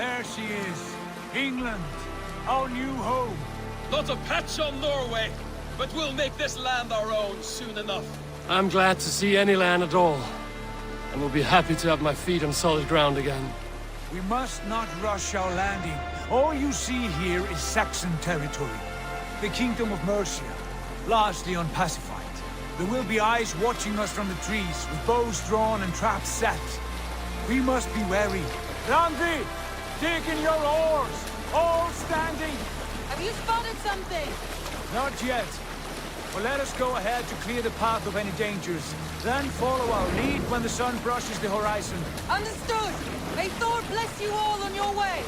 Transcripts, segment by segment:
There she is. England, our new home. Not a patch on Norway, but we'll make this land our own soon enough. I'm glad to see any land at all, and will be happy to have my feet on solid ground again. We must not rush our landing. All you see here is Saxon territory. The Kingdom of Mercia, largely unpacified. There will be eyes watching us from the trees, with bows drawn and traps set. We must be wary. Randi, dig in your oars! All standing! Have you spotted something? Not yet. But let us go ahead to clear the path of any dangers. Then follow our lead when the sun brushes the horizon. Understood! May Thor bless you all on your way!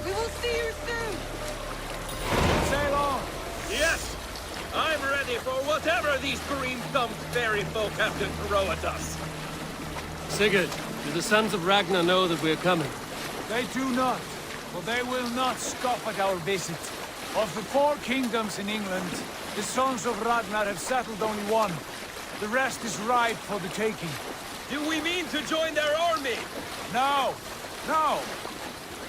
We will see you soon! Sail on! Yes! I'm ready for whatever these green-thumbed fairy folk have to throw at us. Sigurd, do the sons of Ragnar know that we're coming? They do not, but they will not scoff at our visit. Of the 4 kingdoms in England, the sons of Ragnar have settled only one. The rest is ripe for the taking. Do we mean to join their army? No, no.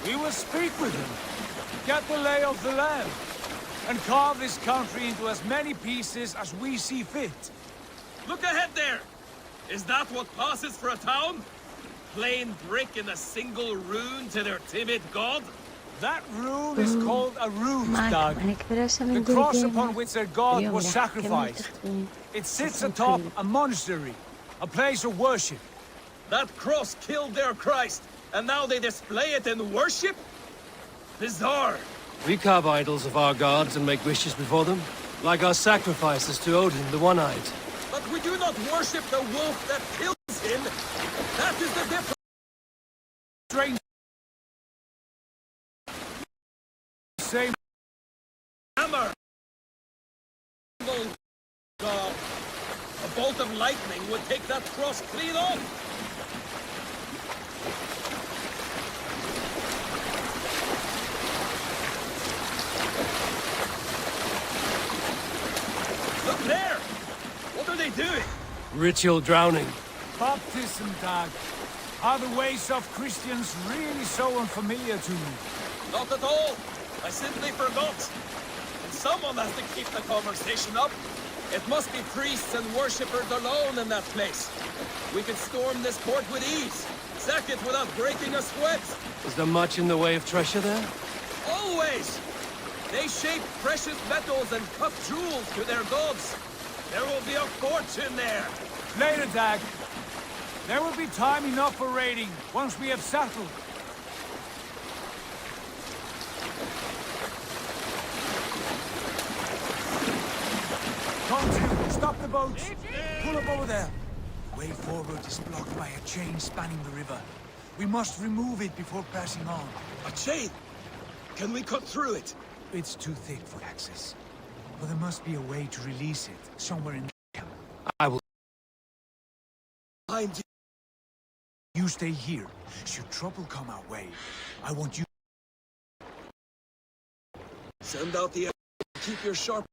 We will speak with them, get the lay of the land, and carve this country into as many pieces as we see fit. Look ahead there! Is that what passes for a town? Plain brick in a single rune to their timid god? That rune is called a root, Dag. The cross upon which their god was sacrificed. It sits atop a monastery, a place of worship. That cross killed their Christ, and now they display it in worship? Bizarre. We carve idols of our gods and make wishes before them, like our sacrifices to Odin, the One-Eyed. But we do not worship the wolf that kills him. That is the difference. Strange. Same Hammer. God. A bolt of lightning would take that cross clean off. Look there! What are they doing? Ritual drowning. baptism, Dag. Are the ways of Christians really so unfamiliar to you? Not at all. I simply forgot. And someone has to keep the conversation up. It must be priests and worshippers alone in that place. We could storm this port with ease. Sack it without breaking a sweat. Is there much in the way of treasure there? Always! They shape precious metals and cut jewels to their gods. There will be a fortune there. Later, Dag. There will be time enough for raiding, once we have settled. Come to, stop the boats. Pull up over there. The way forward is blocked by a chain spanning the river. We must remove it before passing on. A chain? Can we cut through it? It's too thick for access. But there must be a way to release it, somewhere in the camp. I will. Behind you. You stay here. Should trouble come our way, I want you... Send out the... Keep your sharp...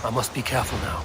I must be careful now.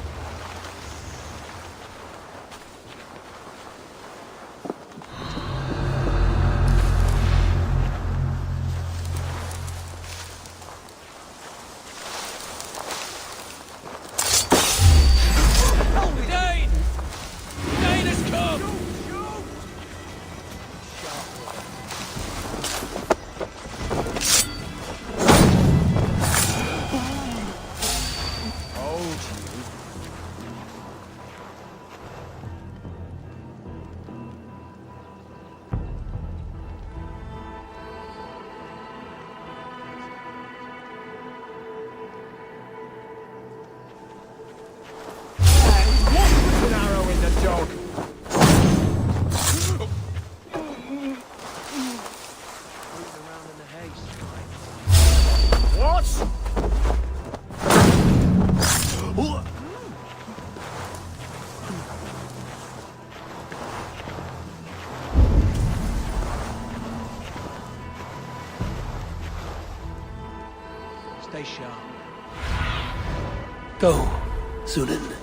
they shall. Go, Zulin.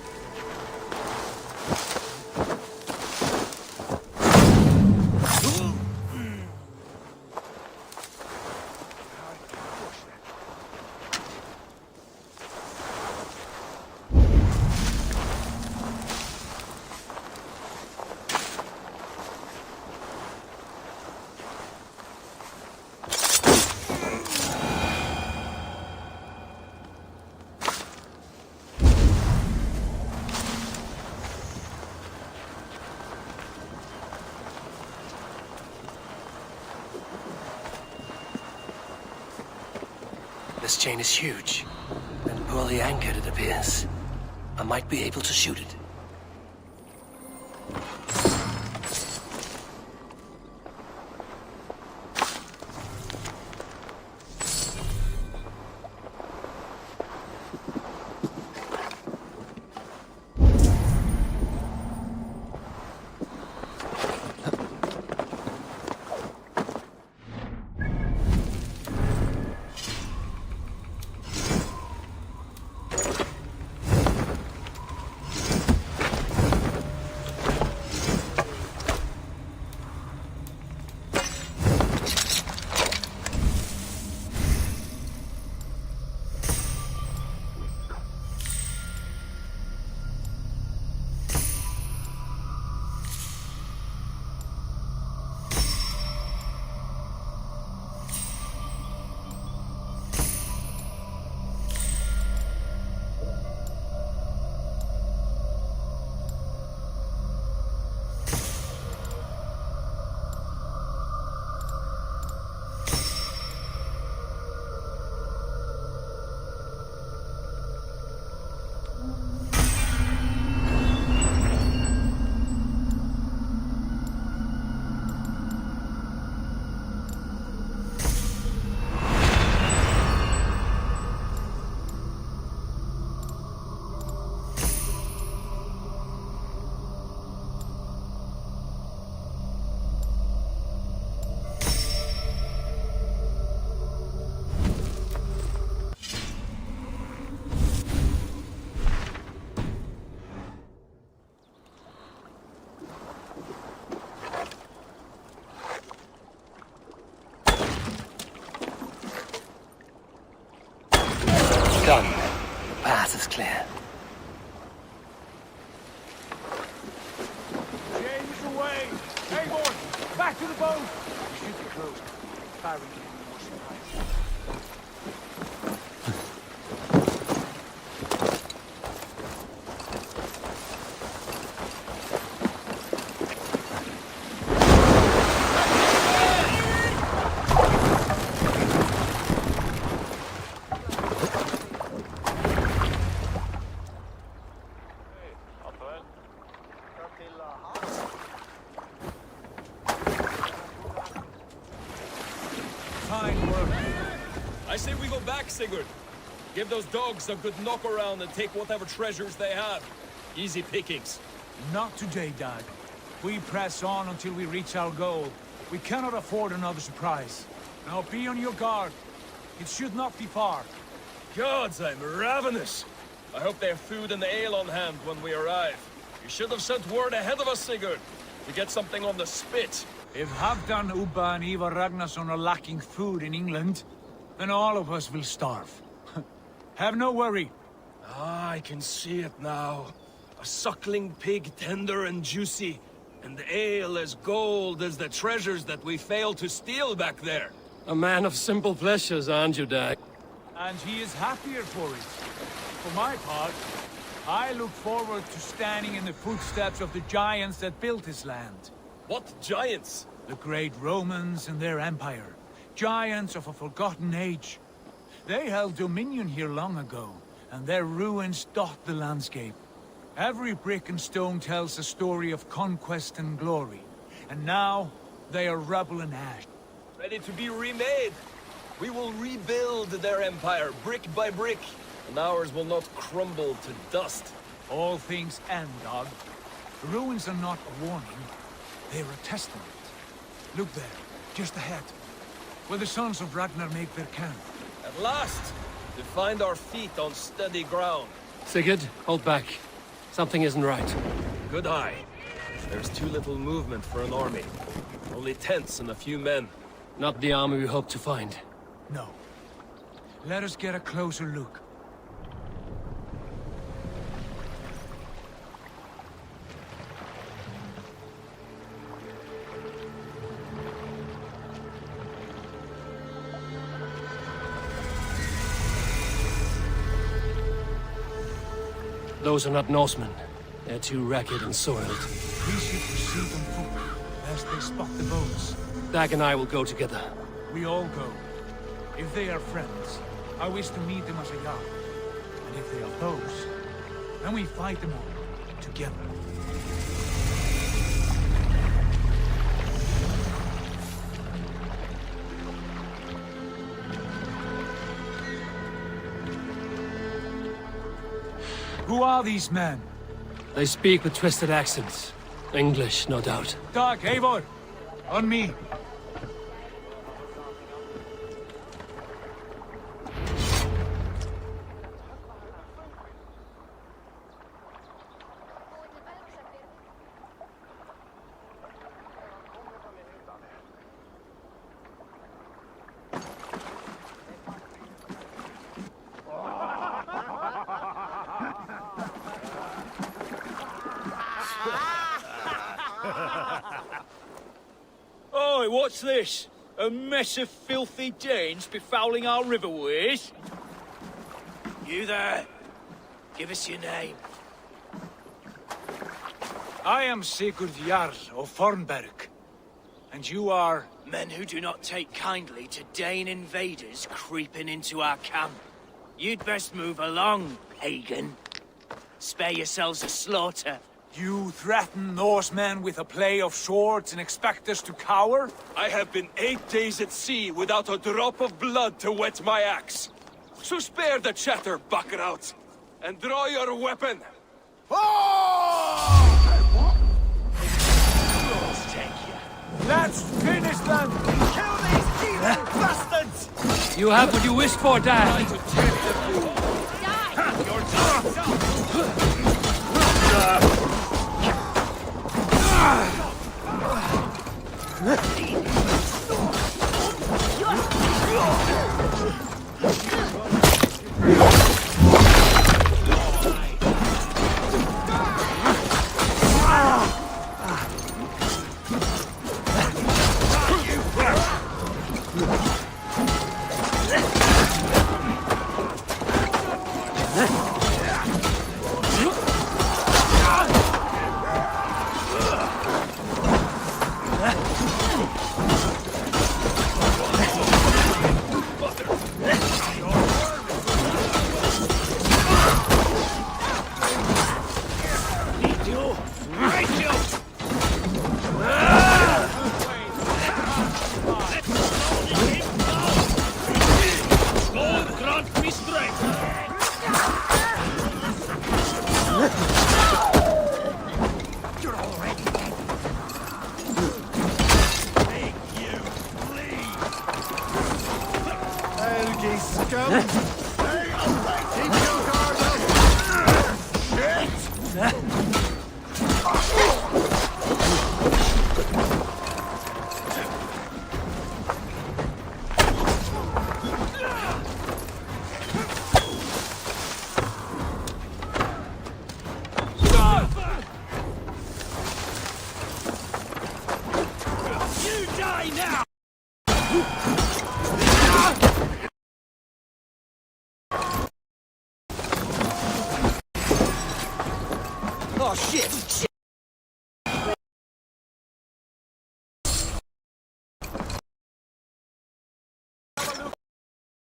This chain is huge, and poorly anchored, it appears. I might be able to shoot it. Done. The path is clear. James away! Hey, boy! Back to the boat! We should be close. Barry can more surprise. Fine work. I say we go back, Sigurd. Give those dogs a good knock around and take whatever treasures they have. Easy pickings. Not today, Dad. We press on until we reach our goal. We cannot afford another surprise. Now be on your guard. It should not be far. Gods, I'm ravenous. I hope they have food and ale on hand when we arrive. You should have sent word ahead of us, Sigurd, to get something on the spit. If Halfdan, Ubba and Ivar Ragnarsson are lacking food in England, then all of us will starve. Have no worry. Ah, I can see it now. A suckling pig, tender and juicy, and ale as gold as the treasures that we failed to steal back there. A man of simple pleasures, aren't you, Dag? And he is happier for it. For my part, I look forward to standing in the footsteps of the giants that built this land. What giants? The great Romans and their empire. Giants of a forgotten age. They held dominion here long ago, and their ruins dot the landscape. Every brick and stone tells a story of conquest and glory. And now, they are rubble and ash. Ready to be remade. We will rebuild their empire, brick by brick, and ours will not crumble to dust. All things end, dog. The ruins are not a warning. They're a testament. Look there, just ahead, where the sons of Ragnar make their camp. At last! To find our feet on steady ground. Sigurd, hold back. Something isn't right. Good eye. There's too little movement for an army. Only tents and a few men. Not the army we hope to find. No. Let us get a closer look. Those are not Norsemen. They're too ragged and soiled. We should proceed on foot, lest they spot the boats. Dag and I will go together. We all go. If they are friends, I wish to meet them as a Jarl. And if they are foes, then we fight them all, together. Who are these men? They speak with twisted accents. English, no doubt. Dag, Eivor! On me! Oi, what's this? A mess of filthy Danes befouling our riverways? You there? Give us your name. I am Sigurd Jarl of Fornberg. And you are... Men who do not take kindly to Dane invaders creeping into our camp. You'd best move along, pagan. Spare yourselves a slaughter. You threaten Norsemen with a play of swords and expect us to cower? I have been 8 days at sea without a drop of blood to wet my axe. So spare the chatter, buckerout, and draw your weapon. Let's finish them! Kill these evil bastards! You have what you wished for, Dag. Oh, shit!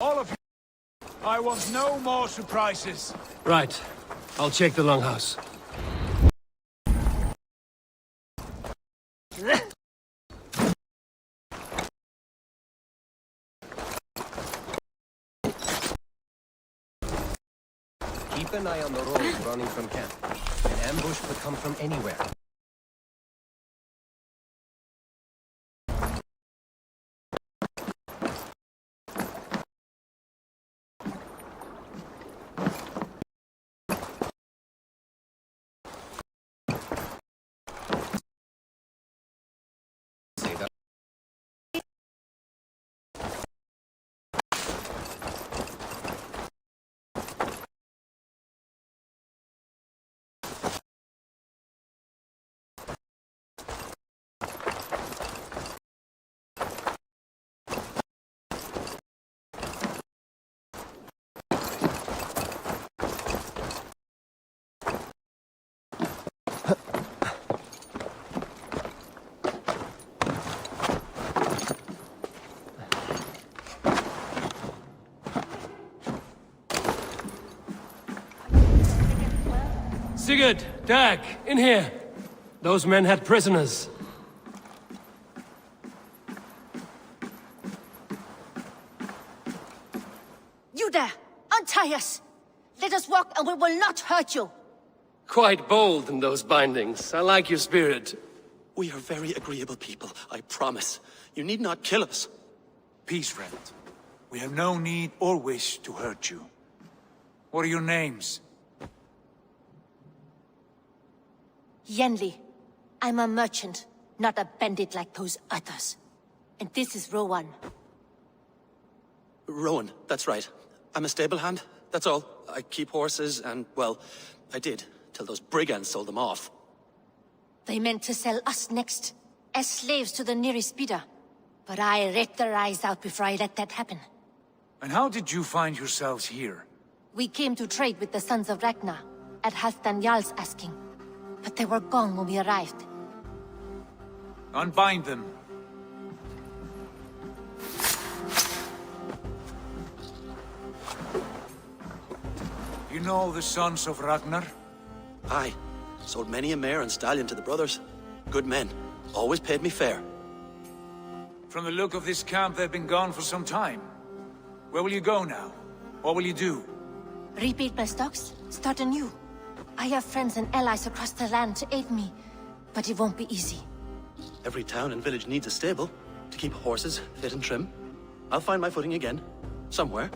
All of you. I want no more surprises. Right. I'll check the longhouse. Keep an eye on the road running from camp. An ambush could come from anywhere. Sigurd, Dag, in here. Those men had prisoners. You there! Untie us! Let us walk and we will not hurt you! Quite bold in those bindings. I like your spirit. We are very agreeable people, I promise. You need not kill us. Peace, friend. We have no need or wish to hurt you. What are your names? Yenli. I'm a merchant, not a bandit like those others. And this is Rowan. Rowan, that's right. I'm a stable hand, that's all. I keep horses and, well, I did, till those brigands sold them off. They meant to sell us next, as slaves to the nearest bidder. But I ripped their eyes out before I let that happen. And how did you find yourselves here? We came to trade with the Sons of Ragnar, at Halfdan Jarl's asking. But they were gone when we arrived. Unbind them. You know the Sons of Ragnar? Aye. Sold many a mare and stallion to the brothers. Good men. Always paid me fair. From the look of this camp, they've been gone for some time. Where will you go now? What will you do? Rebuild my stocks, start anew. I have friends and allies across the land to aid me, but it won't be easy. Every town and village needs a stable to keep horses fit and trim. I'll find my footing again. Somewhere.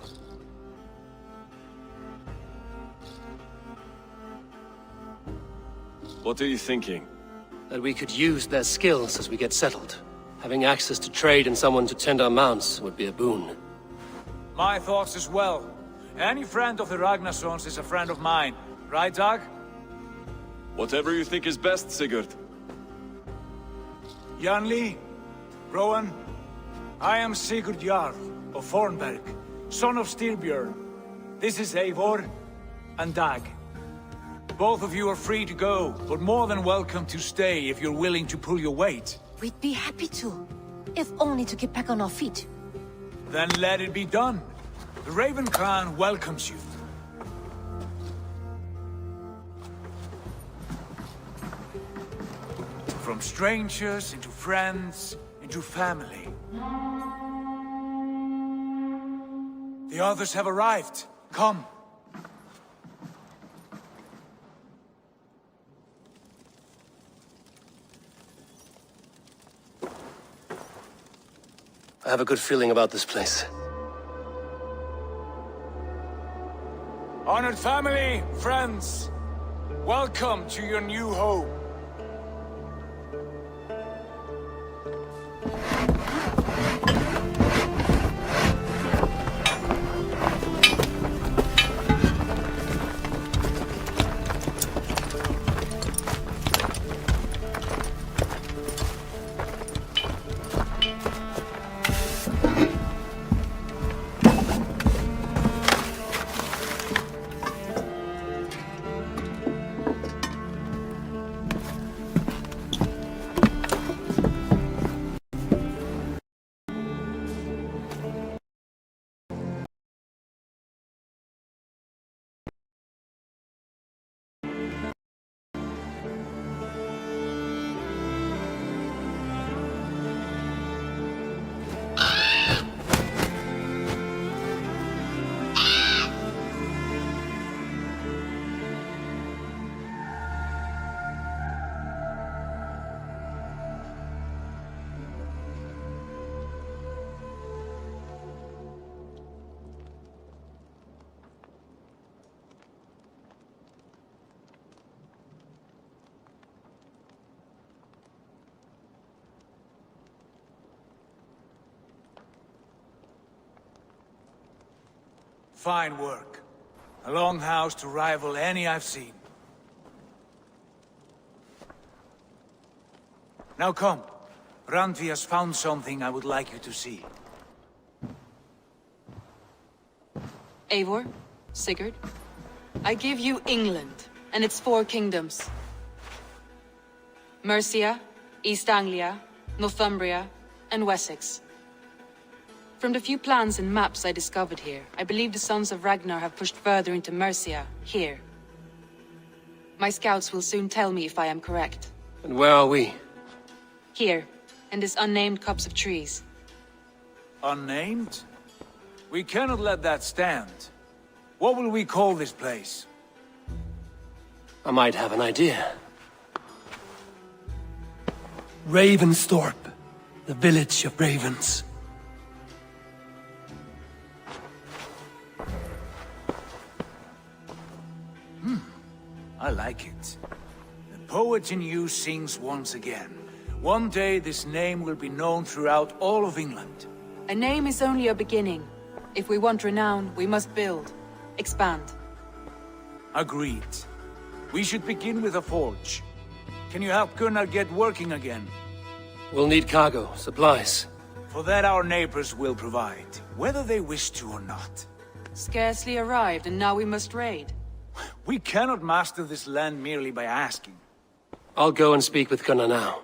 What are you thinking? That we could use their skills as we get settled. Having access to trade and someone to tend our mounts would be a boon. My thoughts as well. Any friend of the Ragnarsons is a friend of mine. Right, Dag? Whatever you think is best, Sigurd. Janli, Rowan, I am Sigurd Jarl of Fornberg, son of Styrbjörn. This is Eivor and Dag. Both of you are free to go, but more than welcome to stay if you're willing to pull your weight. We'd be happy to, if only to get back on our feet. Then let it be done. The Raven Clan welcomes you. From strangers into friends, into family. The others have arrived. Come. I have a good feeling about this place. Honored family, friends, welcome to your new home. Fine work. A longhouse to rival any I've seen. Now come. Randvi has found something I would like you to see. Eivor, Sigurd, I give you England and its 4 kingdoms. Mercia, East Anglia, Northumbria, and Wessex. From the few plans and maps I discovered here, I believe the Sons of Ragnar have pushed further into Mercia, here. My scouts will soon tell me if I am correct. And where are we? Here, in this unnamed copse of trees. Unnamed? We cannot let that stand. What will we call this place? I might have an idea. Ravensthorpe, the village of ravens. I like it. The poet in you sings once again. One day this name will be known throughout all of England. A name is only a beginning. If we want renown, we must build. Expand. Agreed. We should begin with a forge. Can you help Gunnar get working again? We'll need cargo, supplies. For that our neighbors will provide, whether they wish to or not. Scarcely arrived, and now we must raid. We cannot master this land merely by asking. I'll go and speak with Gunnar now.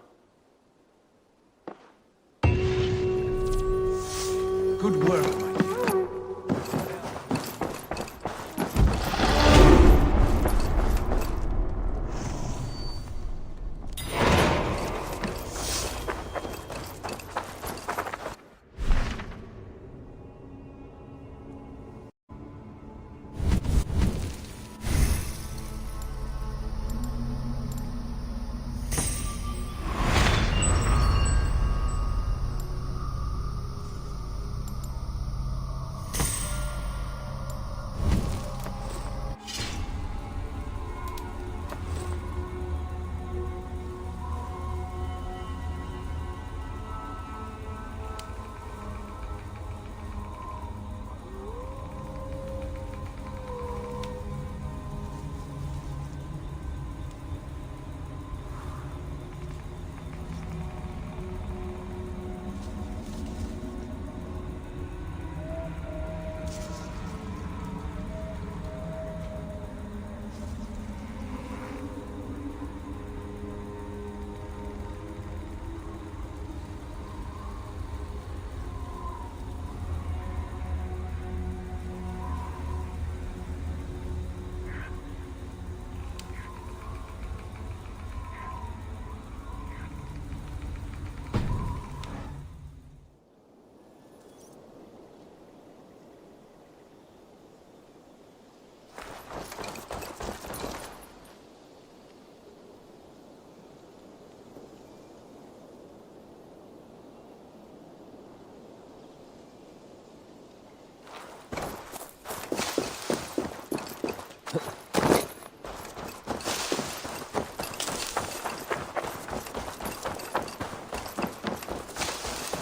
Good work, my dear.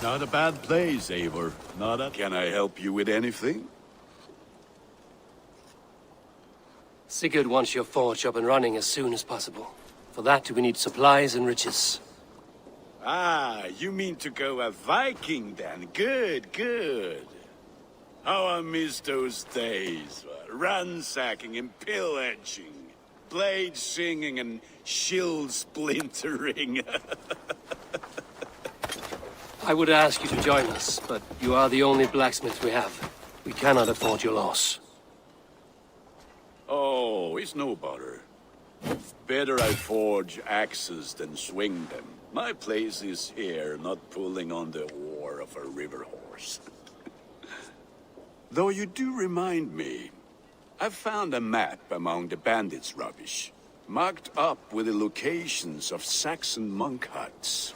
Not a bad place, Eivor. Not a... Can I help you with anything? Sigurd wants your forge up and running as soon as possible. For that, we need supplies and riches. Ah, you mean to go a Viking then? Good, good. How I miss those days. Ransacking and pillaging. Blade singing and shield splintering. I would ask you to join us, but you are the only blacksmith we have. We cannot afford your loss. Oh, it's no bother. Better I forge axes than swing them. My place is here, not pulling on the oar of a river horse. Though you do remind me, I found a map among the bandits' rubbish, marked up with the locations of Saxon monk huts.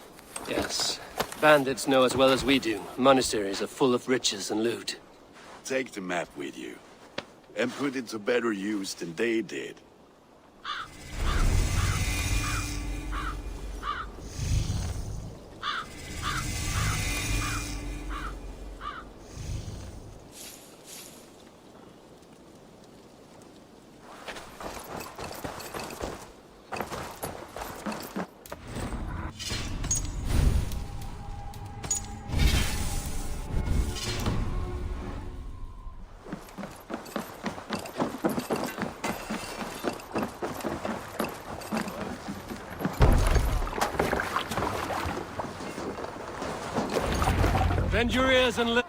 Yes. Bandits know as well as we do. Monasteries are full of riches and loot. Take the map with you, and put it to better use than they did. Bend your ears and listen.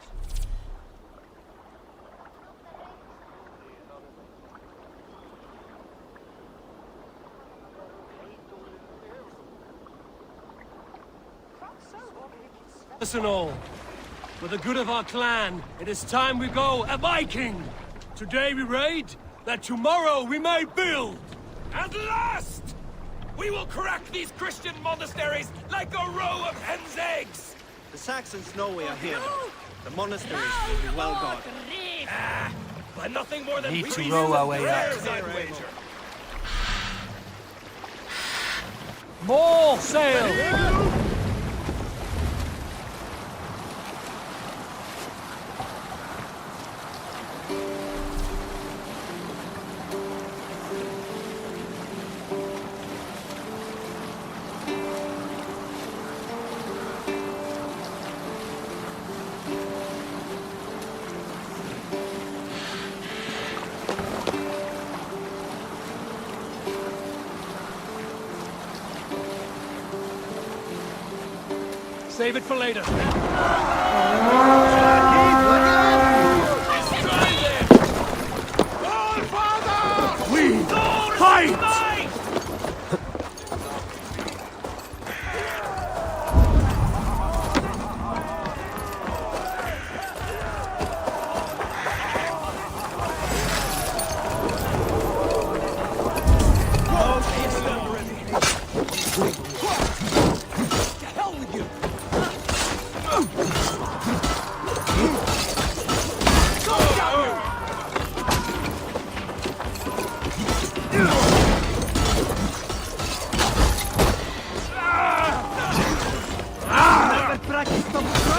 Listen all. For the good of our clan, it is time we go a Viking! Today we raid, that tomorrow we may build! At last! We will crack these Christian monasteries like a row of hen's eggs! The Saxons know we are here. The monasteries will be well guarded. But nothing more than Need to priests row our and way out. prayers, I'd wager. More sail! Save it for later. We fight!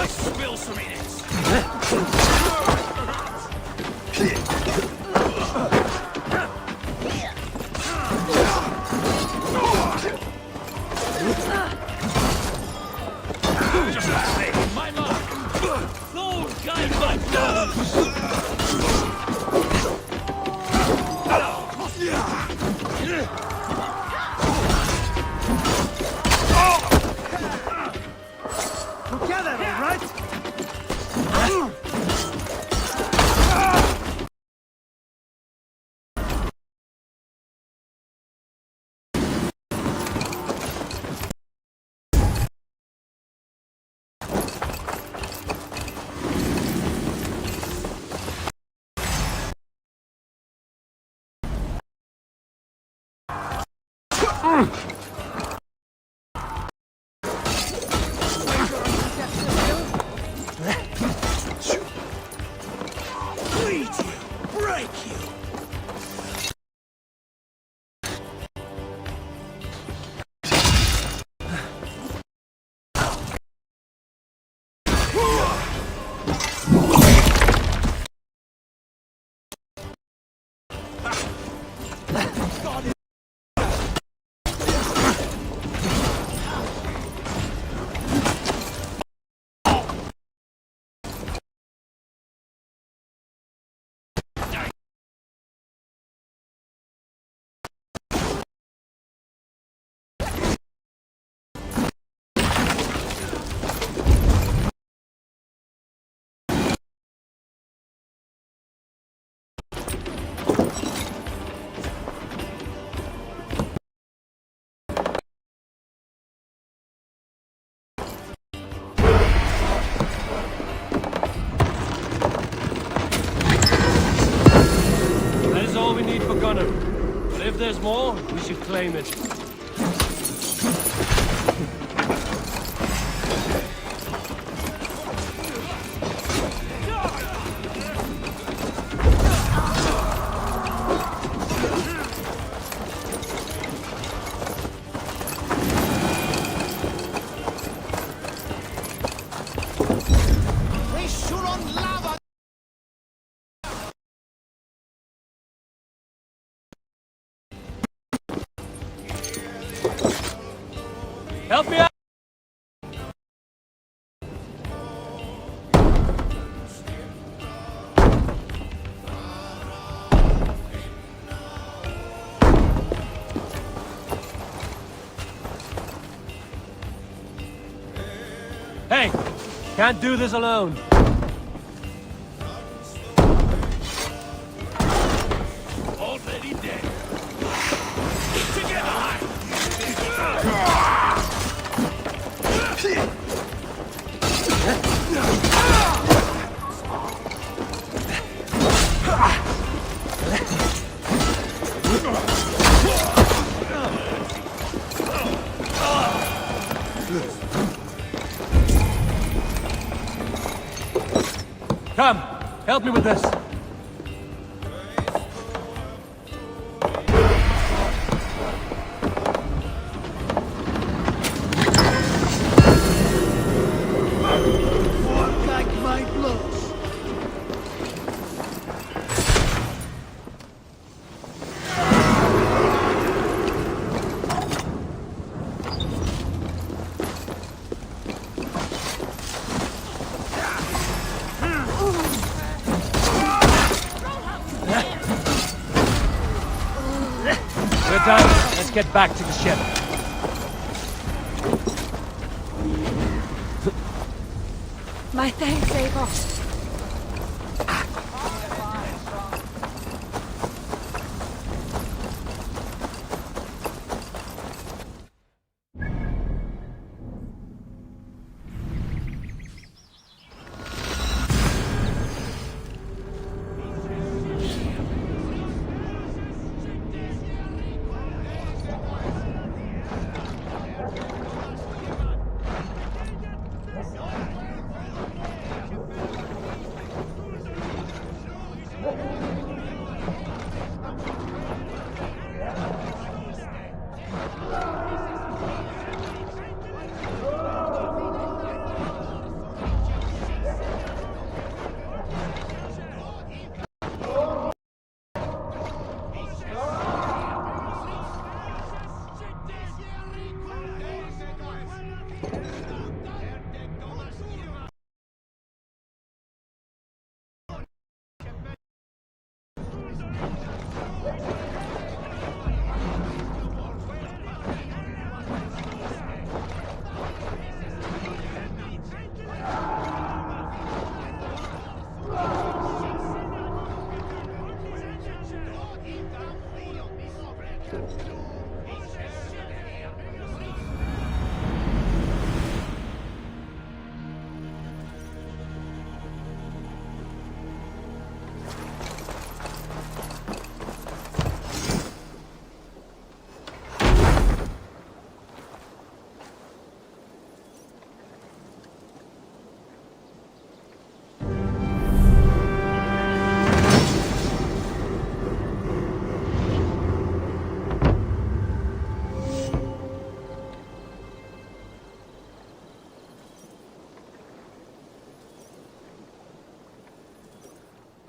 Spill some in it. My mark. No, guide my Together, all right? But if there's more, we should claim it. Help me out! Hey! Can't do this alone. Already dead. Together! Come, help me with this. We're done. Let's get back to the ship. My thanks, Eivor.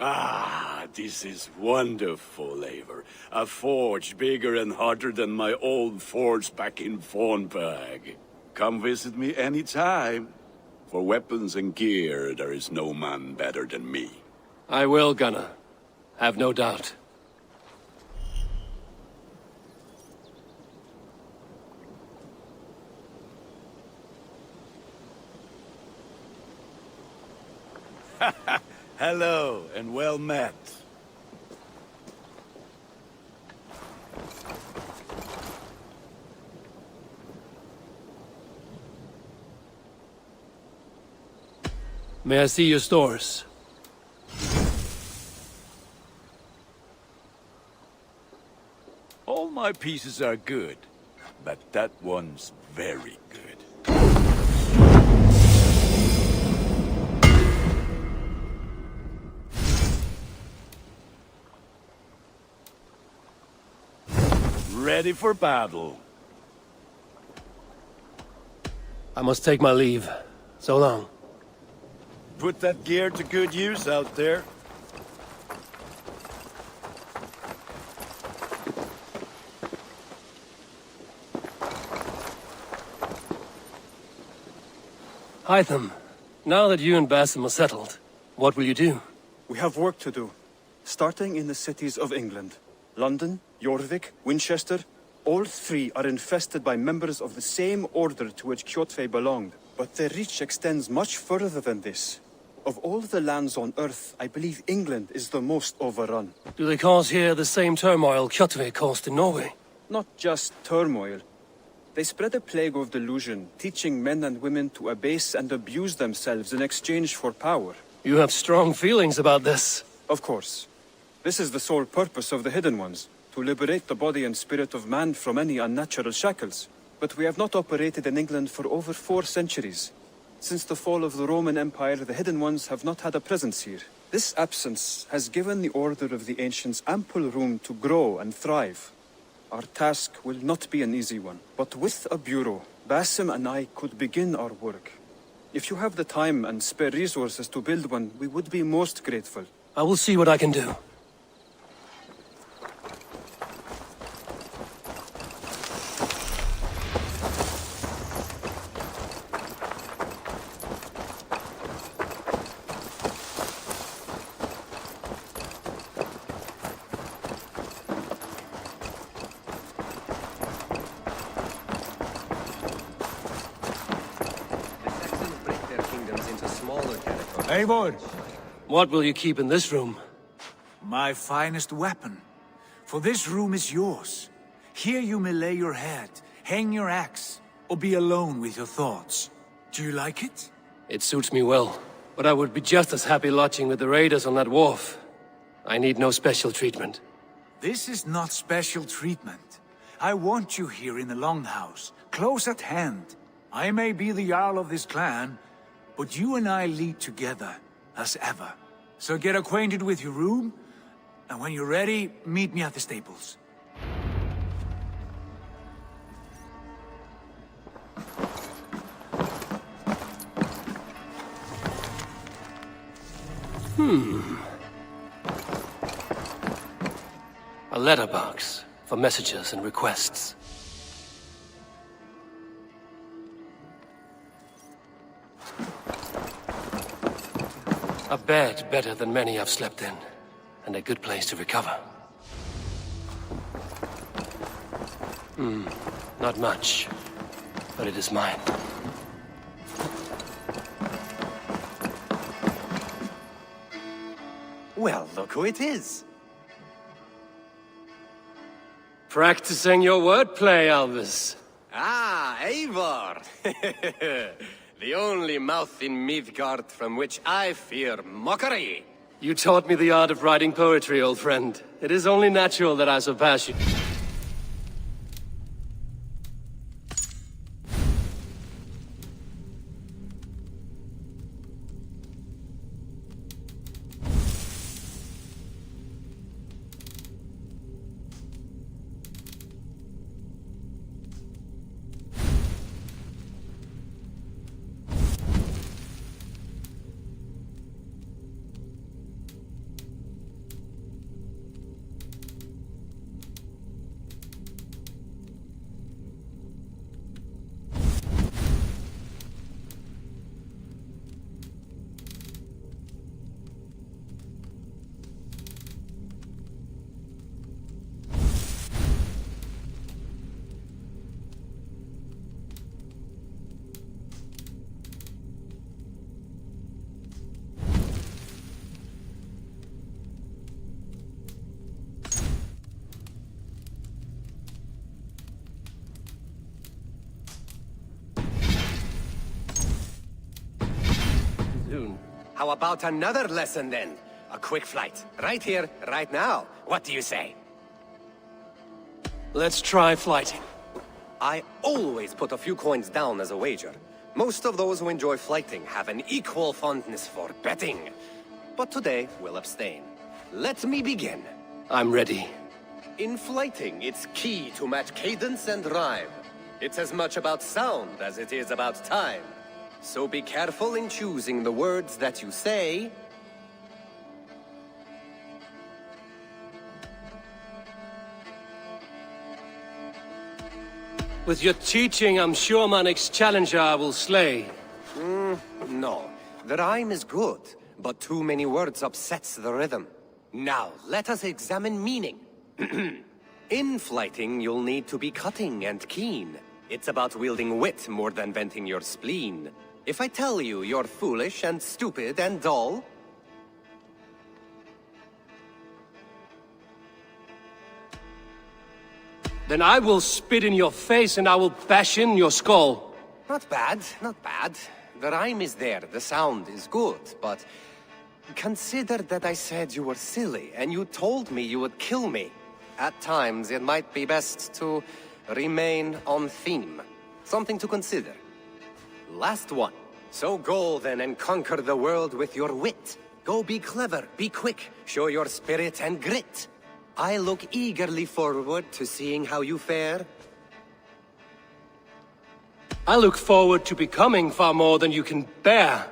Ah, this is wonderful, Eivor. A forge bigger and hotter than my old forge back in Fornburg. Come visit me anytime. For weapons and gear, there is no man better than me. I will, Gunnar. Have no doubt. Hello, and well met. May I see your stores? All my pieces are good, but that one's very good. Ready for battle. I must take my leave. So long. Put that gear to good use out there. Hytham, now that you and Basim are settled, what will you do? We have work to do, starting in the cities of England. London, Jorvik, Winchester, all three are infested by members of the same order to which Kjotve belonged. But their reach extends much further than this. Of all the lands on Earth, I believe England is the most overrun. Do they cause here the same turmoil Kjotve caused in Norway? Not just turmoil. They spread a plague of delusion, teaching men and women to abase and abuse themselves in exchange for power. You have strong feelings about this. Of course. This is the sole purpose of the Hidden Ones, to liberate the body and spirit of man from any unnatural shackles. But we have not operated in England for over 4 centuries. Since the fall of the Roman Empire, the Hidden Ones have not had a presence here. This absence has given the Order of the Ancients ample room to grow and thrive. Our task will not be an easy one, but with a bureau, Basim and I could begin our work. If you have the time and spare resources to build one, we would be most grateful. I will see what I can do. Eivor! What will you keep in this room? My finest weapon. For this room is yours. Here you may lay your head, hang your axe, or be alone with your thoughts. Do you like it? It suits me well, but I would be just as happy lodging with the raiders on that wharf. I need no special treatment. This is not special treatment. I want you here in the Longhouse, close at hand. I may be the Jarl of this clan, but you and I lead together, as ever. So get acquainted with your room, and when you're ready, meet me at the stables. A letterbox for messages and requests. A bed better than many I've slept in, and a good place to recover. Not much, but it is mine. Well, look who it is. Practicing your wordplay, Albus. Ah, Eivor! The only mouth in Midgard from which I fear mockery. You taught me the art of writing poetry, old friend. It is only natural that I surpass you. How about another lesson then? A quick flight. Right here, right now. What do you say? Let's try flighting. I always put a few coins down as a wager. Most of those who enjoy flighting have an equal fondness for betting. But today, we'll abstain. Let me begin. I'm ready. In flighting, it's key to match cadence and rhyme. It's as much about sound as it is about time. So be careful in choosing the words that you say. With your teaching, I'm sure my next challenger I will slay. No. The rhyme is good, but too many words upsets the rhythm. Now, let us examine meaning. In flighting, you'll need to be cutting and keen. It's about wielding wit more than venting your spleen. If I tell you you're foolish and stupid and dull... Then I will spit in your face and I will bash in your skull. Not bad, not bad. The rhyme is there, the sound is good, but... Consider that I said you were silly, and you told me you would kill me. At times, it might be best to remain on theme. Something to consider. Last one. So go then and conquer the world with your wit. Go be clever, be quick, show your spirit and grit. I look eagerly forward to seeing how you fare. I look forward to becoming far more than you can bear.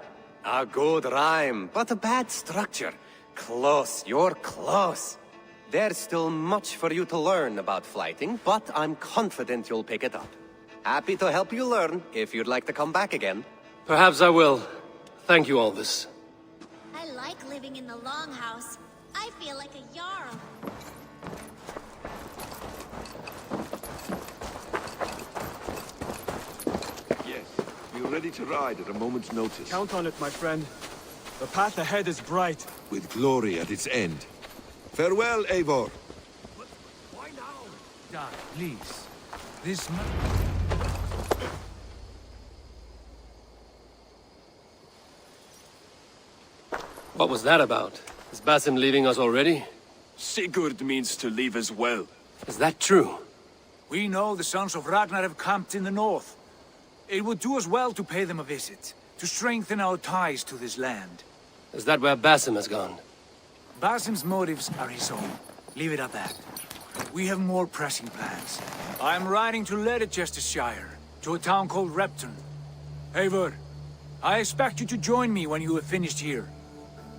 A good rhyme, but a bad structure. Close, you're close. There's still much for you to learn about flighting, but I'm confident you'll pick it up. Happy to help you learn, if you'd like to come back again. Perhaps I will. Thank you, Alvis. I like living in the Longhouse. I feel like a Jarl. Yes, we're ready to ride at a moment's notice. Count on it, my friend. The path ahead is bright. With glory at its end. Farewell, Eivor. Why now? Dad, please. This What was that about? Is Basim leaving us already? Sigurd means to leave as well. Is that true? We know the sons of Ragnar have camped in the north. It would do us well to pay them a visit, to strengthen our ties to this land. Is that where Basim has gone? Basim's motives are his own. Leave it at that. We have more pressing plans. I am riding to Leicestershire, to a town called Repton. Eivor, I expect you to join me when you have finished here.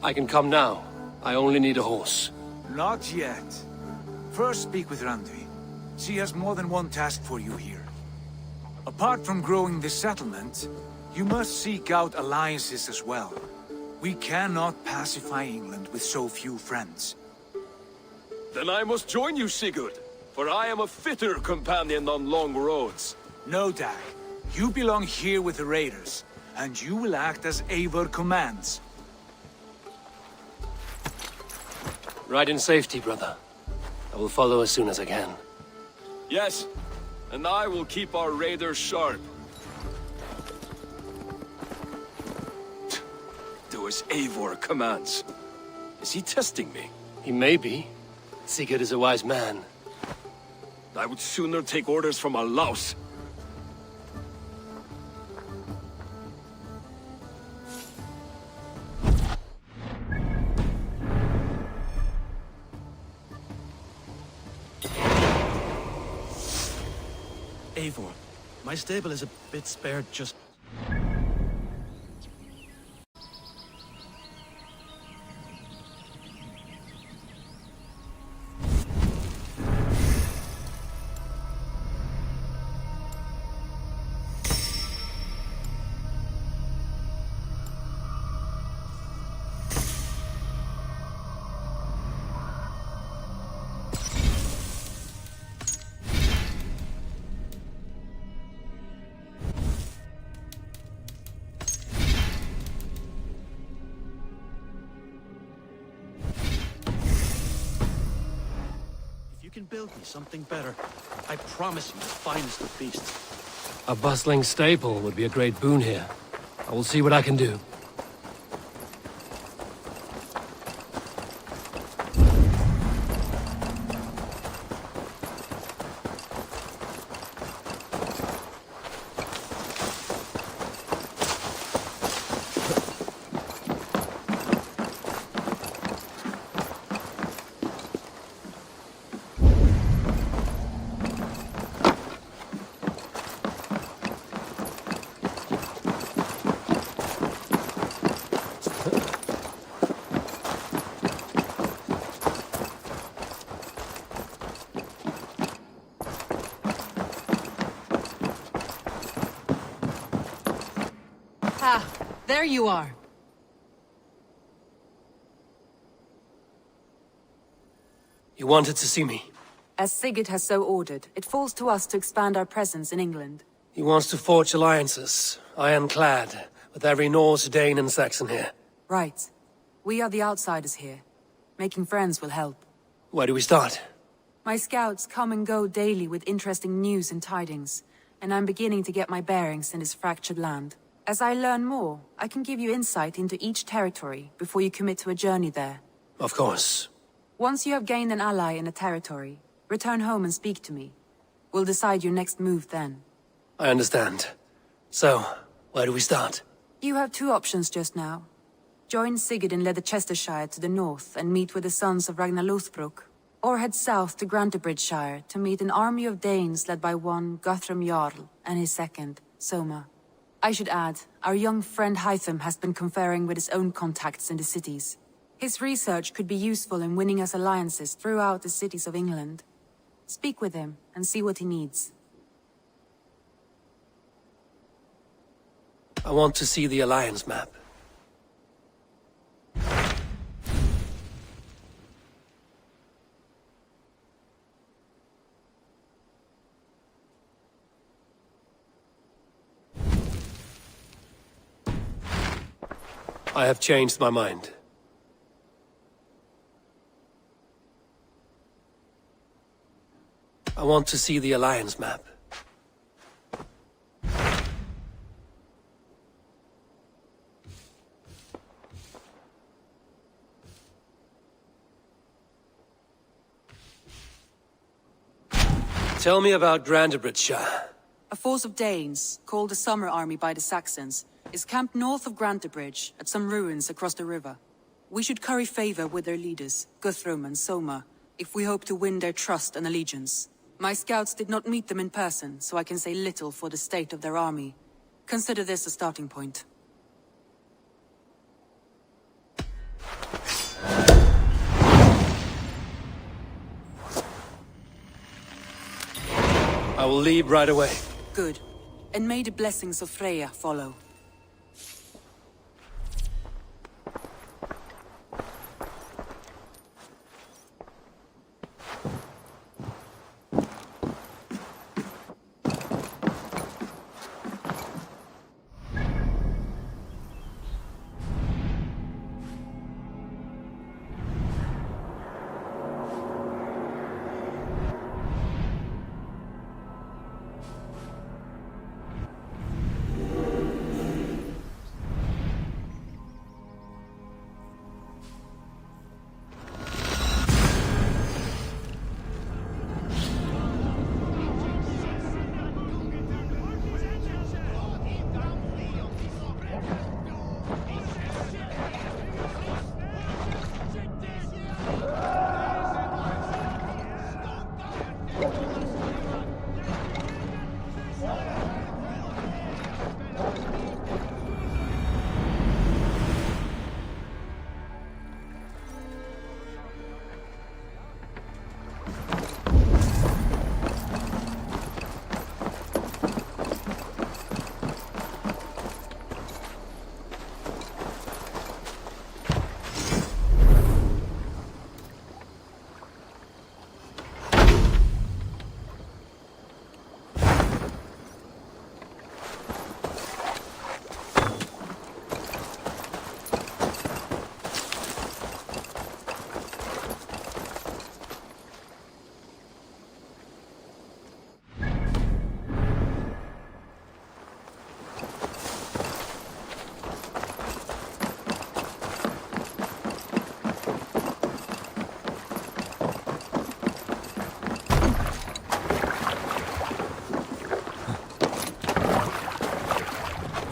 I can come now. I only need a horse. Not yet. First speak with Randvi. She has more than one task for you here. Apart from growing this settlement, you must seek out alliances as well. We cannot pacify England with so few friends. Then I must join you, Sigurd, for I am a fitter companion on long roads. No, Dag. You belong here with the raiders, and you will act as Eivor commands. Ride in safety, brother. I will follow as soon as I can. Yes, and I will keep our raiders sharp. Do as Eivor commands. Is he testing me? He may be. Sigurd is a wise man. I would sooner take orders from a louse. Eivor, my stable is a bit spared just... You can build me something better. I promise you the finest of beasts. A bustling stable would be a great boon here. I will see what I can do. Ah, there you are. You wanted to see me? As Sigurd has so ordered, it falls to us to expand our presence in England. He wants to forge alliances, ironclad, with every Norse, Dane and Saxon here. Right. We are the outsiders here. Making friends will help. Where do we start? My scouts come and go daily with interesting news and tidings, and I'm beginning to get my bearings in this fractured land. As I learn more, I can give you insight into each territory before you commit to a journey there. Of course. Once you have gained an ally in a territory, return home and speak to me. We'll decide your next move then. I understand. So, where do we start? You have two options just now. Join Sigurd in Leicestershire to the north and meet with the sons of Ragnar Lothbrok, or head south to Grantebridgeshire to meet an army of Danes led by one Guthrum Jarl and his second, Soma. I should add, our young friend Hytham has been conferring with his own contacts in the cities. His research could be useful in winning us alliances throughout the cities of England. Speak with him and see what he needs. I want to see the Alliance map. I have changed my mind. I want to see the Alliance map. Tell me about Grantebridgeshire. A force of Danes, called the Summer Army by the Saxons, is camped north of Grantebridge, at some ruins across the river. We should curry favor with their leaders, Guthrum and Soma, if we hope to win their trust and allegiance. My scouts did not meet them in person, so I can say little for the state of their army. Consider this a starting point. I will leave right away. Good. And may the blessings of Freya follow.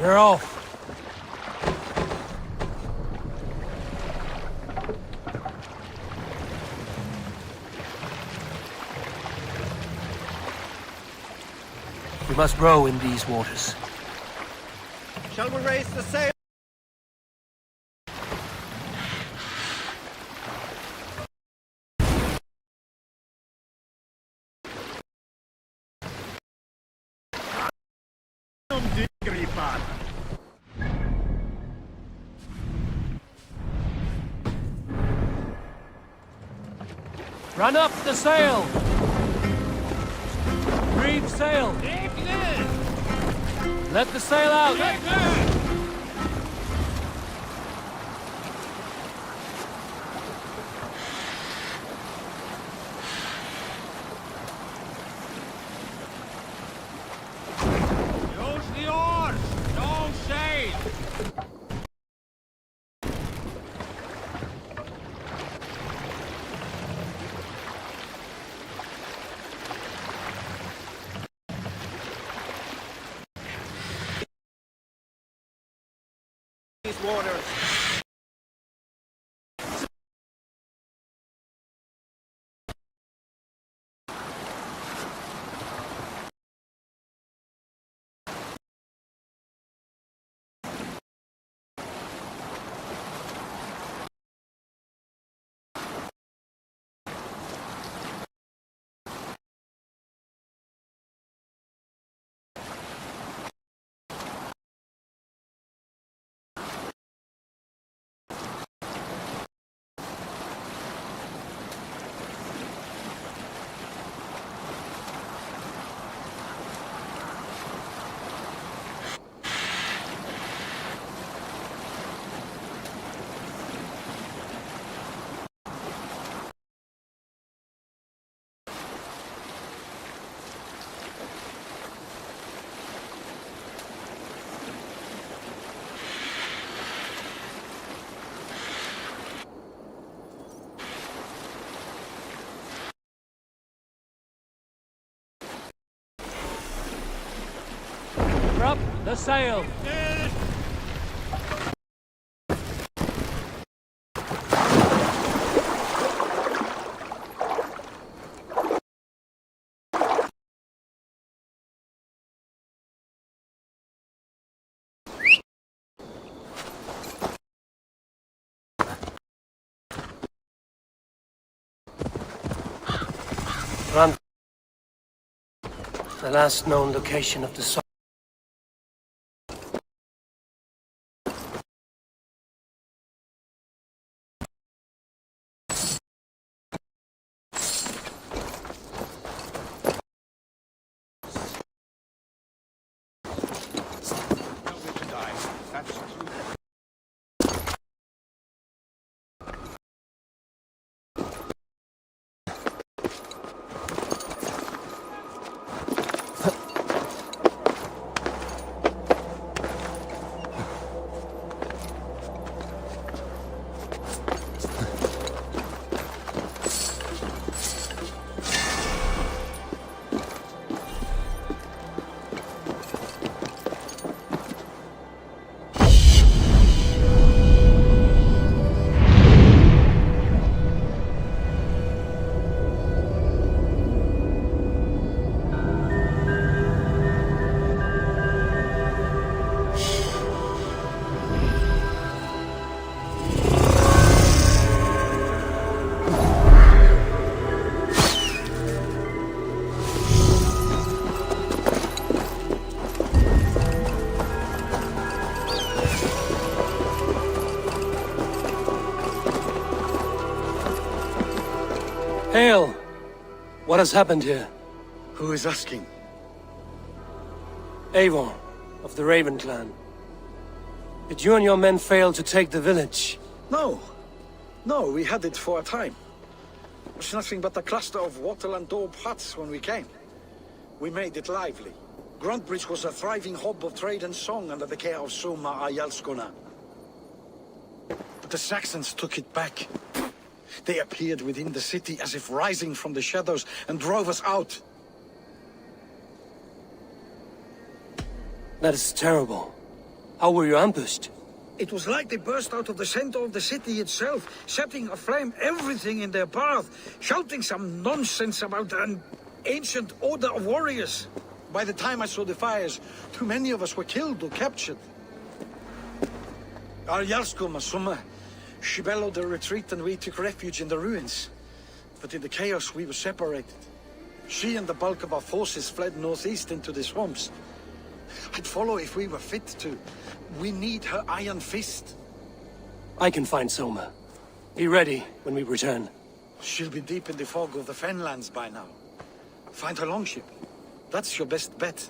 You're off. We must row in these waters. Shall we raise the sail? Run up the sail! Creed sail! Let the sail out! waters. Drop the sail! Run. The last known location of the song. Hail! What has happened here? Who is asking? Eivor, of the Raven clan. Did you and your men fail to take the village? No. No, we had it for a time. It was nothing but a cluster of wattle and daub huts when we came. We made it lively. Gruntbridge was a thriving hub of trade and song under the care of Soma Ayalskona. But the Saxons took it back. They appeared within the city as if rising from the shadows and drove us out. That is terrible. How were you ambushed? It was like they burst out of the center of the city itself, setting aflame everything in their path, shouting some nonsense about an ancient order of warriors. By the time I saw the fires, too many of us were killed or captured. Ayalskona, Soma, she bellowed a retreat and we took refuge in the ruins. But in the chaos we were separated. She and the bulk of our forces fled northeast into the swamps. I'd follow if we were fit to. We need her iron fist. I can find Soma. Be ready when we return. She'll be deep in the fog of the Fenlands by now. Find her longship. That's your best bet.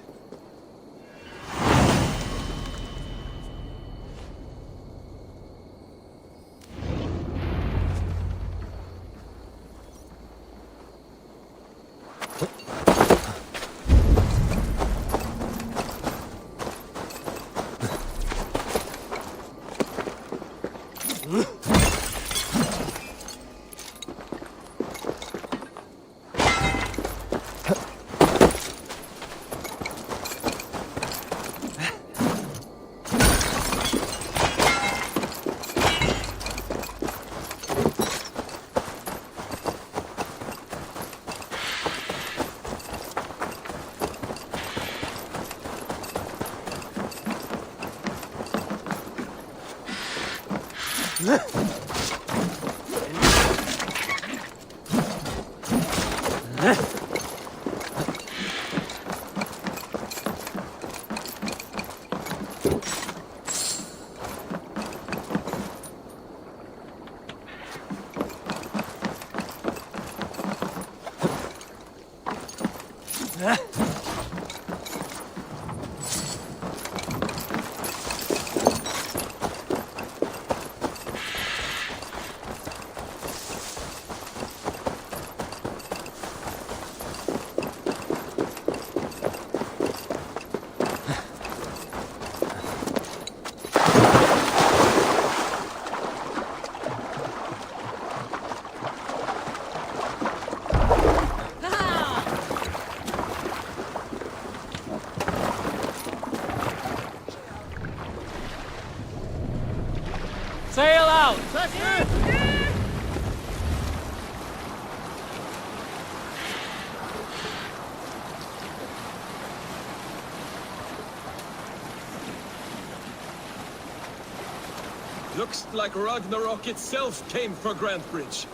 Sail out! Looks like Ragnarok itself came for Grantbridge.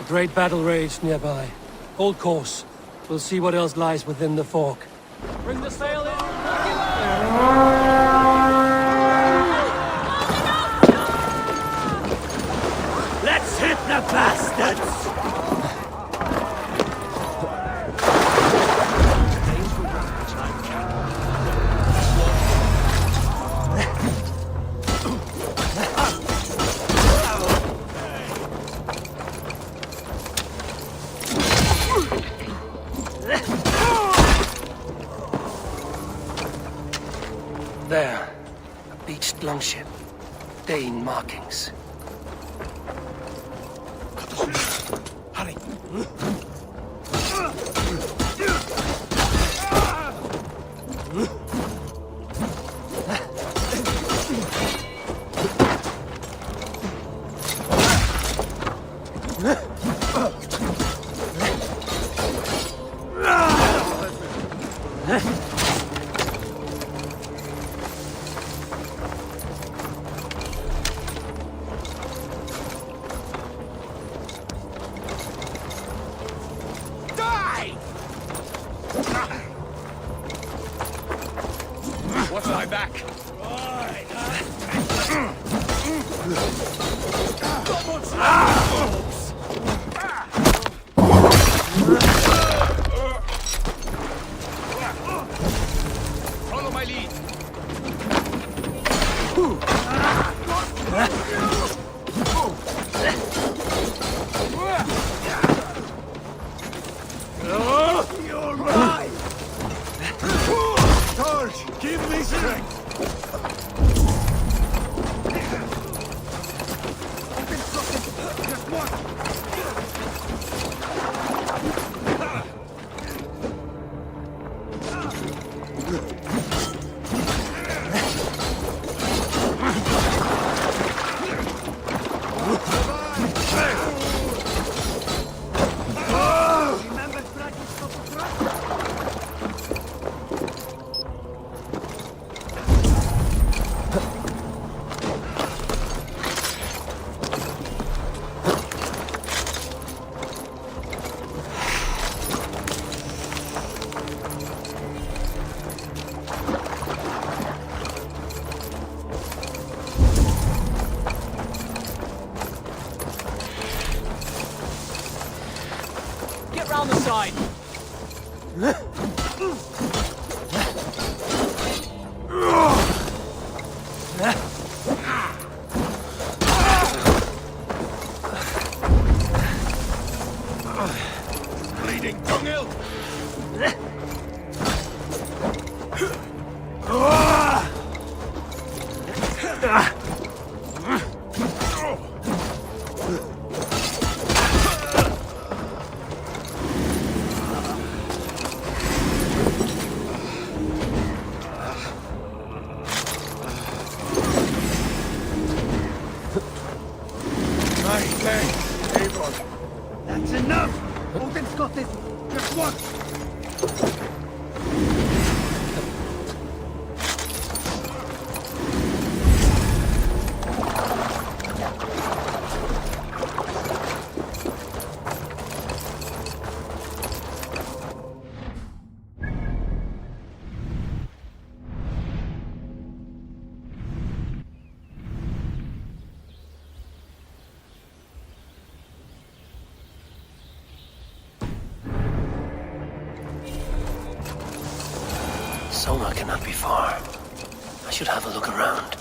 A great battle raged nearby. Hold course. We'll see what else lies within the fork. Bring the sail in! Let's hit the bastards! There. A beached longship. Dane markings. Hurry! Watch my back. Follow my lead. You're right! Torch, give me strength! Soma cannot be far. I should have a look around.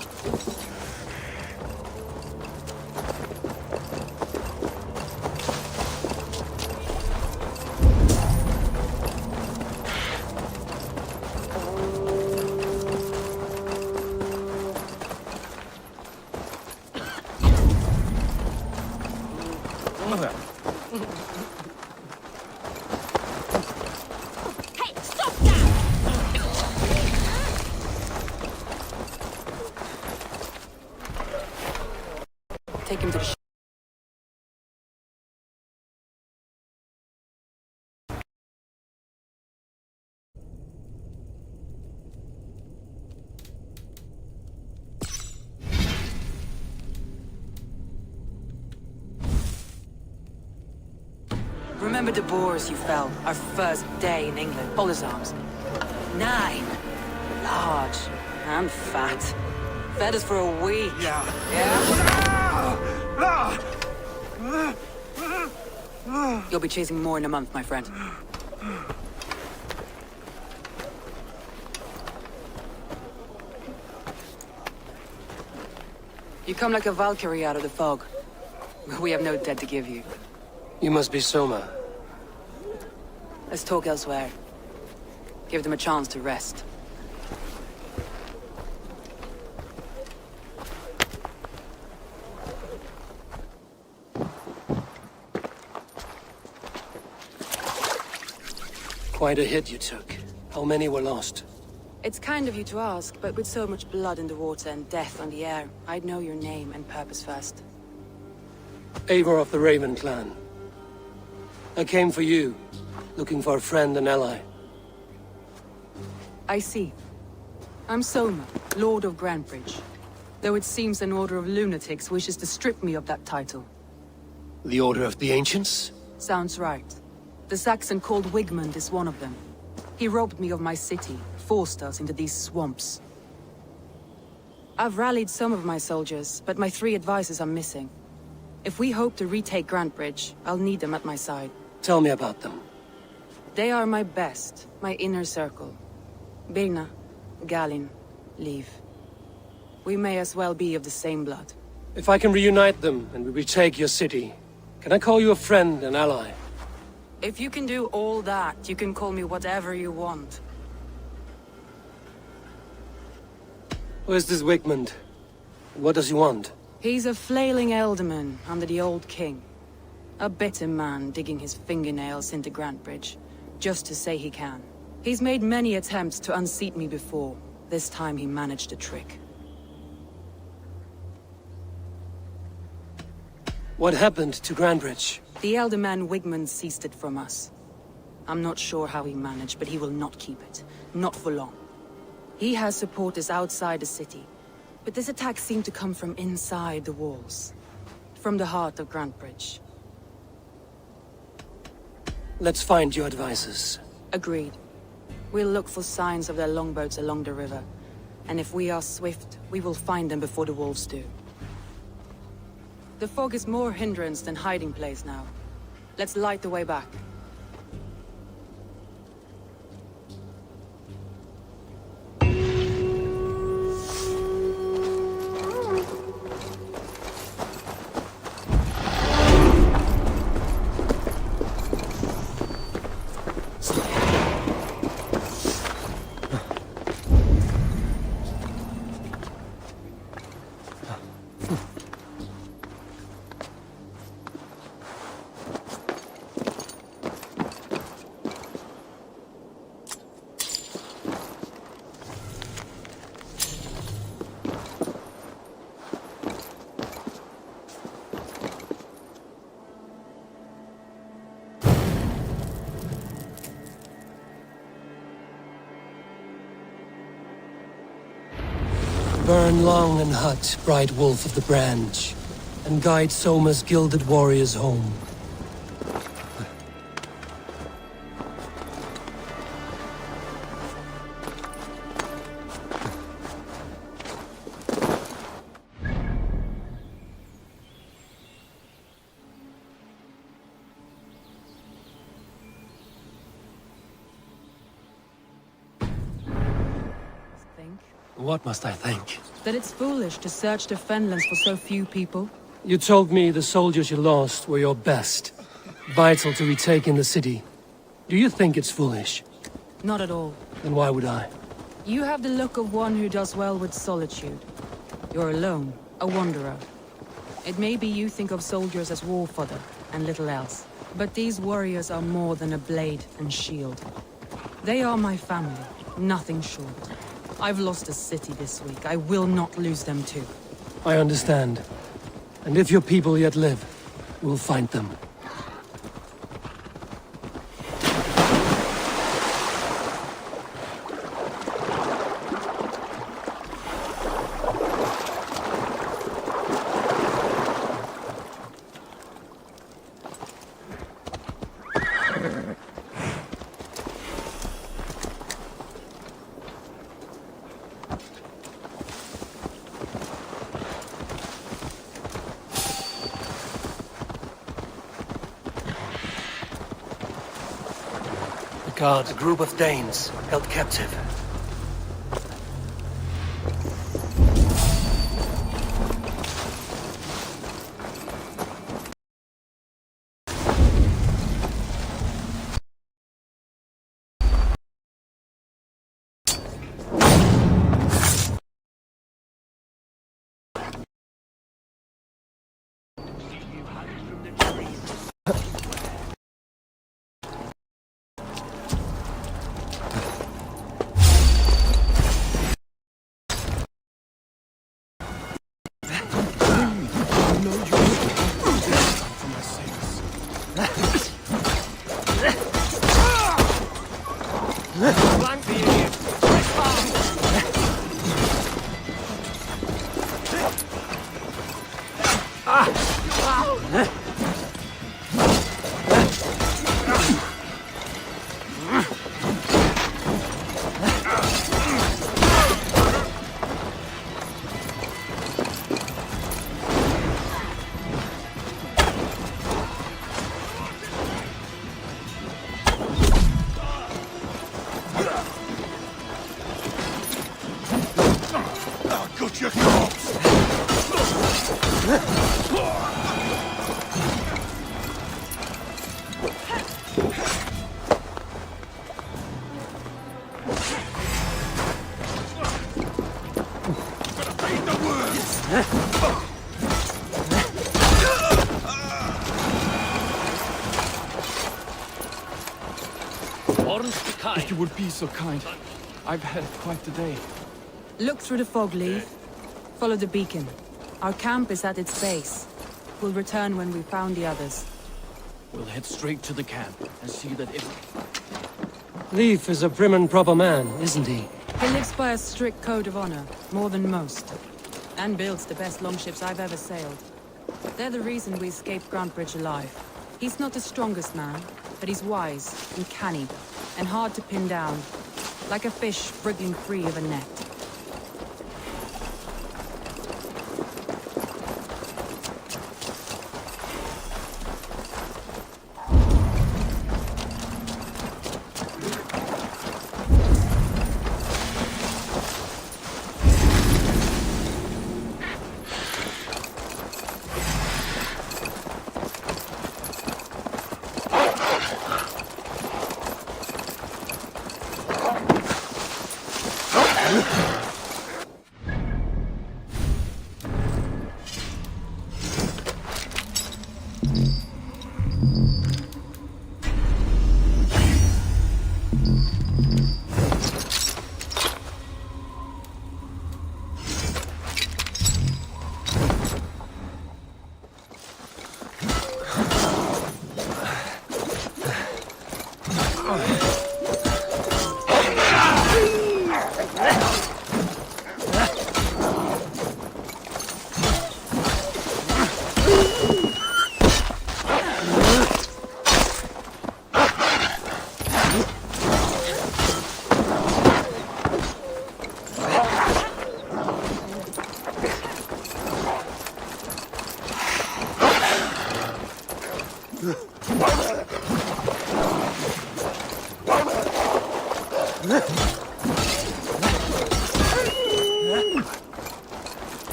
Take him to the Remember the boars you felled, our first day in England? Hold his arms. 9. Large and fat. Fed us for a week. Yeah? You'll be chasing more in a month, my friend. You come like a Valkyrie out of the fog. We have no debt to give you. You must be Soma. Let's talk elsewhere. Give them a chance to rest. Quite a hit you took. How many were lost? It's kind of you to ask, but with so much blood in the water and death on the air, I'd know your name and purpose first. Eivor of the Raven clan. I came for you, looking for a friend and ally. I see. I'm Soma, Lord of Grantebridge. Though it seems an order of lunatics wishes to strip me of that title. The Order of the Ancients? Sounds right. The Saxon called Wigmund is one of them. He robbed me of my city, forced us into these swamps. I've rallied some of my soldiers, but my 3 advisors are missing. If we hope to retake Grantebridge, I'll need them at my side. Tell me about them. They are my best, my inner circle. Birna, Galin, Liv. We may as well be of the same blood. If I can reunite them and we retake your city, can I call you a friend and ally? If you can do all that, you can call me whatever you want. Where's this Wigmund? What does he want? He's a flailing elderman under the old king. A bitter man digging his fingernails into Grantebridge, just to say he can. He's made many attempts to unseat me before. This time he managed a trick. What happened to Grantebridge? The elder man Wigmund seized it from us. I'm not sure how he managed, but he will not keep it. Not for long. He has supporters outside the city, but this attack seemed to come from inside the walls. From the heart of Grantebridge. Let's find your advisors. Agreed. We'll look for signs of their longboats along the river. And if we are swift, we will find them before the wolves do. The fog is more hindrance than hiding place now. Let's light the way back. Burn long and hot, bright wolf of the branch, and guide Soma's gilded warriors home. What must I think? That it's foolish to search the Fenlands for so few people. You told me the soldiers you lost were your best. Vital to retaking the city. Do you think it's foolish? Not at all. Then why would I? You have the look of one who does well with solitude. You're alone, a wanderer. It may be you think of soldiers as war fodder, and little else. But these warriors are more than a blade and shield. They are my family, nothing short. I've lost a city this week. I will not lose them too. I understand. And if your people yet live, we'll find them. A group of Danes held captive. If you would be so kind. I've had quite the day. Look through the fog, Leaf. Follow the beacon. Our camp is at its base. We'll return when we've found the others. We'll head straight to the camp and see that if... Leif is a prim and proper man, isn't he? He lives by a strict code of honor, more than most. And builds the best longships I've ever sailed. They're the reason we escaped Grantebridge alive. He's not the strongest man, but he's wise and canny, and hard to pin down, like a fish wriggling free of a net.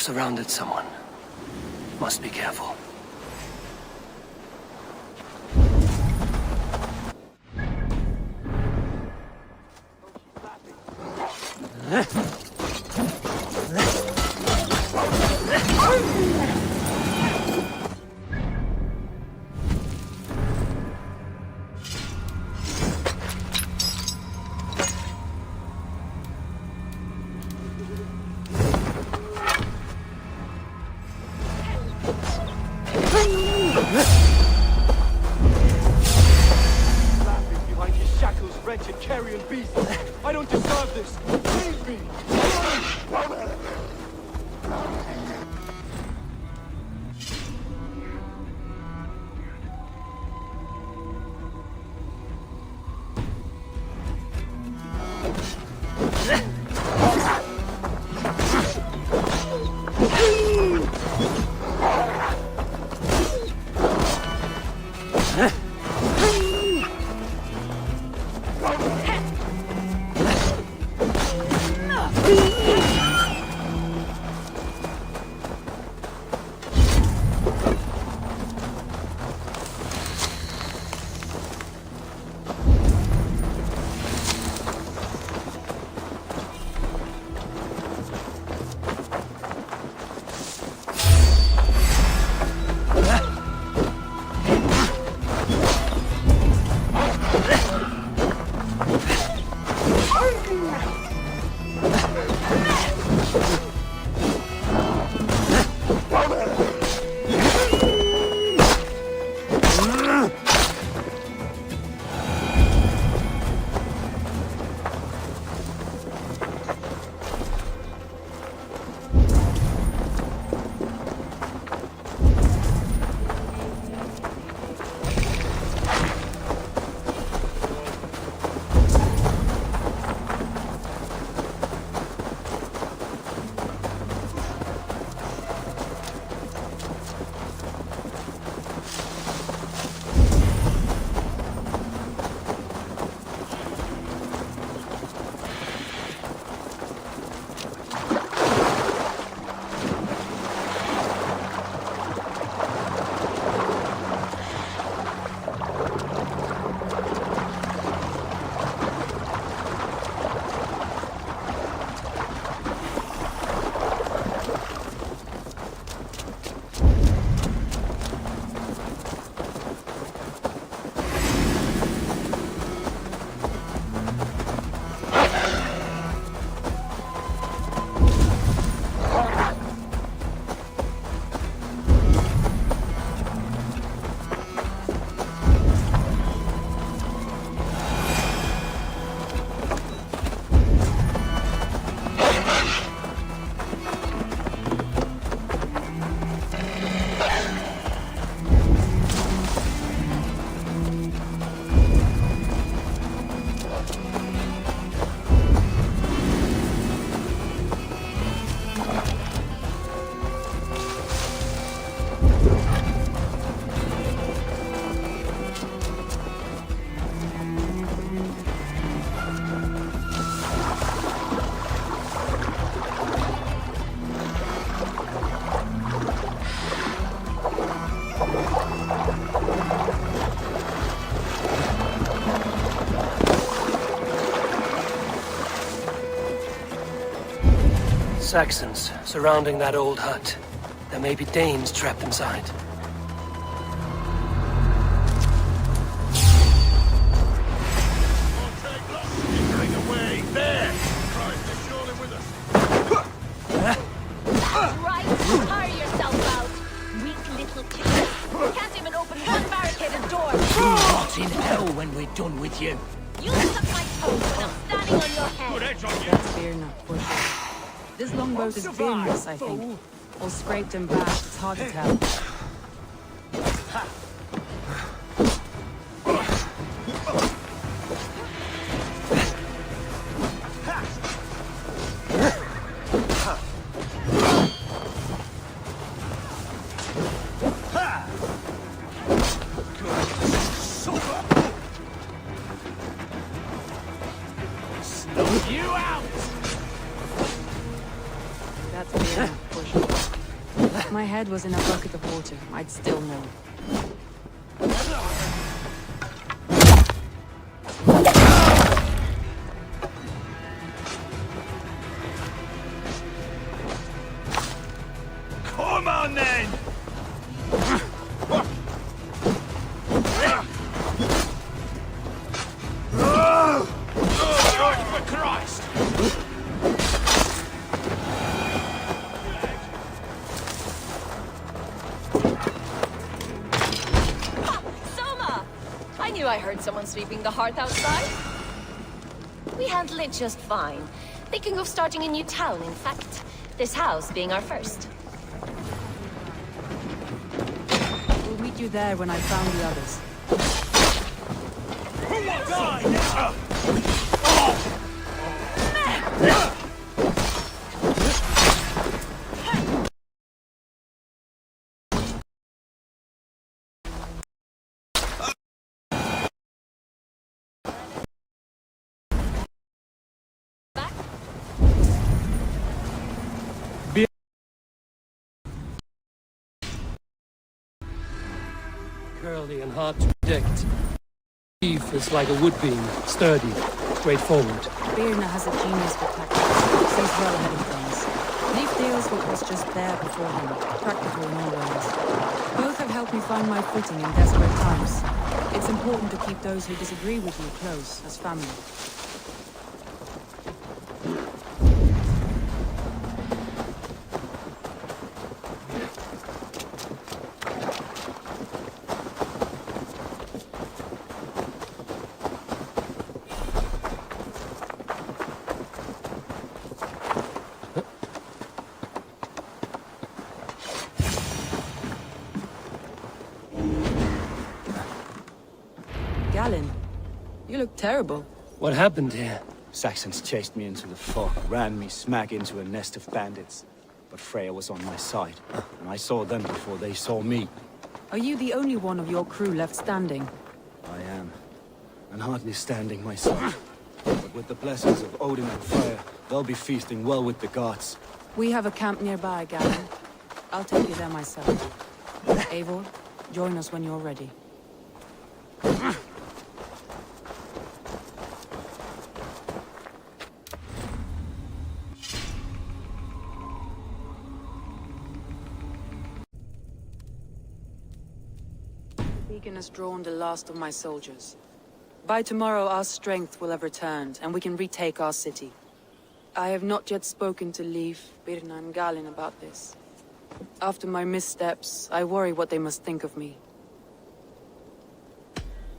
surrounded someone. Must be careful. Behind your shackles, wretched carrion beast! I don't deserve this! Leave me! Saxons surrounding that old hut. There may be Danes trapped inside. Right, tire yourself out. Weak little kid. You can't even open one barricaded door. Rot in hell when we're done with you. You suck my toes when I'm standing on your head. Good edge on you. That's fear, not push. This longboat is famous, I think. All scraped and bashed, it's hard to tell. You out! That's fear, not push. my head was in a bucket of water, I'd still know. Come on, then! For Christ! Soma! I knew I heard someone sweeping the hearth outside. We handle it just fine. Thinking of starting a new town, in fact. This house being our first. We'll meet you there when I've found the others. Die now! Curly and hard to predict. Leaf is like a wood beam, sturdy, straightforward. Birna has a genius for tactics. Sees well ahead of things. Leaf deals with what's just there before him, practical in all ways. Both have helped me find my footing in desperate times. It's important to keep those who disagree with you close, as family. Galen, you look terrible. What happened here? Saxons chased me into the fog, ran me smack into a nest of bandits. But Freya was on my side, and I saw them before they saw me. Are you the only one of your crew left standing? I am, and hardly standing myself. But with the blessings of Odin and Freya, they'll be feasting well with the gods. We have a camp nearby, Galen. I'll take you there myself. Eivor, join us when you're ready. The beacon has drawn the last of my soldiers. By tomorrow our strength will have returned, and we can retake our city. I have not yet spoken to Leif, Birna and Galen about this. After my missteps, I worry what they must think of me.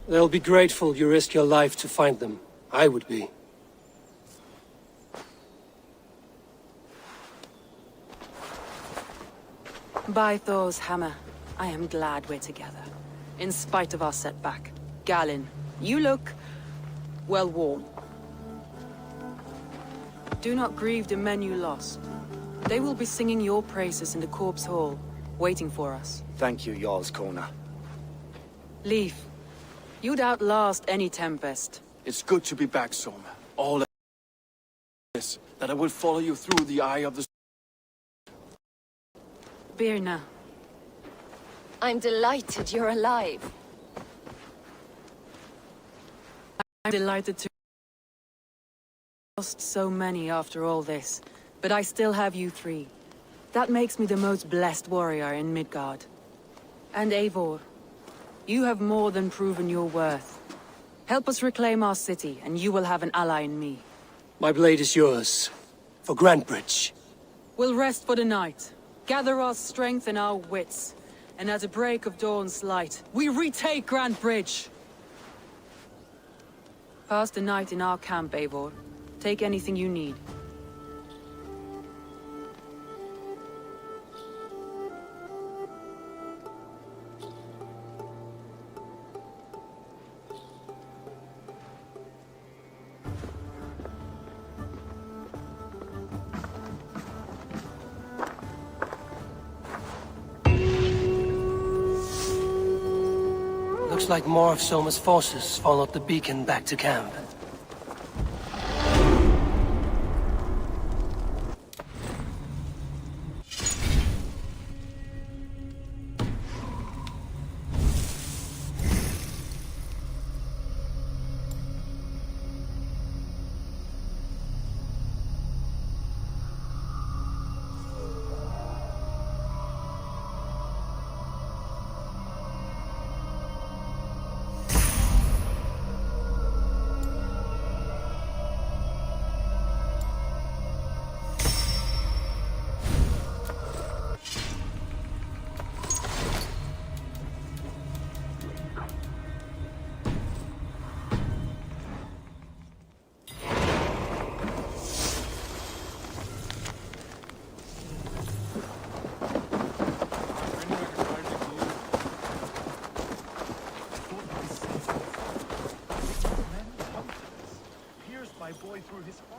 They'll be grateful you risked your life to find them. I would be. By Thor's hammer, I am glad we're together. In spite of our setback. Galen, you look well worn. Do not grieve the men you lost. They will be singing your praises in the corpse hall, waiting for us. Thank you, Jarl's Kona. Leif, you'd outlast any tempest. It's good to be back, Soma. All of this, that I will follow you through the eye of the... Birna. I'm delighted you're alive. I'm delighted to lost so many after all this, but I still have you three. That makes me the most blessed warrior in Midgard. And Eivor, you have more than proven your worth. Help us reclaim our city, and you will have an ally in me. My blade is yours. For Grantebridge. We'll rest for the night, gather our strength and our wits, and at the break of dawn's light, we retake Grantebridge! Pass the night in our camp, Eivor. Take anything you need. Looks like more of Soma's forces followed the beacon back to camp.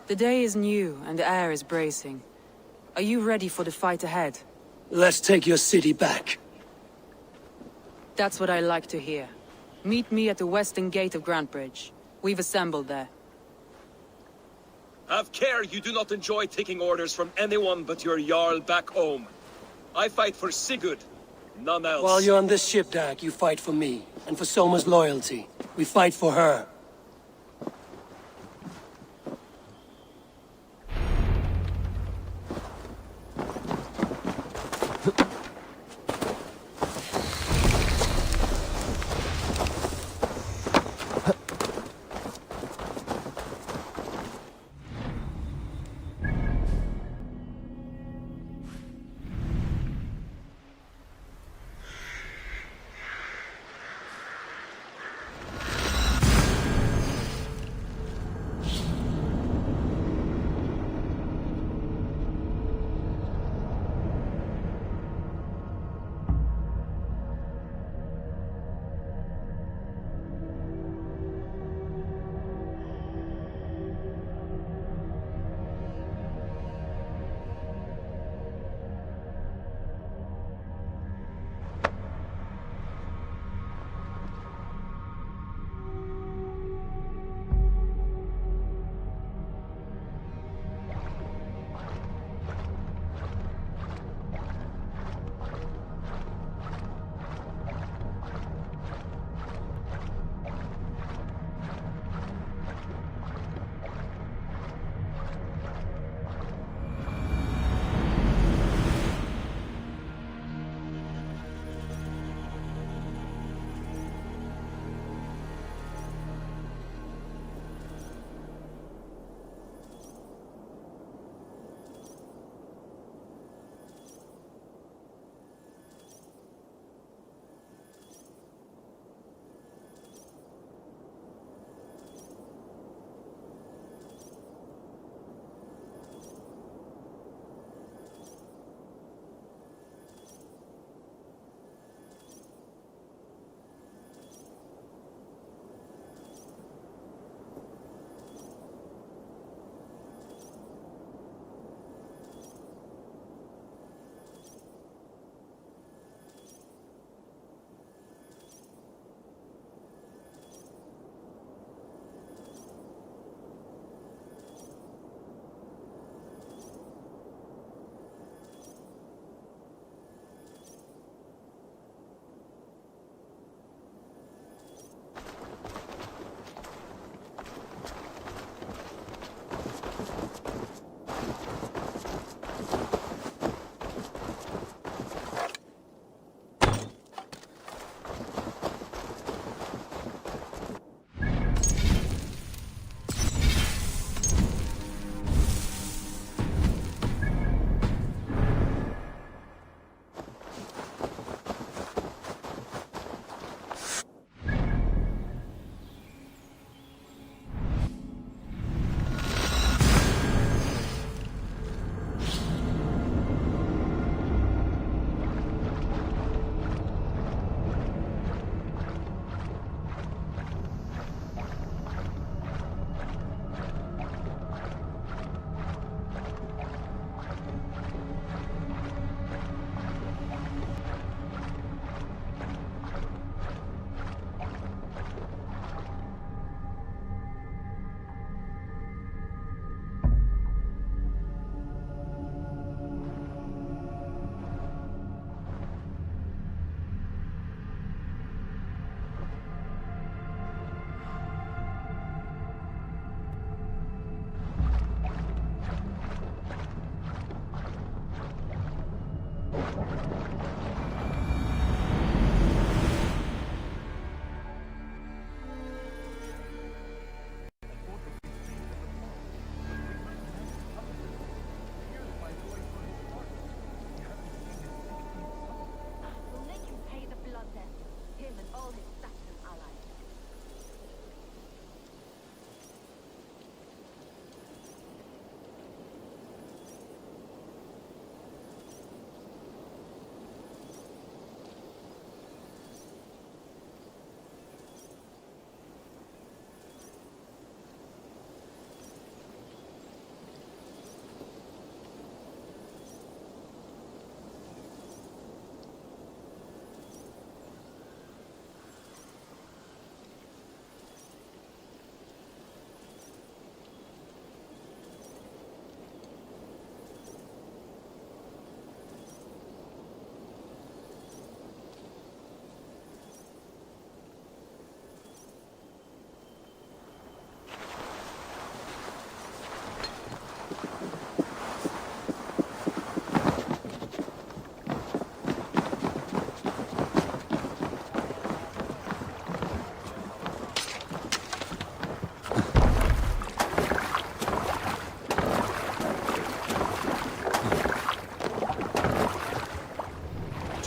The day is new, and the air is bracing. Are you ready for the fight ahead? Let's take your city back. That's what I like to hear. Meet me at the western gate of Grantbridge. We've assembled there. Have care you do not enjoy taking orders from anyone but your Jarl back home. I fight for Sigurd, none else. While you're on this ship, Dag, you fight for me, and for Soma's loyalty. We fight for her.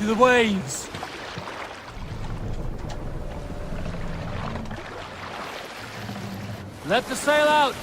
the waves. Let the sail out!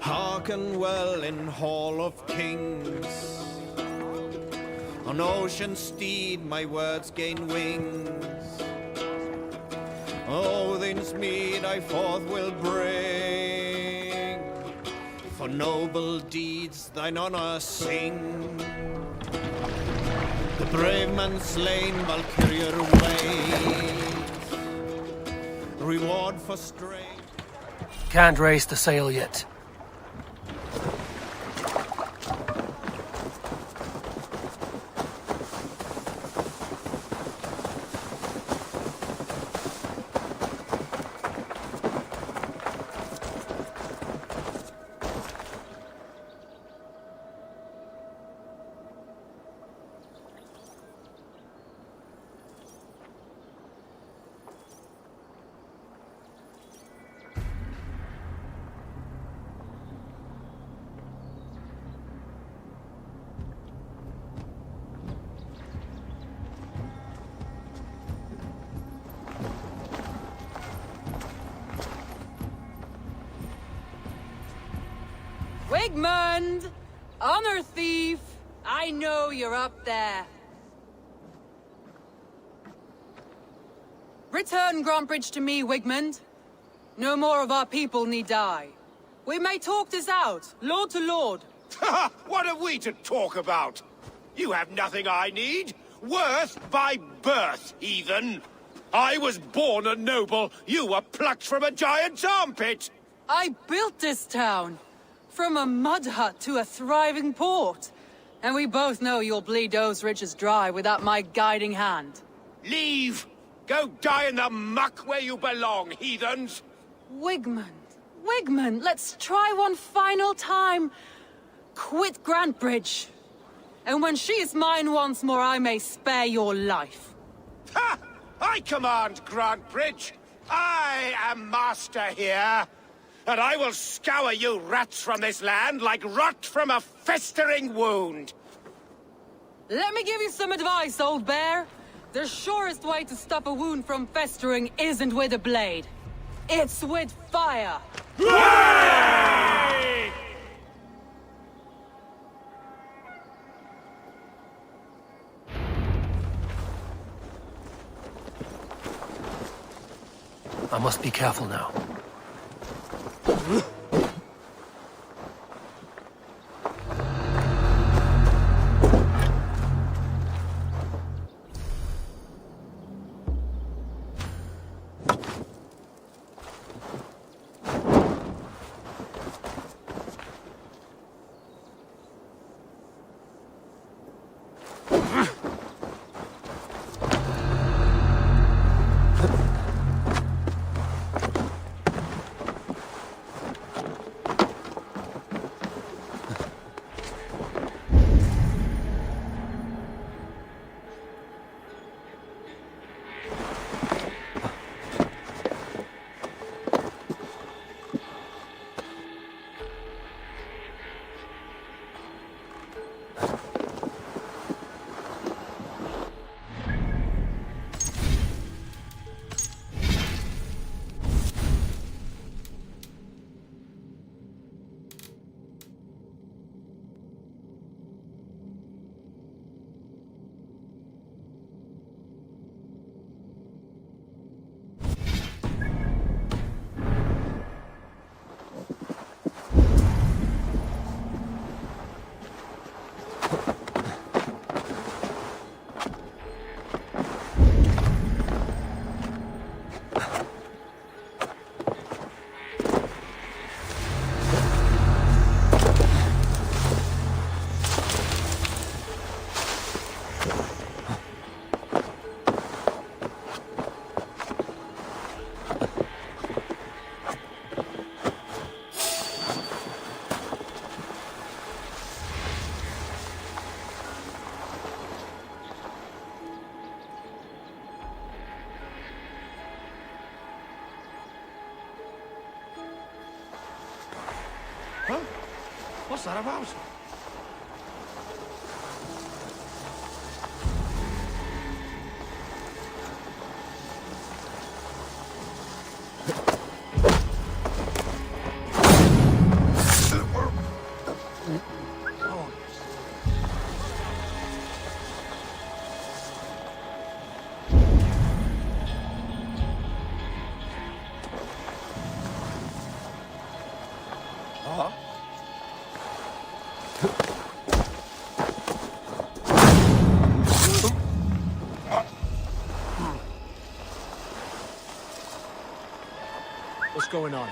Hearken well in Hall of Kings. On ocean steed my words gain wings. Odin's mead I forth will bring. For noble deeds thine honor sing. The brave man slain Valkyrie waits. Reward for strength. Can't raise the sail yet. Wigmund! Honor thief! I know you're up there. Return Grantbridge to me, Wigmund. No more of our people need die. We may talk this out, lord to lord. What are we to talk about? You have nothing I need. Worth by birth, heathen. I was born a noble. You were plucked from a giant's armpit. I built this town. From a mud hut to a thriving port. And we both know you'll bleed those riches dry without my guiding hand. Leave! Go die in the muck where you belong, heathens! Wigmund, let's try one final time. Quit Grantbridge. And when she is mine once more, I may spare your life. Ha! I command Grantbridge. I am master here. And I will scour you rats from this land like rot from a festering wound. Let me give you some advice, old bear. The surest way to stop a wound from festering isn't with a blade. It's with fire. I must be careful now. Huh? What's that about? What's going on?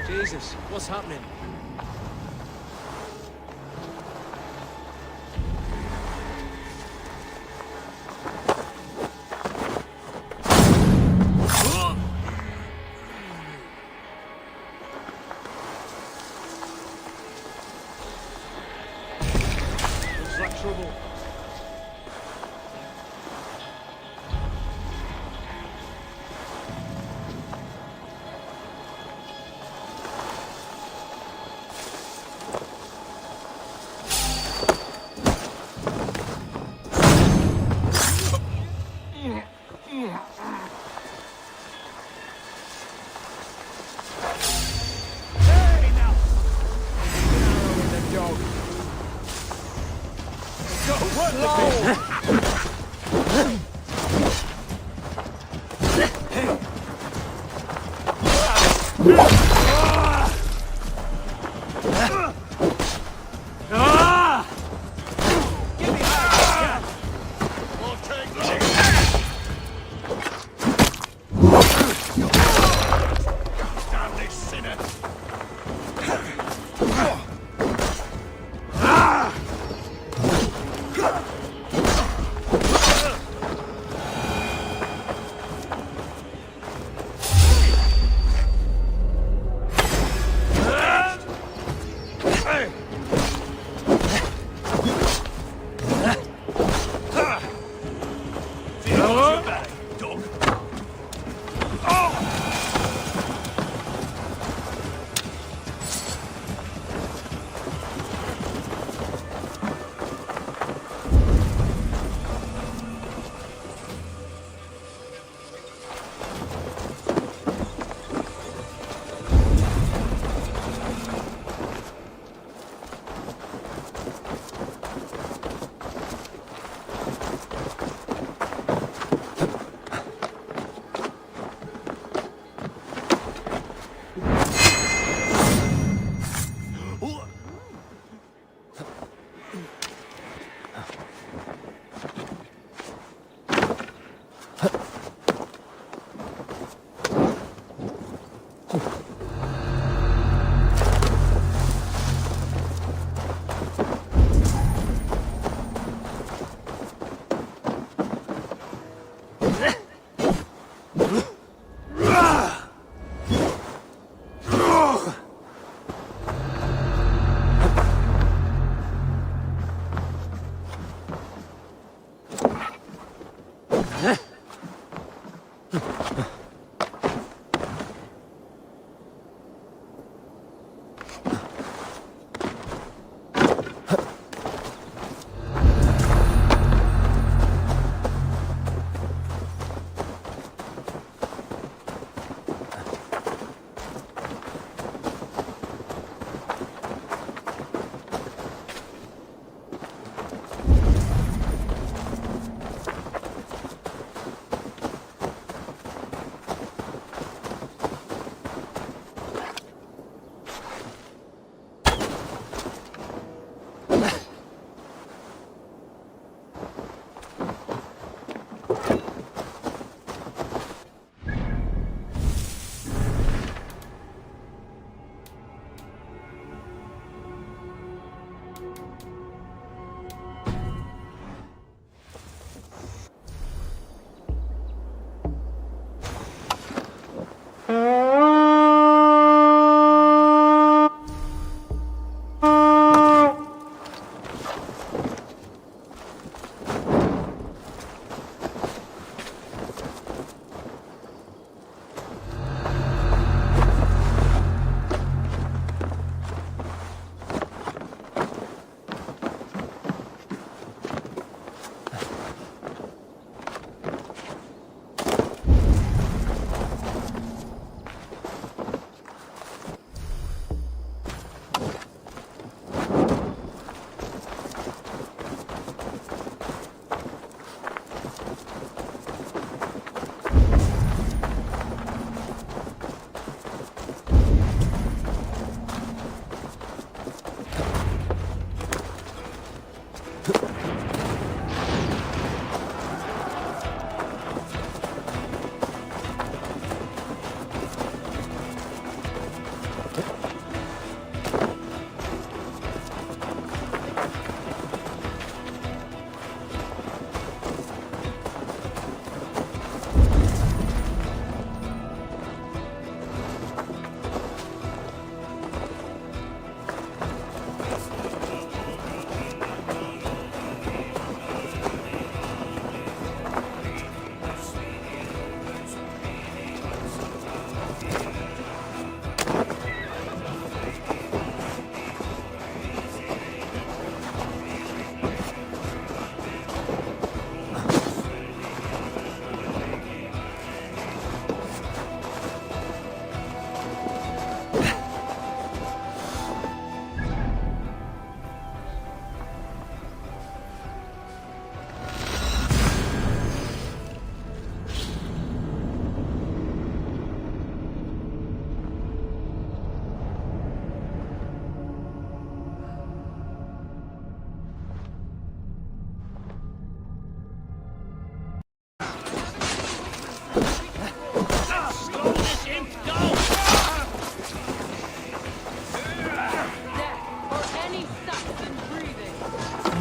Jesus, what's happening? Looks like trouble. Hey, now! Narrowing the dog. Go slow!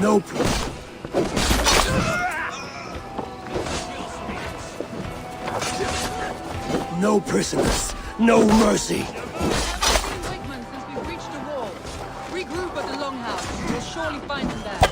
No problem. No prisoners. No mercy. Wigman since we've reached the wall. Regroup at the Longhouse. We'll surely find them there.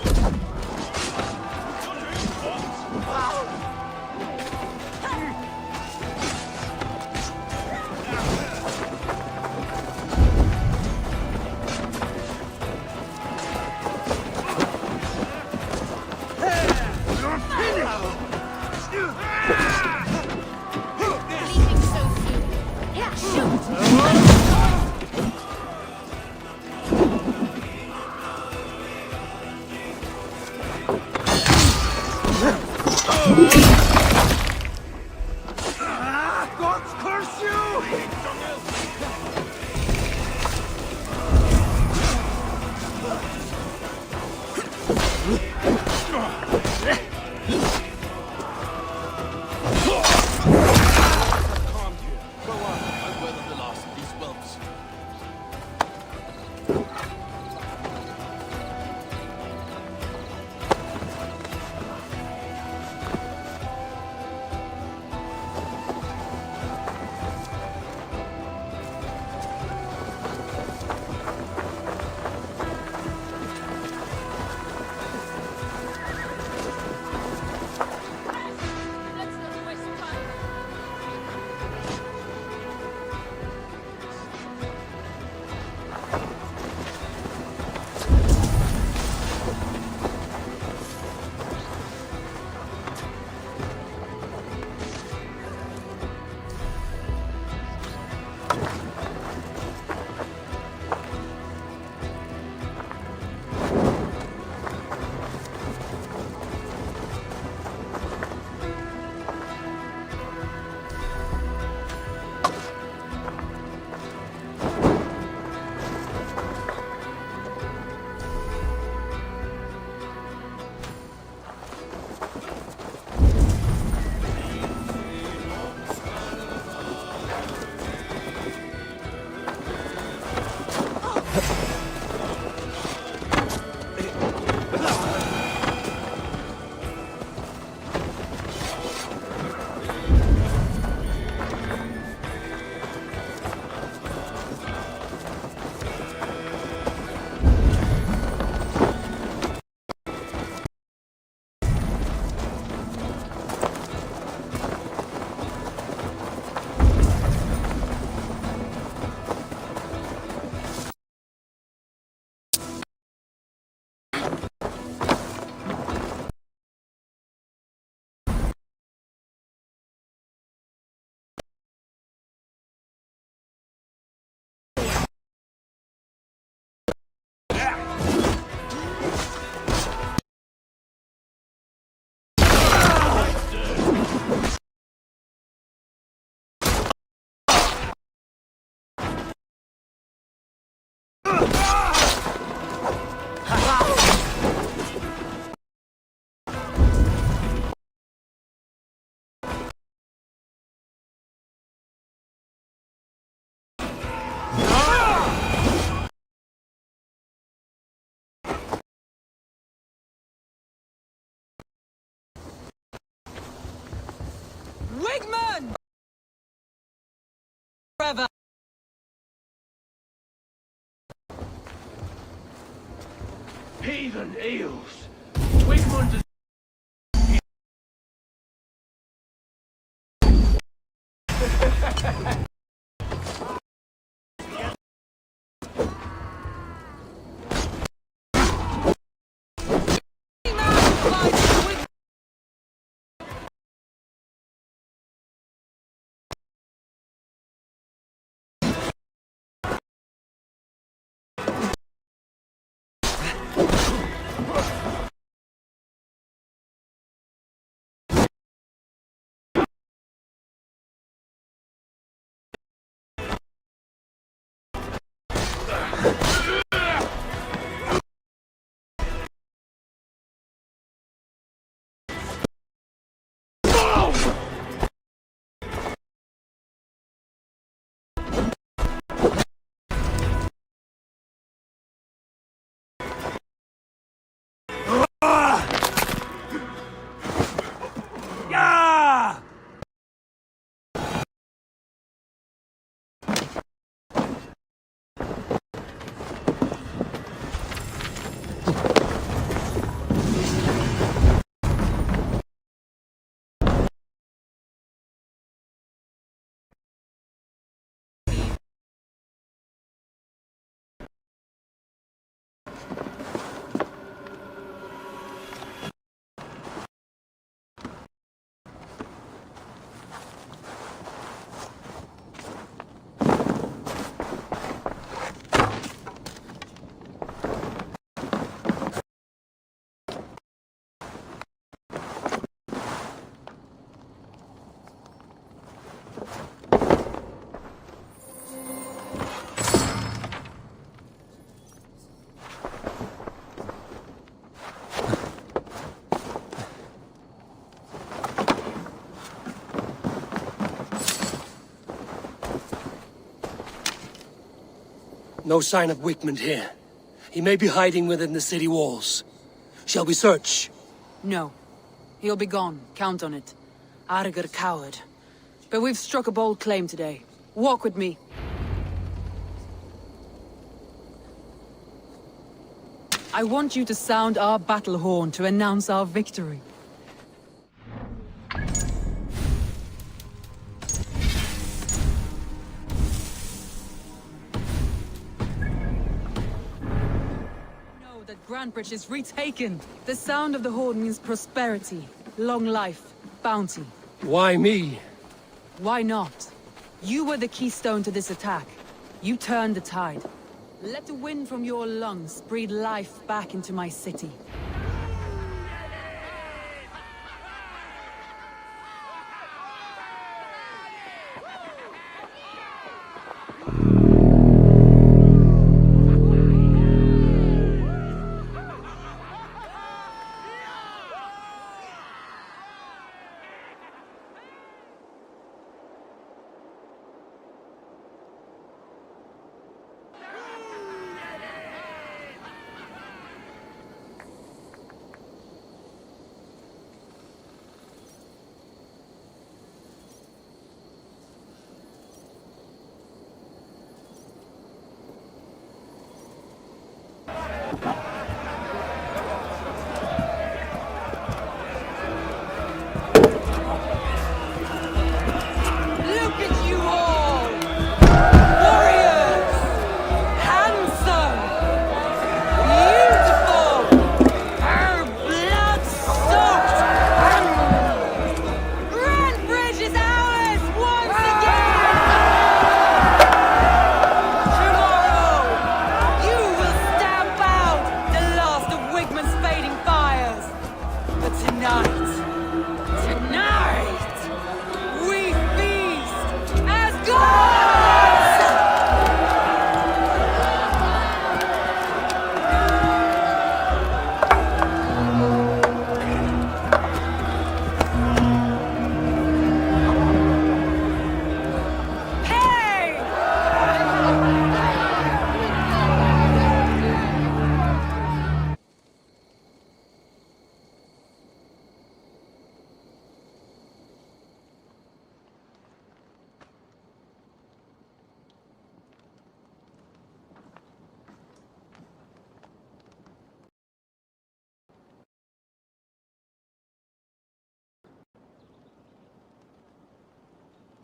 Wigman! Forever. Heathen eels. Wigmund No sign of Wigmund here. He may be hiding within the city walls. Shall we search? No. He'll be gone. Count on it. Arger coward. But we've struck a bold claim today. Walk with me. I want you to sound our battle horn to announce our victory. Grantbridge is retaken. The sound of the horn means prosperity, long life, bounty. Why me? Why not? You were the keystone to this attack. You turned the tide. Let the wind from your lungs breathe life back into my city.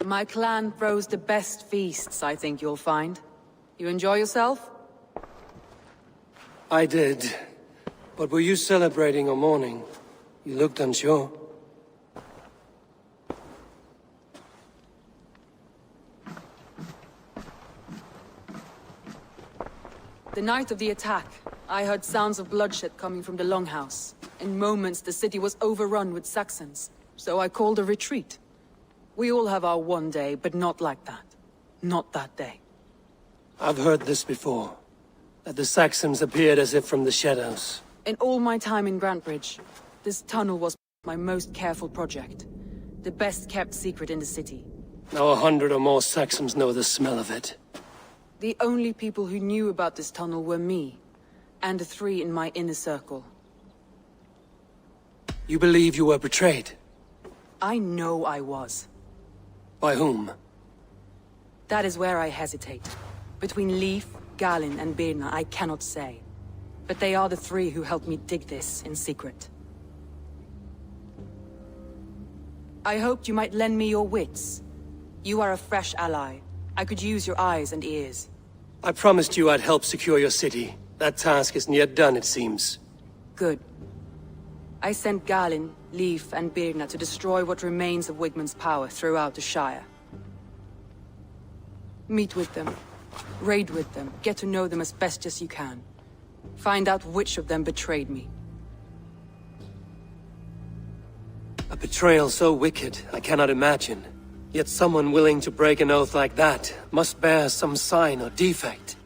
My clan throws the best feasts, I think you'll find. You enjoy yourself? I did. But were you celebrating or mourning? You looked unsure. The night of the attack, I heard sounds of bloodshed coming from the Longhouse. In moments, the city was overrun with Saxons, so I called a retreat. We all have our one day, but not like that. Not that day. I've heard this before. That the Saxons appeared as if from the shadows. In all my time in Grantbridge, this tunnel was my most careful project. The best kept secret in the city. Now 100 or more Saxons know the smell of it. The only people who knew about this tunnel were me, and the 3 in my inner circle. You believe you were betrayed? I know I was. By whom? That is where I hesitate. Between Leif, Galin, and Birna, I cannot say. But they are the 3 who helped me dig this in secret. I hoped you might lend me your wits. You are a fresh ally. I could use your eyes and ears. I promised you I'd help secure your city. That task isn't yet done, it seems. Good. I sent Galin, Leif, and Birna to destroy what remains of Wigmund's power throughout the Shire. Meet with them. Raid with them. Get to know them as best as you can. Find out which of them betrayed me. A betrayal so wicked, I cannot imagine. Yet someone willing to break an oath like that must bear some sign or defect.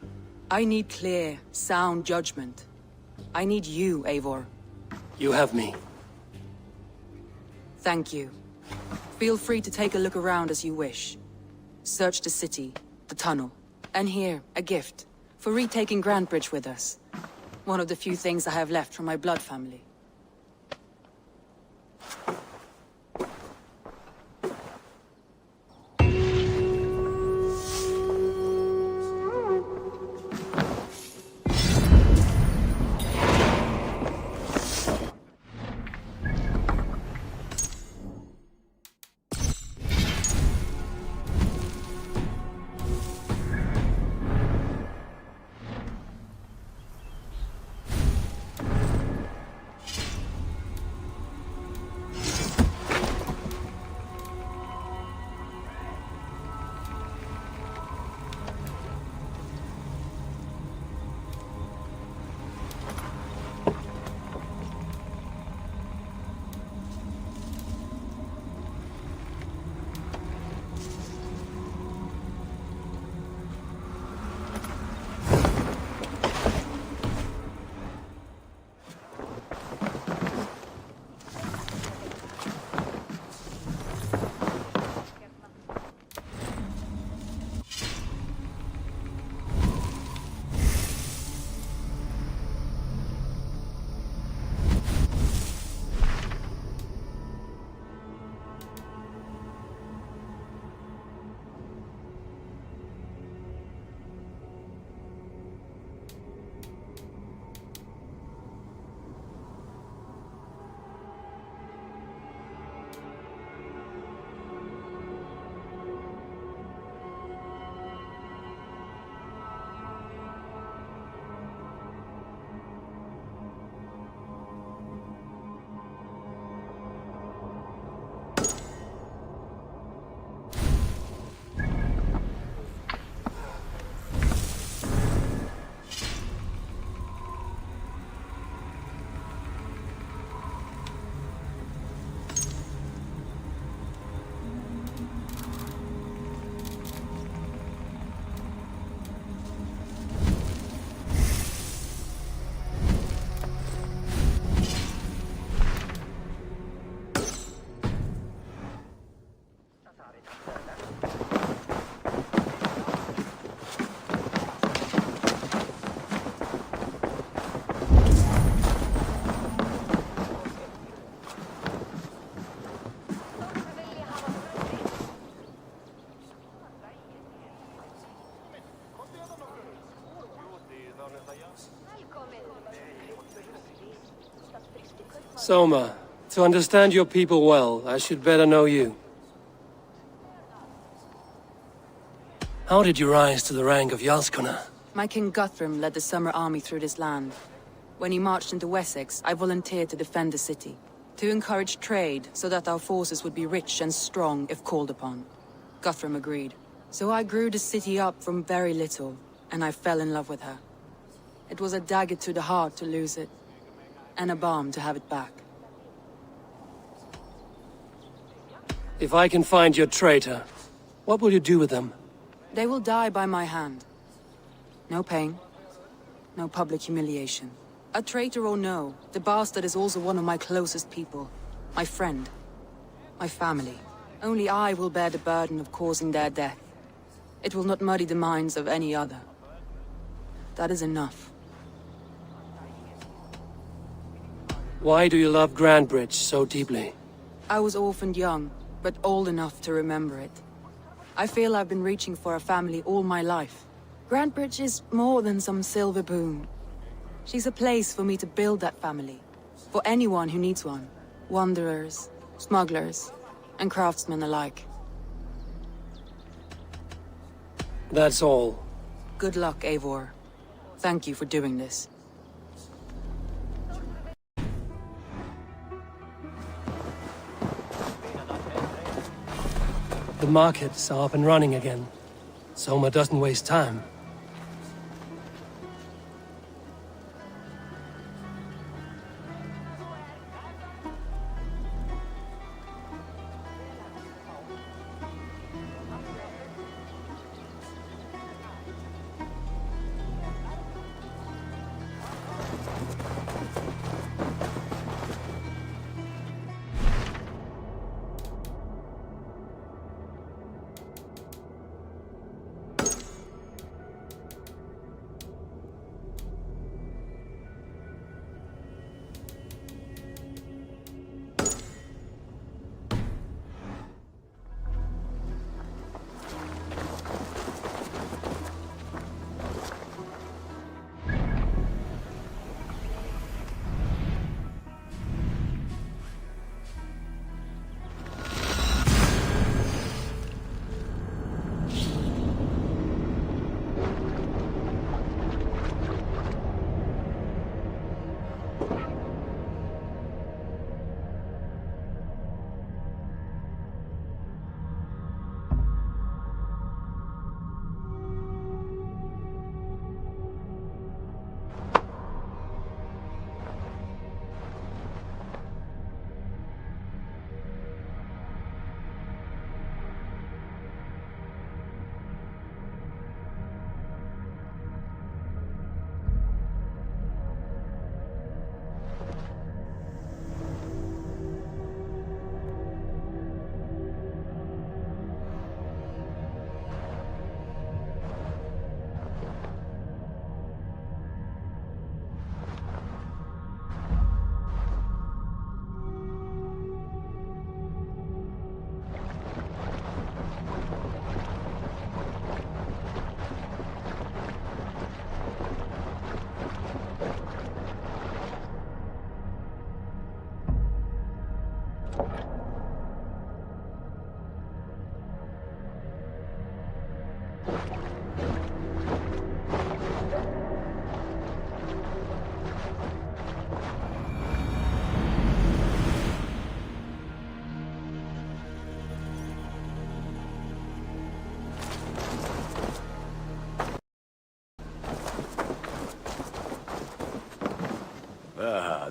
I need clear, sound judgment. I need you, Eivor. You have me. Thank you. Feel free to take a look around as you wish. Search the city, the tunnel, and here, a gift. For retaking Grantebridge with us. One of the few things I have left from my blood family. Soma, to understand your people well, I should better know you. How did you rise to the rank of Jarlskona? My King Guthrum led the summer army through this land. When he marched into Wessex, I volunteered to defend the city. To encourage trade, so that our forces would be rich and strong if called upon. Guthrum agreed. So I grew the city up from very little, and I fell in love with her. It was a dagger to the heart to lose it, and a balm to have it back. If I can find your traitor, what will you do with them? They will die by my hand. No pain, no public humiliation. A traitor or no, the bastard is also one of my closest people. My friend. My family. Only I will bear the burden of causing their death. It will not muddy the minds of any other. That is enough. Why do you love Grantebridge so deeply? I was orphaned young, but old enough to remember it. I feel I've been reaching for a family all my life. Grantebridge is more than some silver boon. She's a place for me to build that family. For anyone who needs one. Wanderers, smugglers, and craftsmen alike. That's all. Good luck, Eivor. Thank you for doing this. The markets are up and running again. Soma doesn't waste time.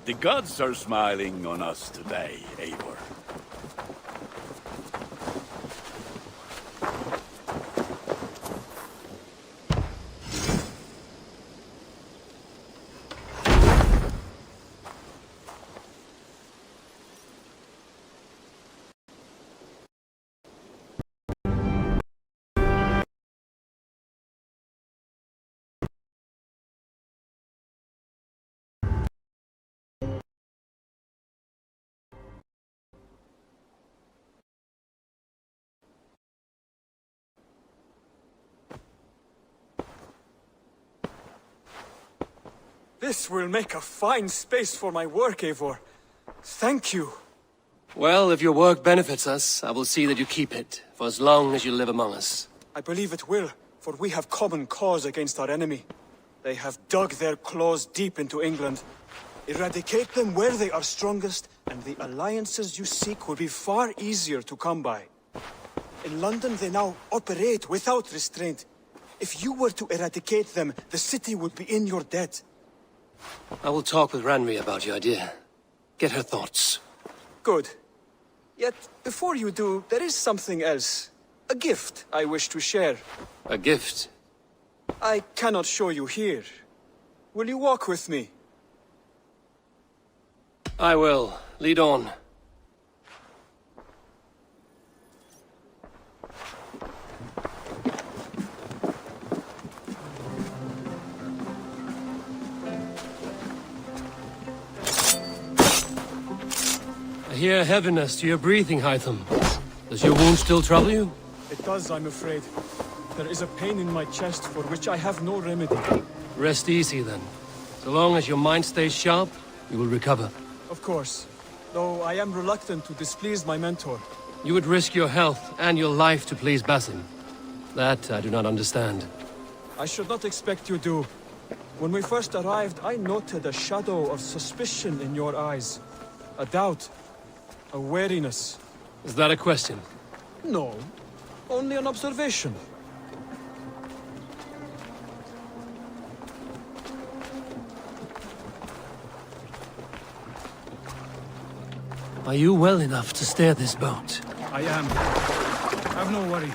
But the gods are smiling on us today, Eivor. This will make a fine space for my work, Eivor. Thank you. Well, if your work benefits us, I will see that you keep it, for as long as you live among us. I believe it will, for we have common cause against our enemy. They have dug their claws deep into England. Eradicate them where they are strongest, and the alliances you seek will be far easier to come by. In London, they now operate without restraint. If you were to eradicate them, the city would be in your debt. I will talk with Ranri about your idea. Get her thoughts. Good. Yet, before you do, there is something else. A gift I wish to share. A gift? I cannot show you here. Will you walk with me? I will. Lead on. I hear heaviness to your breathing, Hytham. Does your wound still trouble you? It does, I'm afraid. There is a pain in my chest for which I have no remedy. Rest easy, then. So long as your mind stays sharp, you will recover. Of course. Though I am reluctant to displease my mentor. You would risk your health and your life to please Basim. That I do not understand. I should not expect you do. When we first arrived, I noted a shadow of suspicion in your eyes. A doubt. A wariness. Is that a question? No. Only an observation. Are you well enough to steer this boat? I am. Have no worry.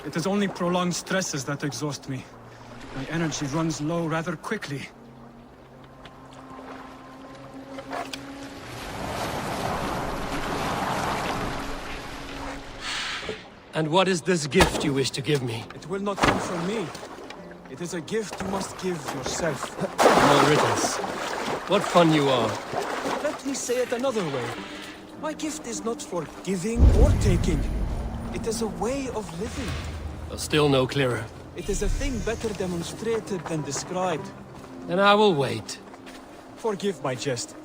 It is only prolonged stresses that exhaust me. My energy runs low rather quickly. And what is this gift you wish to give me? It will not come from me. It is a gift you must give yourself. No riddles. What fun you are. Let me say it another way. My gift is not for giving or taking. It is a way of living. Still no clearer. It is a thing better demonstrated than described. Then I will wait. Forgive my jest.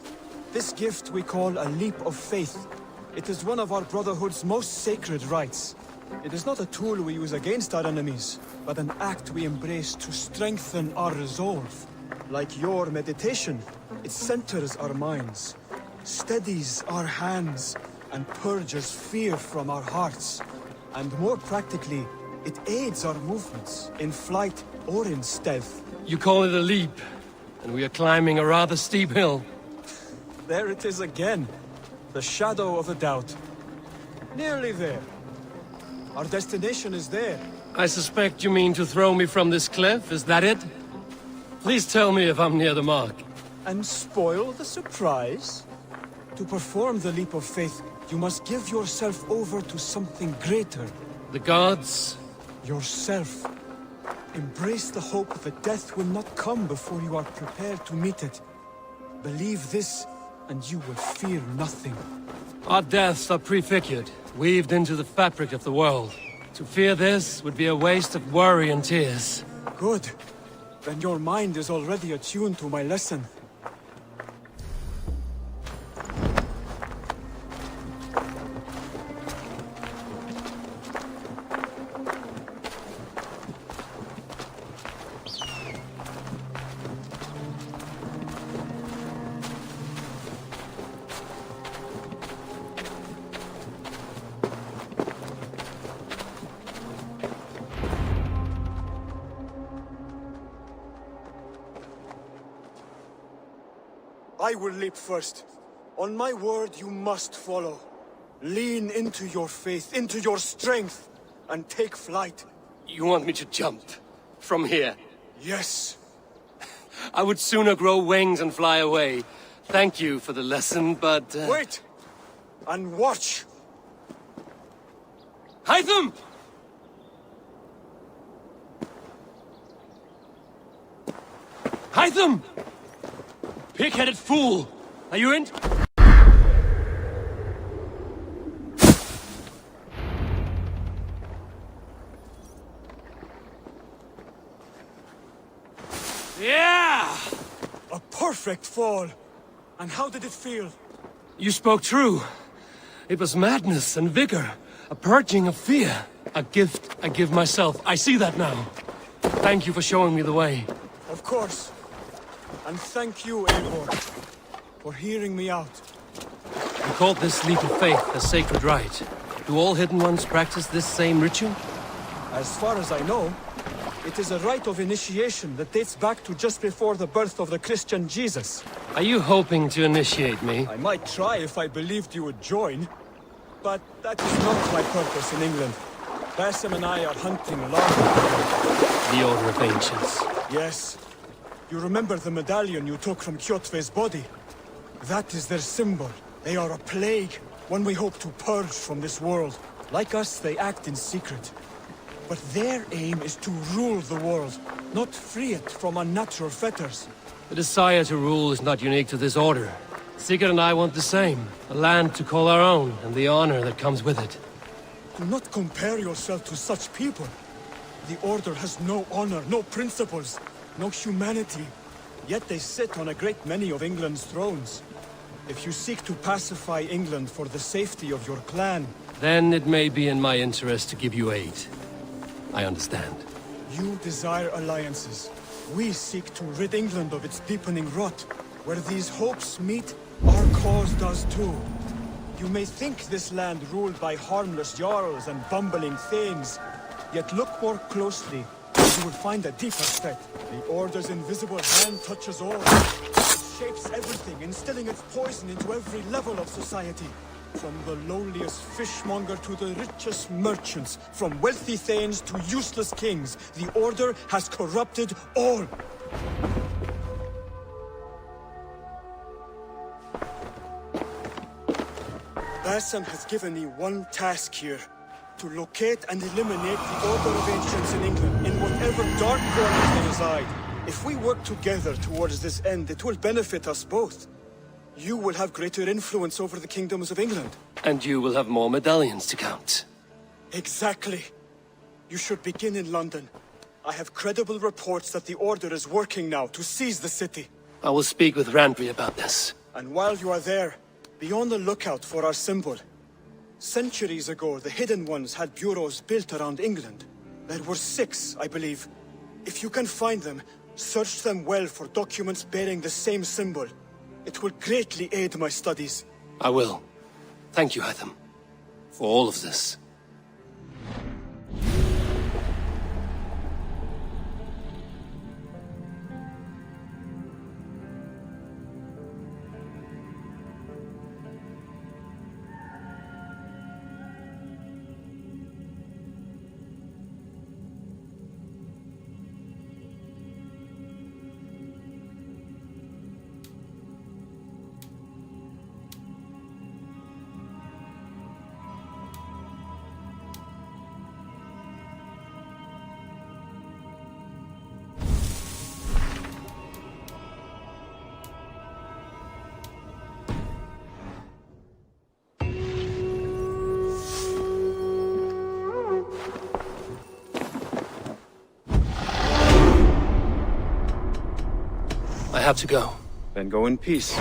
This gift we call a leap of faith. It is one of our Brotherhood's most sacred rites. It is not a tool we use against our enemies, but an act we embrace to strengthen our resolve. Like your meditation, it centers our minds, steadies our hands, and purges fear from our hearts. And more practically, it aids our movements, in flight or in stealth. You call it a leap, and we are climbing a rather steep hill. There it is again. The shadow of a doubt. Nearly there. Our destination is there. I suspect you mean to throw me from this cliff, is that it? Please tell me if I'm near the mark. And spoil the surprise? To perform the leap of faith, you must give yourself over to something greater. The gods? Yourself. Embrace the hope that death will not come before you are prepared to meet it. Believe this, and you will fear nothing. Our deaths are prefigured, weaved into the fabric of the world. To fear this would be a waste of worry and tears. Good. Then your mind is already attuned to my lesson. I will leap first. On my word, you must follow. Lean into your faith, into your strength, and take flight. You want me to jump? From here? Yes. I would sooner grow wings and fly away. Thank you for the lesson, but... Wait! And watch! Hytham! Hytham! Pig-headed fool! Are you in? Yeah! A perfect fall! And how did it feel? You spoke true. It was madness and vigor. A purging of fear. A gift I give myself. I see that now. Thank you for showing me the way. Of course. And thank you, Eivor, for hearing me out. You called this leap of faith a sacred rite. Do all Hidden Ones practice this same ritual? As far as I know, it is a rite of initiation that dates back to just before the birth of the Christian Jesus. Are you hoping to initiate me? I might try if I believed you would join, but that is not my purpose in England. Basim and I are hunting long. The Order of Ancients. Yes. You remember the medallion you took from Kjotve's body? That is their symbol. They are a plague, one we hope to purge from this world. Like us, they act in secret. But their aim is to rule the world, not free it from unnatural fetters. The desire to rule is not unique to this order. Sigurd and I want the same. A land to call our own, and the honor that comes with it. Do not compare yourself to such people. The Order has no honor, no principles, no humanity. Yet they sit on a great many of England's thrones. If you seek to pacify England for the safety of your clan... Then it may be in my interest to give you aid. I understand. You desire alliances. We seek to rid England of its deepening rot. Where these hopes meet, our cause does too. You may think this land ruled by harmless jarls and bumbling thanes. Yet look more closely, and you will find a deeper threat. The Order's invisible hand touches all. It shapes everything, instilling its poison into every level of society. From the lowliest fishmonger to the richest merchants, from wealthy thanes to useless kings, the Order has corrupted all. Basim has given me one task here. To locate and eliminate the Order of Ancients in England, in whatever dark corners they reside. If we work together towards this end, it will benefit us both. You will have greater influence over the kingdoms of England. And you will have more medallions to count. Exactly. You should begin in London. I have credible reports that the Order is working now to seize the city. I will speak with Randvi about this. And while you are there, be on the lookout for our symbol. Centuries ago, the Hidden Ones had bureaus built around England. There were 6, I believe. If you can find them, search them well for documents bearing the same symbol. It will greatly aid my studies. I will. Thank you, Hytham, for all of this. I have to go. Then go in peace.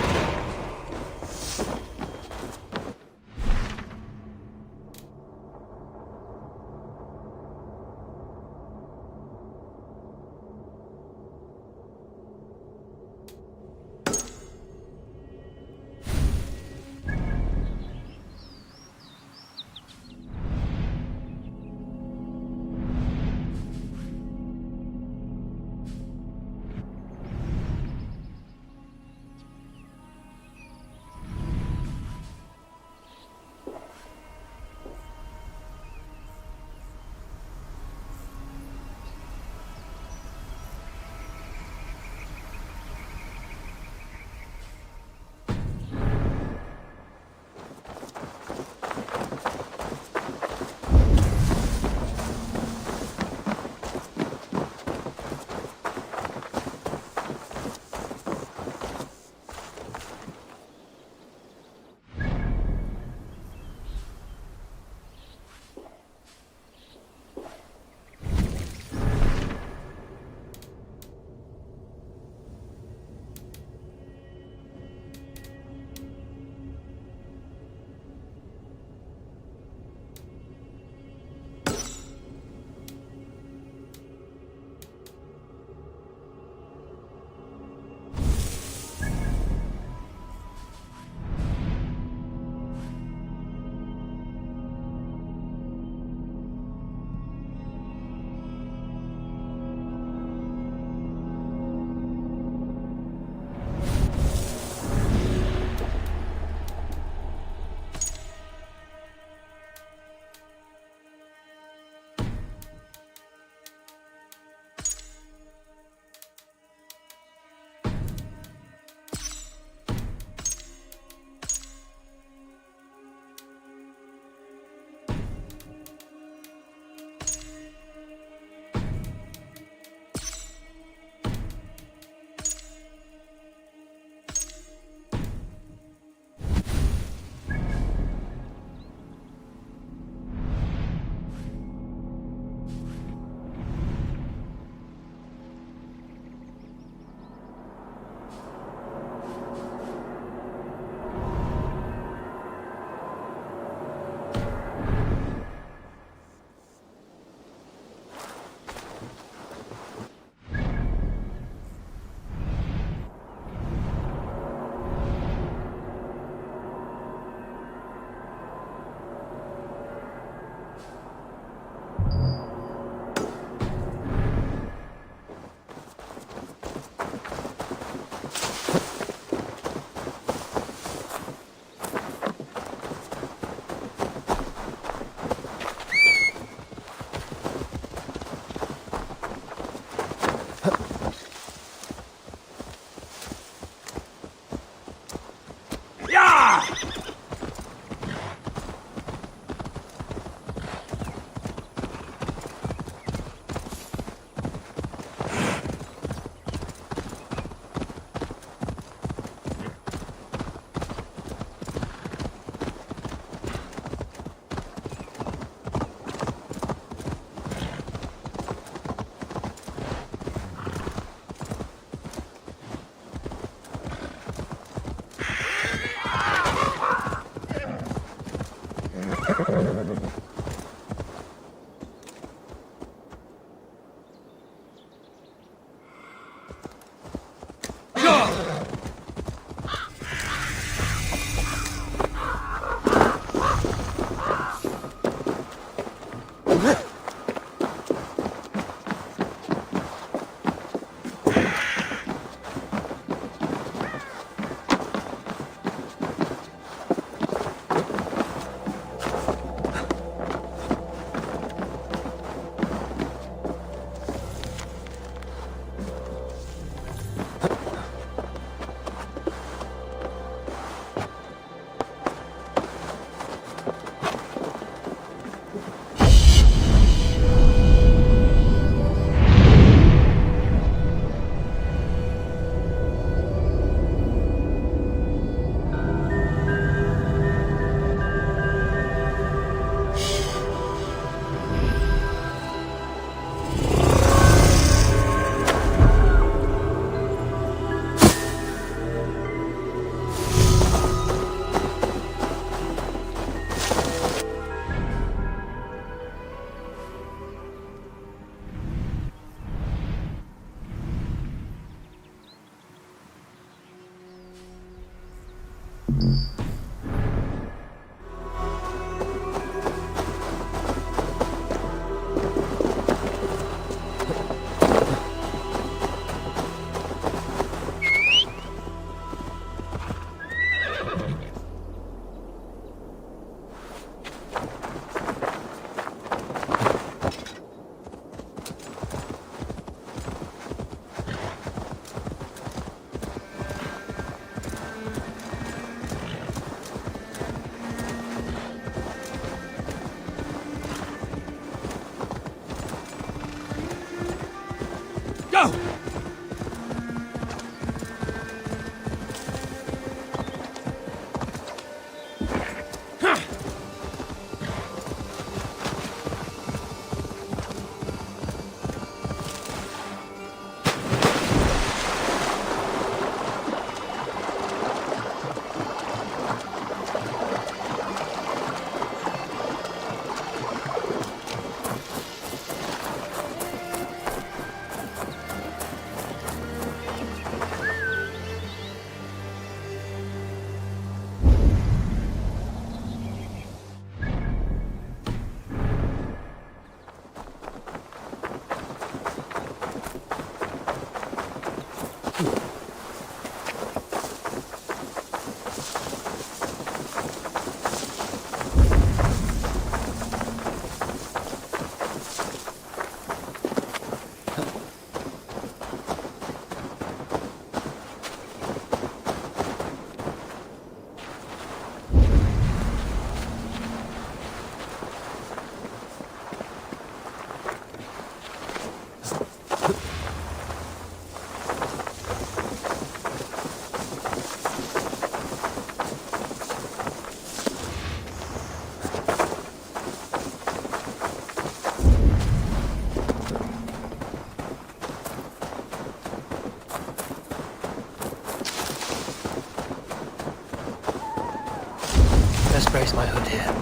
Let's brace my hood here.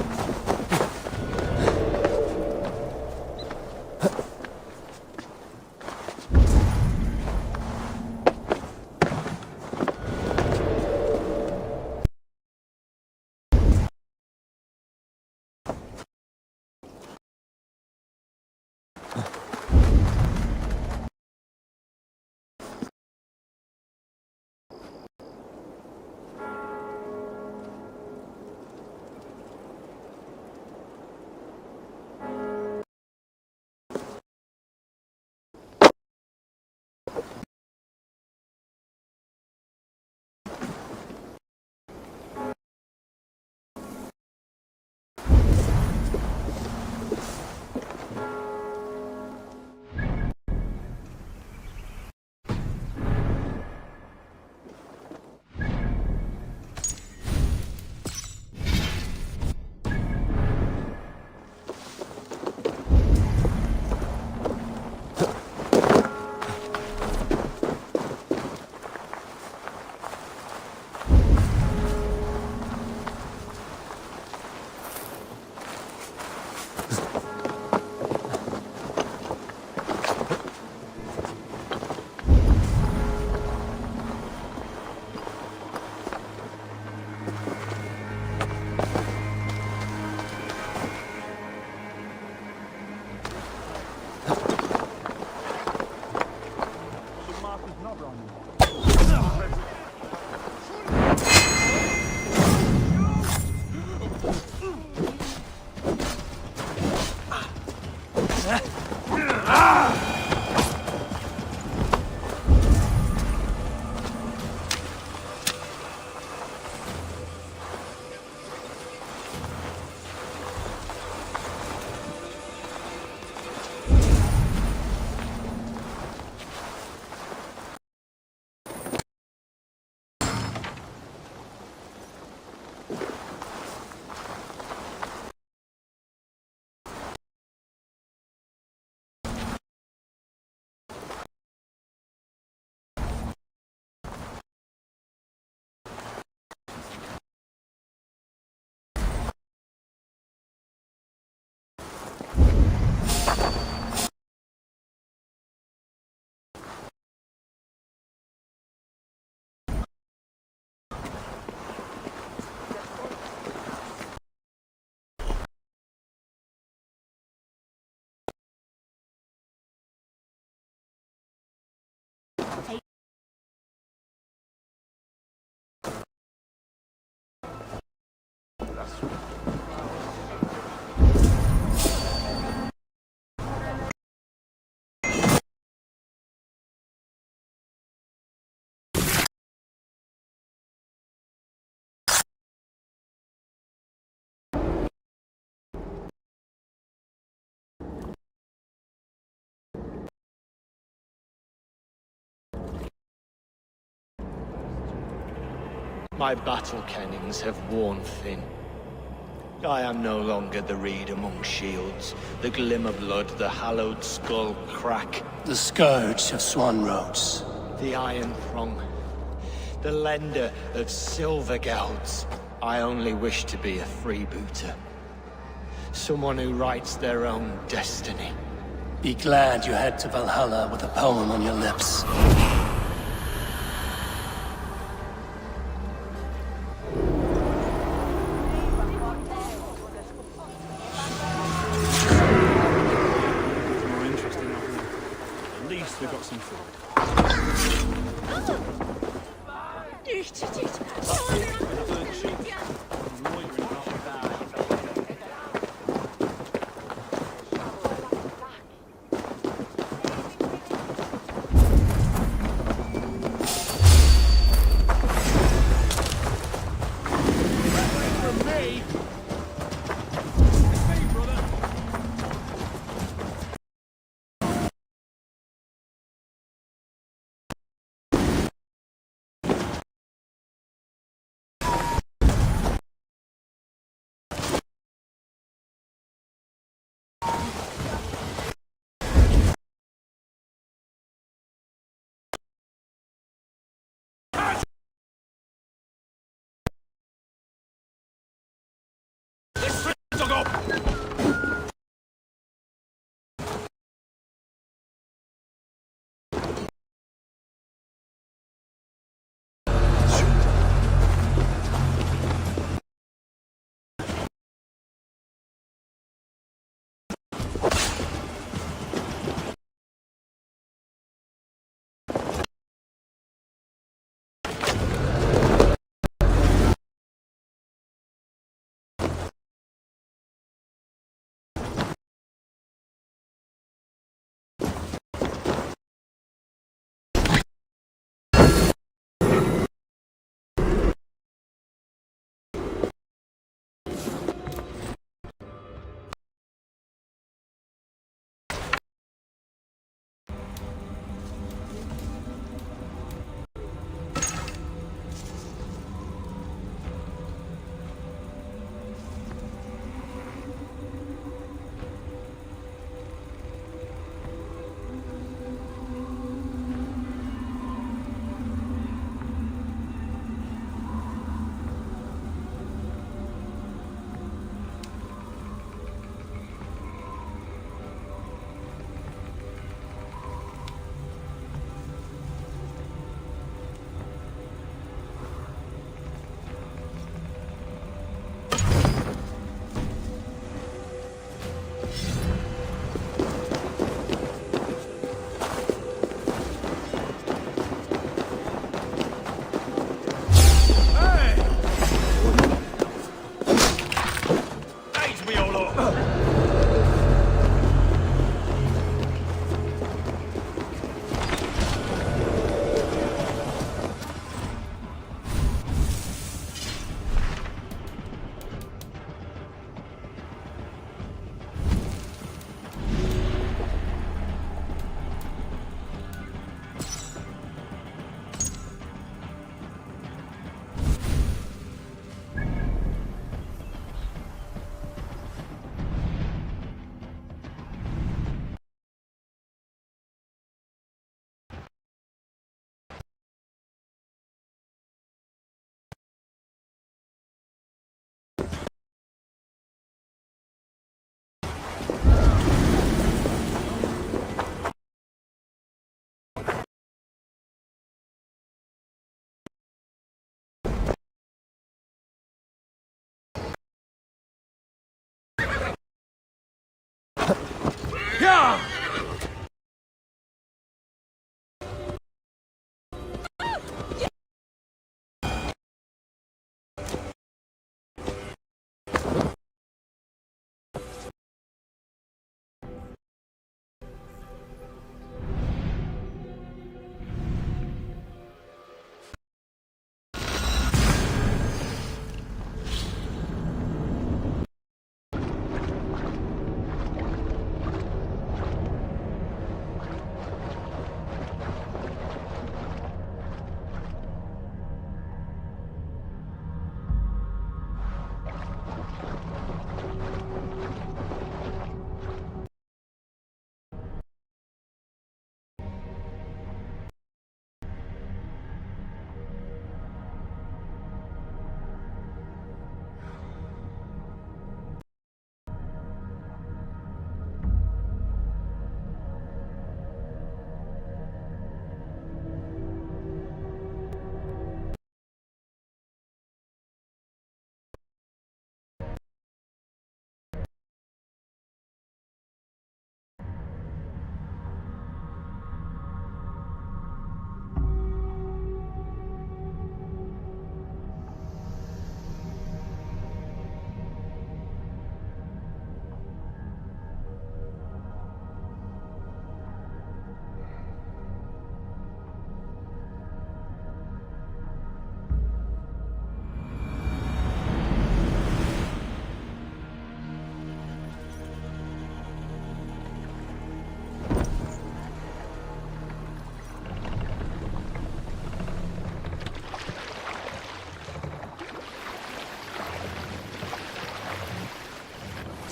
My battle kennings have worn thin. I am no longer the reed among shields, the glimmer blood, the hallowed skull crack. The scourge of Swan Roads. The iron prong, the lender of silver gelds. I only wish to be a freebooter. Someone who writes their own destiny. Be glad you head to Valhalla with a poem on your lips. We've got some food.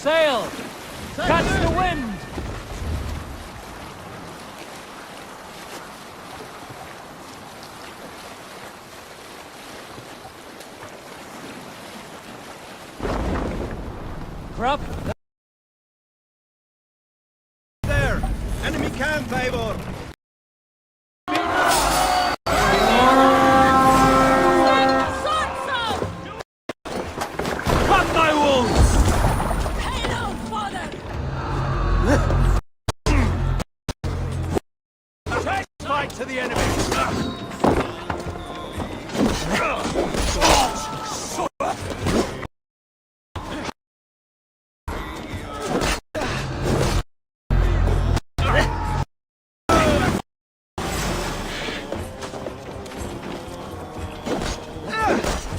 sail! Catch the wind! Crop! There! Enemy camp, Eivor! Cut my wounds! Take fight to the enemy!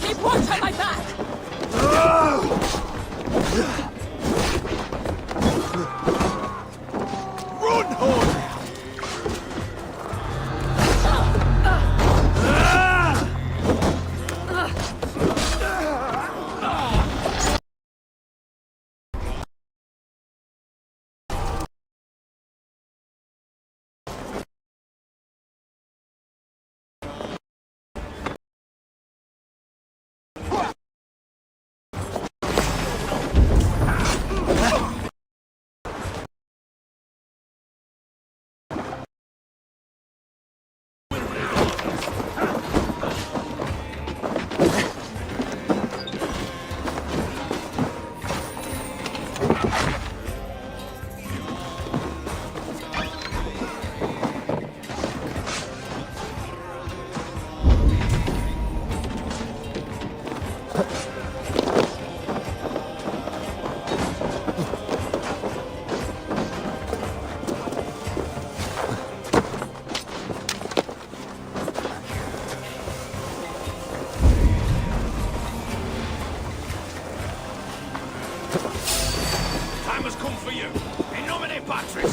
Keep watch on my back! Run, horse! Time has come for you. In nomine Patris.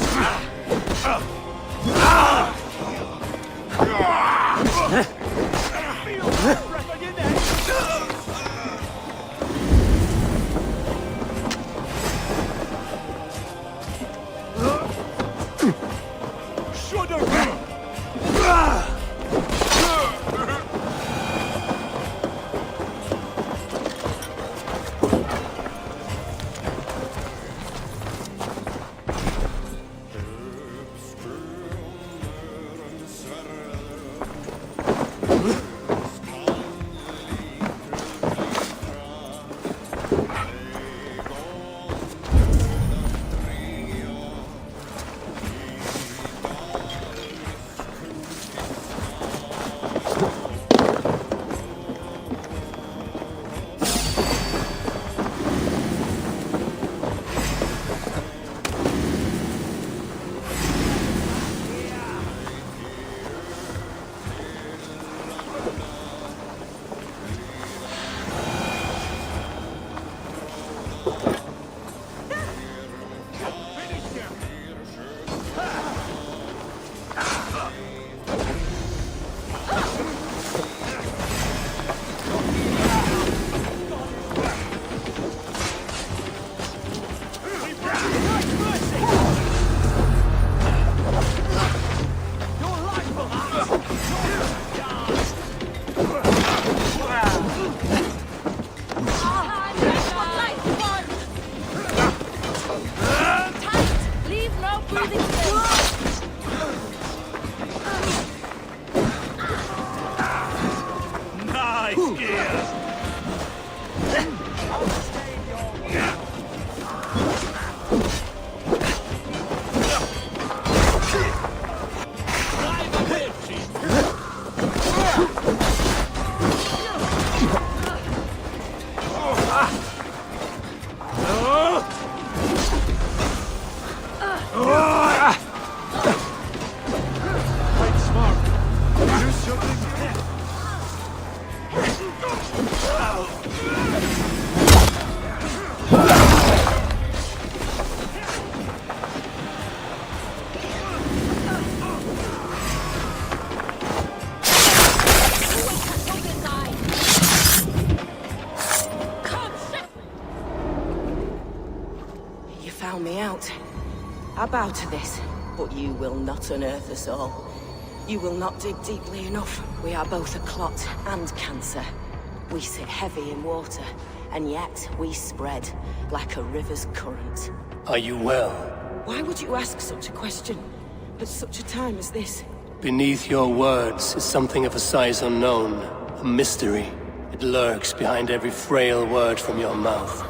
Feel the breath on your neck. Shudder. I bow to this, but you will not unearth us all. You will not dig deeply enough. We are both a clot and cancer. We sit heavy in water, and yet we spread like a river's current. Are you well? Why would you ask such a question at such a time as this? Beneath your words is something of a size unknown, a mystery. It lurks behind every frail word from your mouth.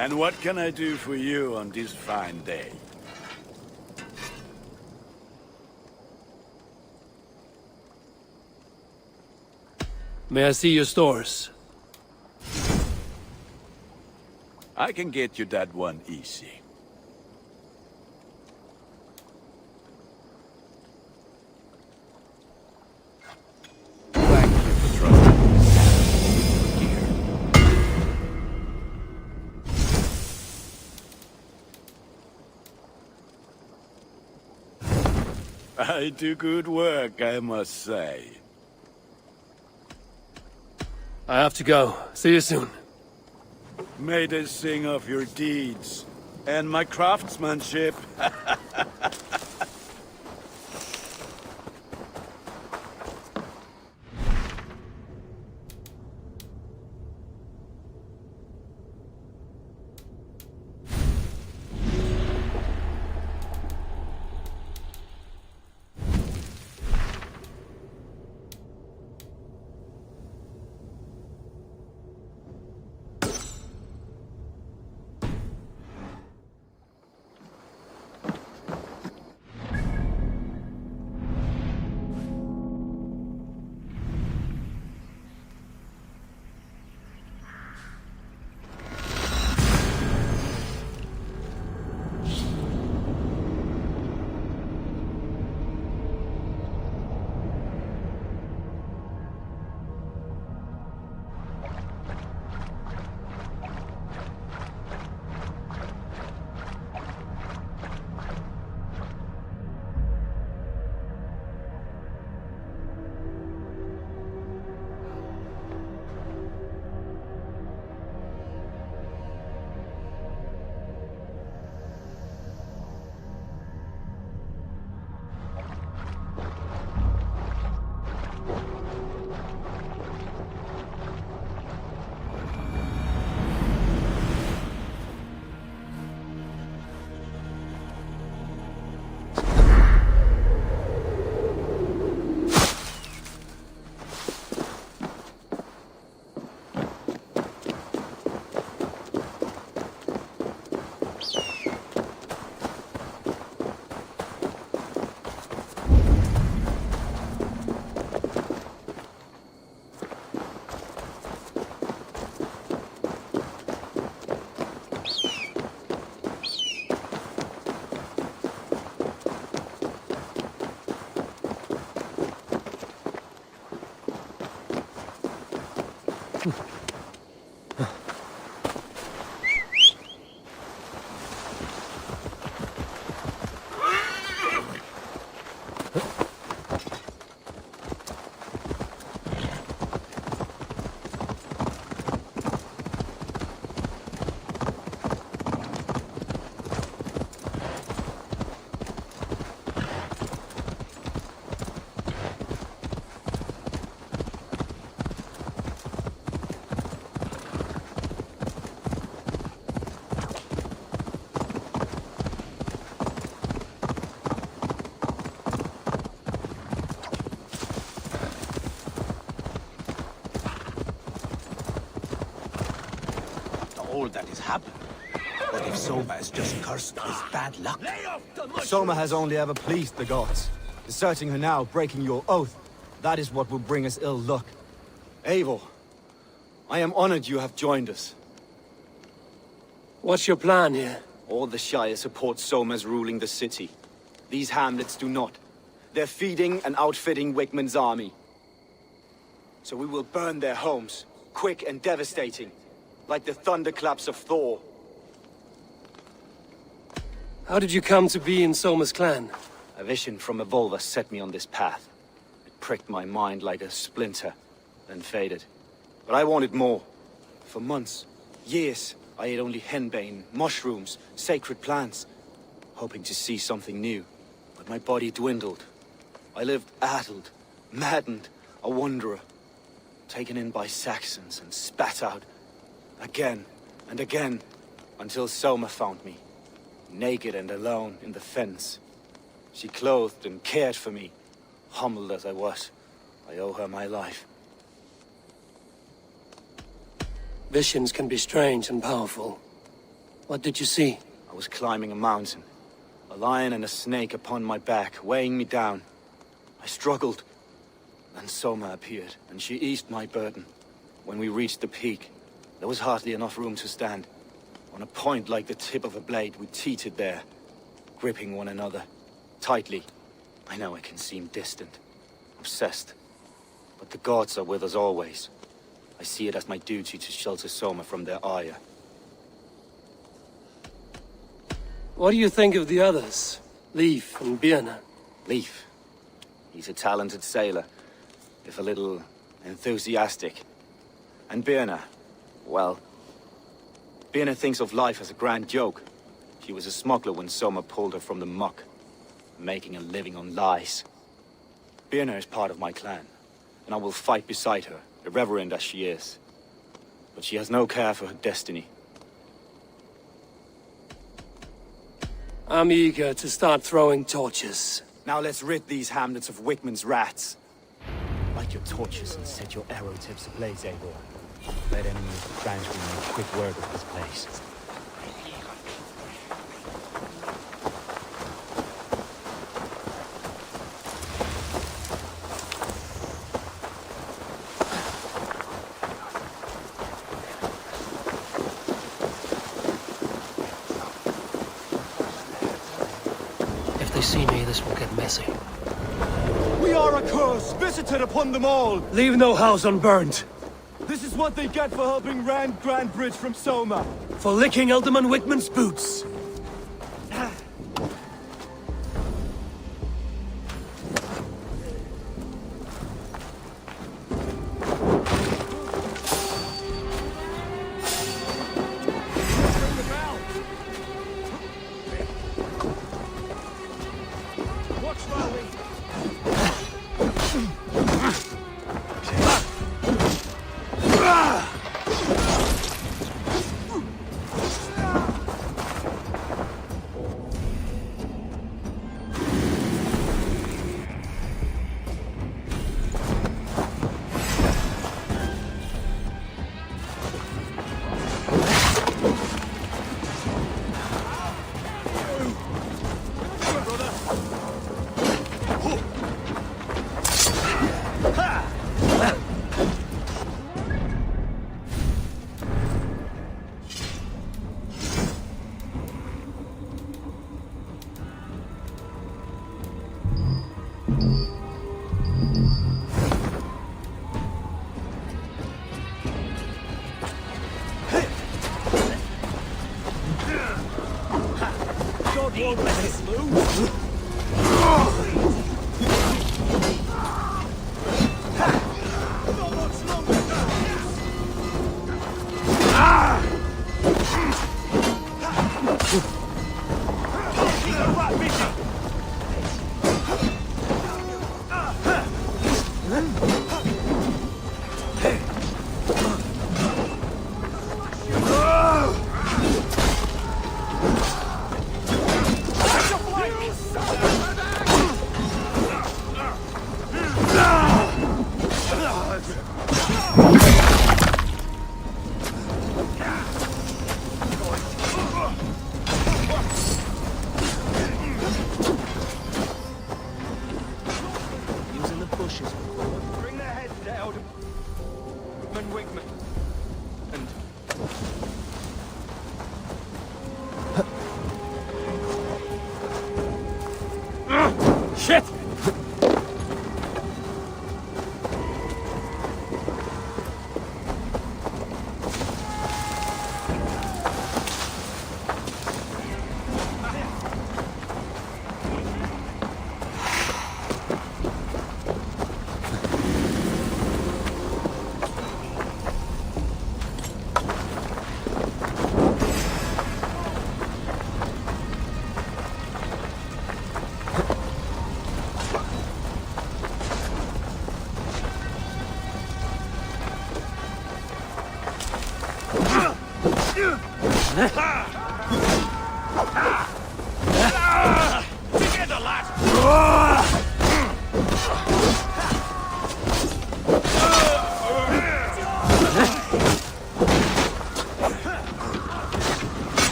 And what can I do for you on this fine day? May I see your stores? I can get you that one easy. Thank you for trusting me. I do good work, I must say. I have to go. See you soon. May they sing of your deeds and my craftsmanship. All that has happened. But if Soma is just cursed with bad luck? Soma has only ever pleased the gods. Deserting her now, breaking your oath, that is what will bring us ill luck. Eivor, I am honored you have joined us. What's your plan here? All the Shire support Soma's ruling the city. These hamlets do not. They're feeding and outfitting Wickman's army. So we will burn their homes, quick and devastating, like the thunderclaps of Thor. How did you come to be in Soma's clan? A vision from a Volva set me on this path. It pricked my mind like a splinter, then faded. But I wanted more. For months, years, I ate only henbane, mushrooms, sacred plants, hoping to see something new. But my body dwindled. I lived addled, maddened, a wanderer, taken in by Saxons and spat out, again and again, until Soma found me, naked and alone in the fens. She clothed and cared for me, humbled as I was. I owe her my life. Visions can be strange and powerful. What did you see? I was climbing a mountain. A lion and a snake upon my back, weighing me down. I struggled. Then Soma appeared, and she eased my burden. When we reached the peak, there was hardly enough room to stand. On a point like the tip of a blade, we teetered there, gripping one another, tightly. I know I can seem distant, obsessed, but the gods are with us always. I see it as my duty to shelter Soma from their ire. What do you think of the others? Leif and Birna? Leif. He's a talented sailor, if a little enthusiastic. And Birna, well, Birna thinks of life as a grand joke. She was a smuggler when Soma pulled her from the muck, making a living on lies. Birna is part of my clan, and I will fight beside her, irreverent as she is. But she has no care for her destiny. I'm eager to start throwing torches. Now let's rid these hamlets of Wickman's rats. Light your torches and set your arrow tips ablaze, Eivor. Let enemies advance with a quick word of this place. If they see me, this will get messy. We are a curse visited upon them all! Leave no house unburned! This is what they get for helping Rand Grandbridge from Soma! For licking Alderman Wickman's boots! Shit!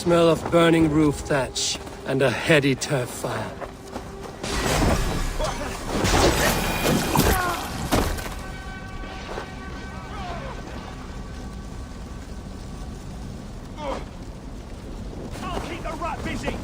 smell of burning roof thatch and a heady turf fire. I'll keep the rat busy!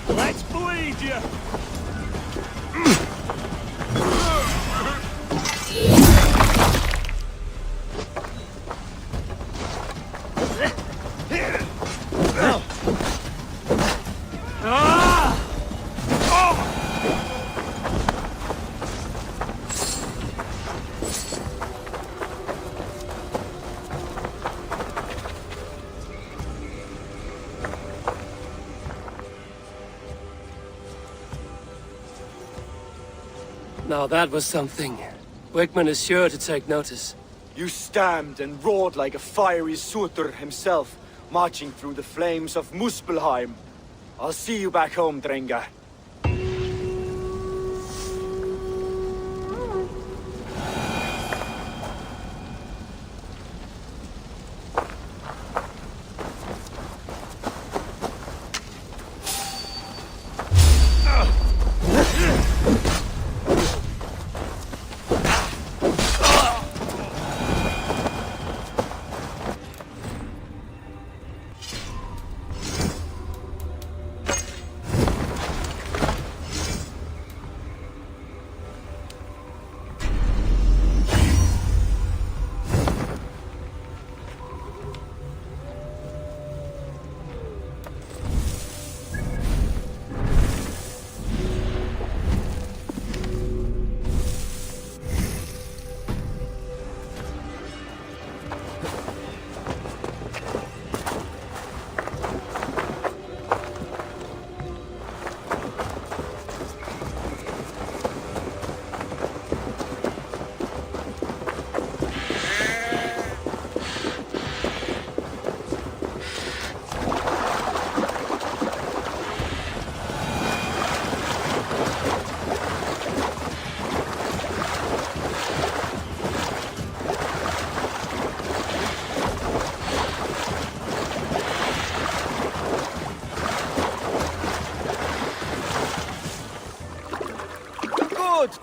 Let's bleed you! Now that was something. Wickman is sure to take notice. You stamped and roared like a fiery Surtur himself, marching through the flames of Muspelheim. I'll see you back home, Drenga.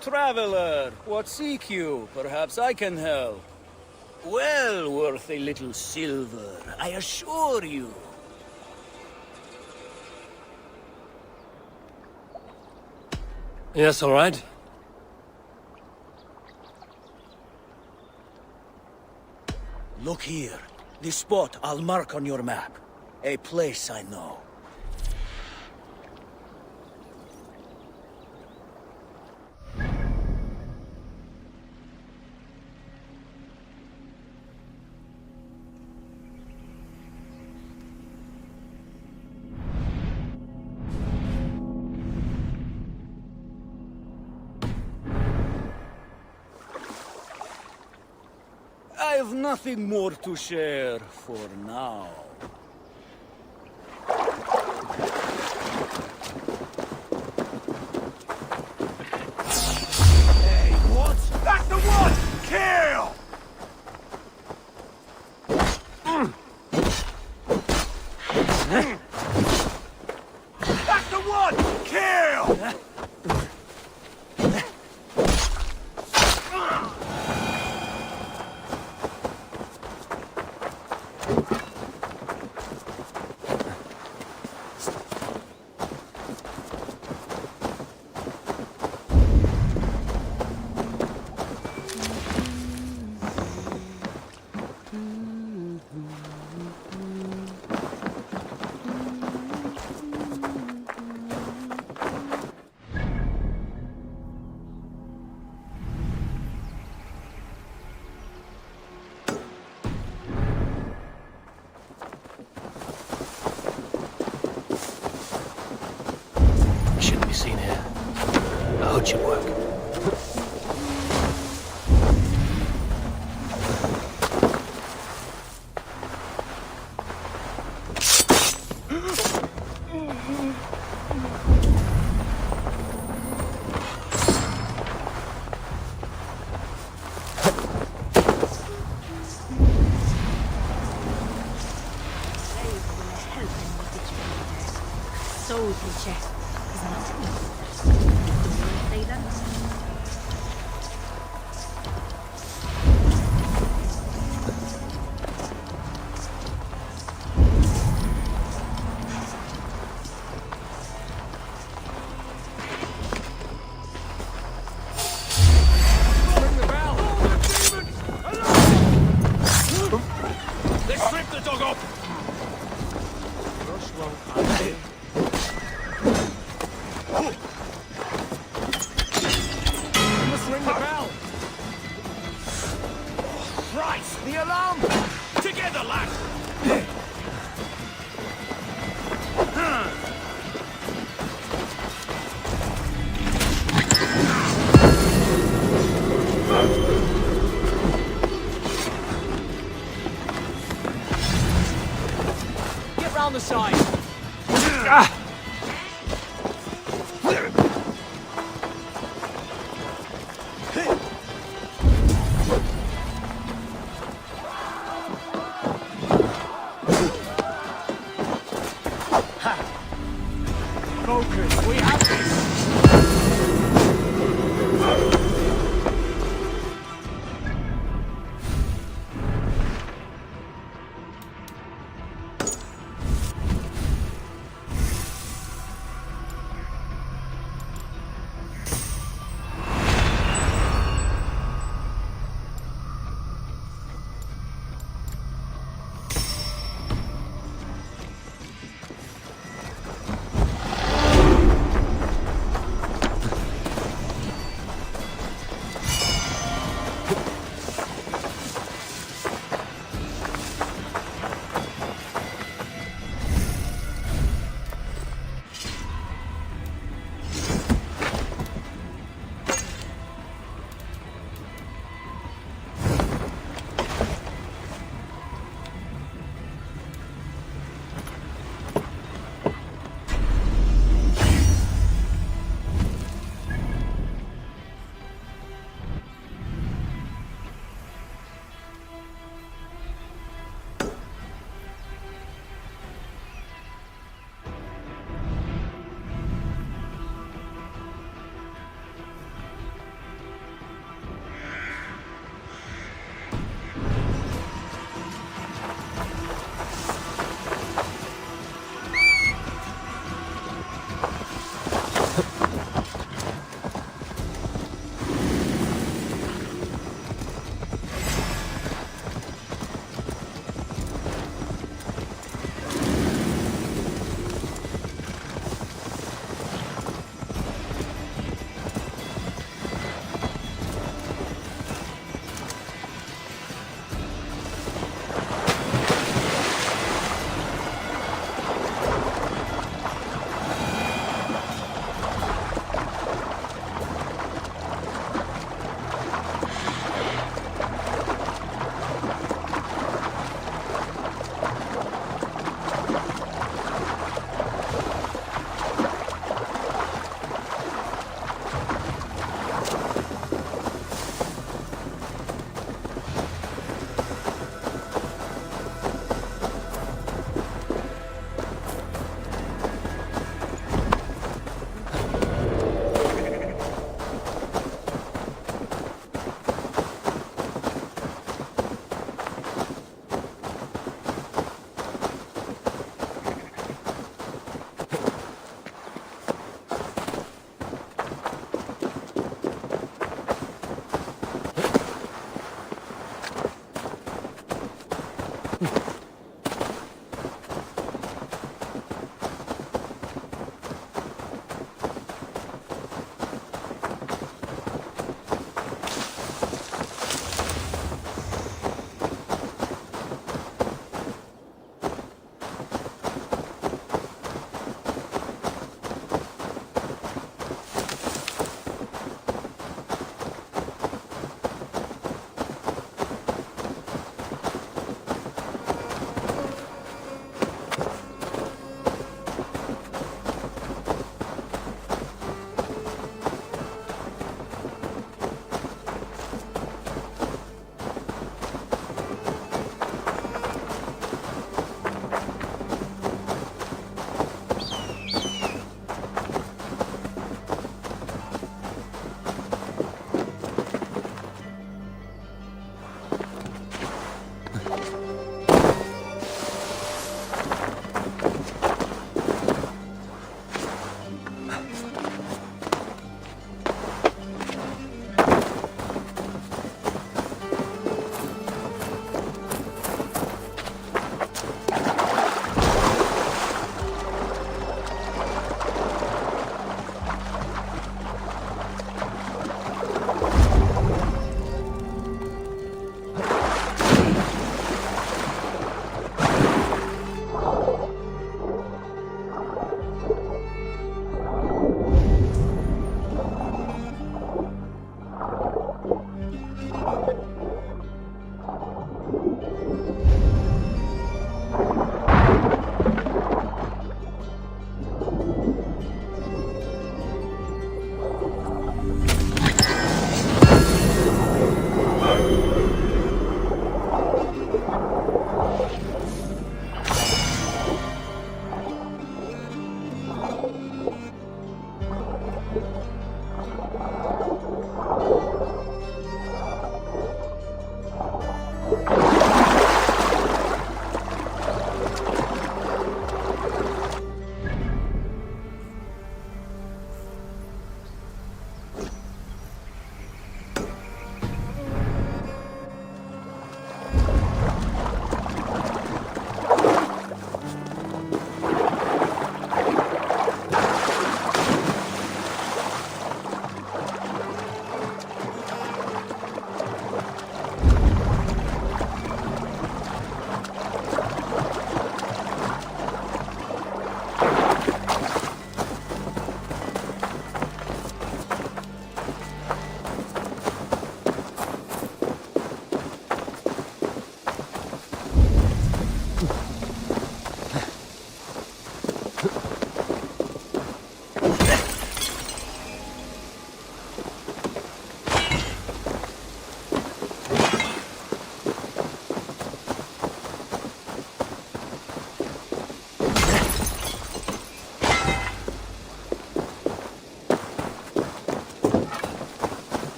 Traveler, what seek you? Perhaps I can help. Well worth a little silver, I assure you. Yes, all right. Look here. The spot I'll mark on your map. A place I know. I have nothing more to share for now. Hey, what? That's the one! Kill! That's the one! Kill! Should work. On the side. Focus, we have this.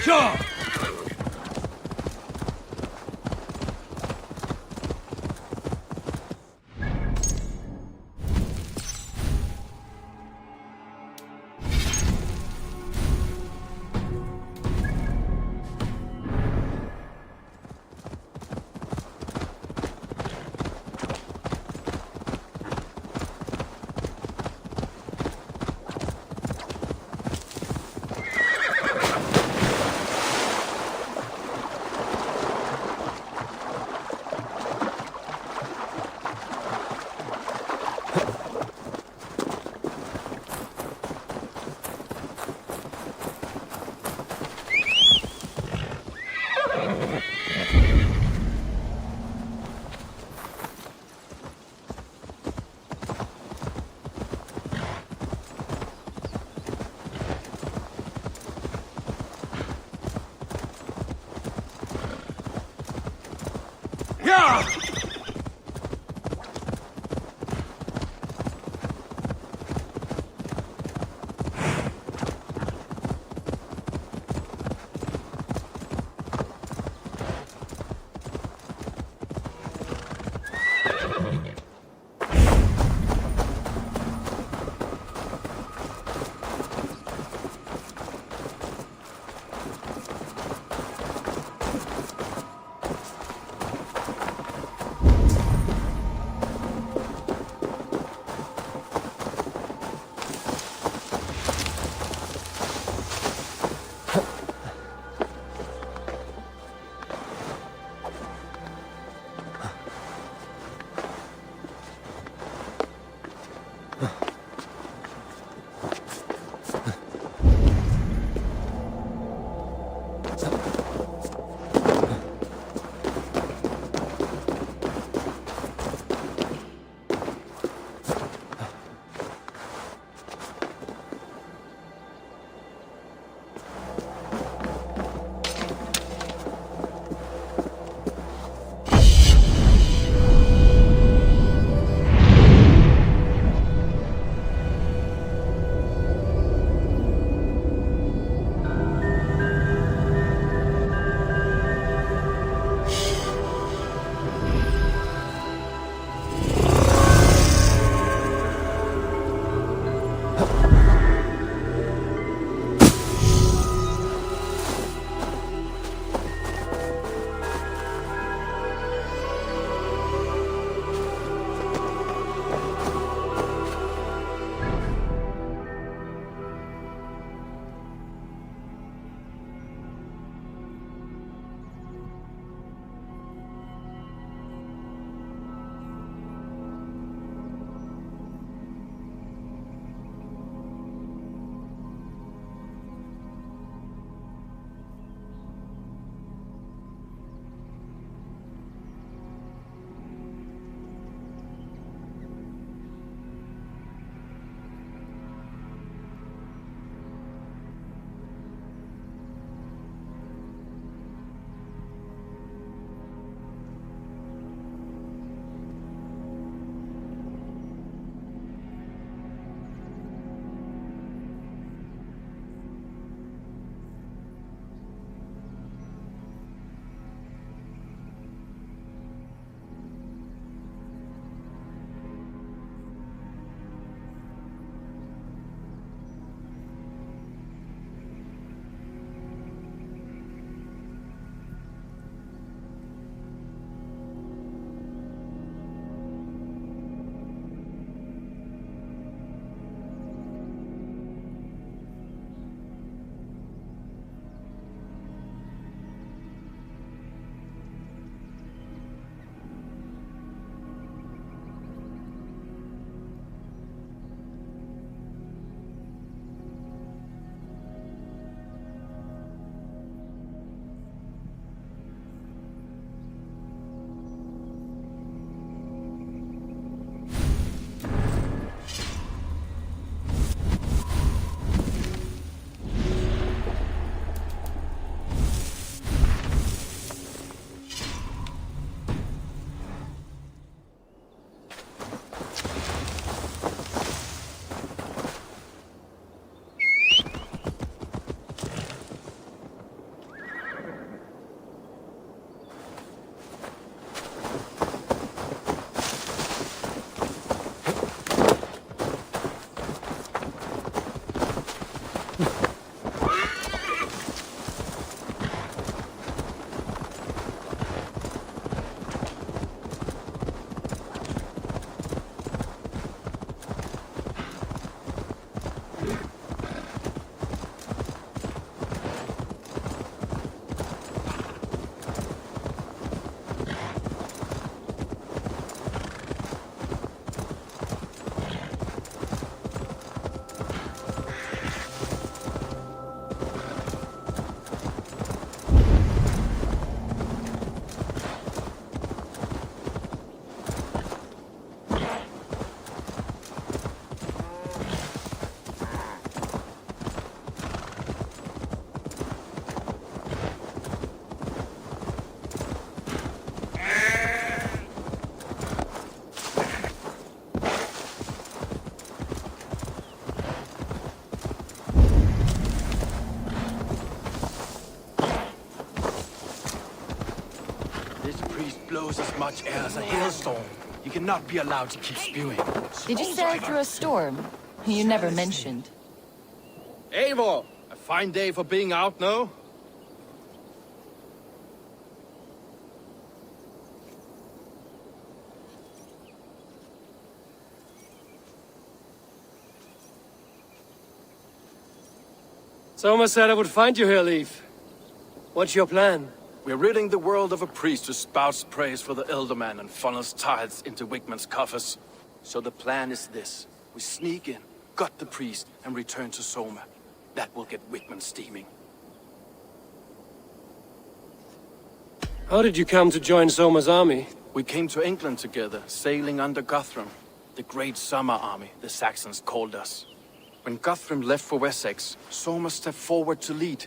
Sure! blows as much air as a hailstorm. You cannot be allowed to keep spewing. Did you sail through a storm? You never mentioned. Eivor! A fine day for being out, no? Soma said I would find you here, Leif. What's your plan? We're ridding the world of a priest who spouts praise for the Elderman and funnels tithes into Wigman's coffers. So the plan is this. We sneak in, gut the priest, and return to Soma. That will get Wigman steaming. How did you come to join Soma's army? We came to England together, sailing under Guthrum. The Great Summer Army, the Saxons called us. When Guthrum left for Wessex, Soma stepped forward to lead.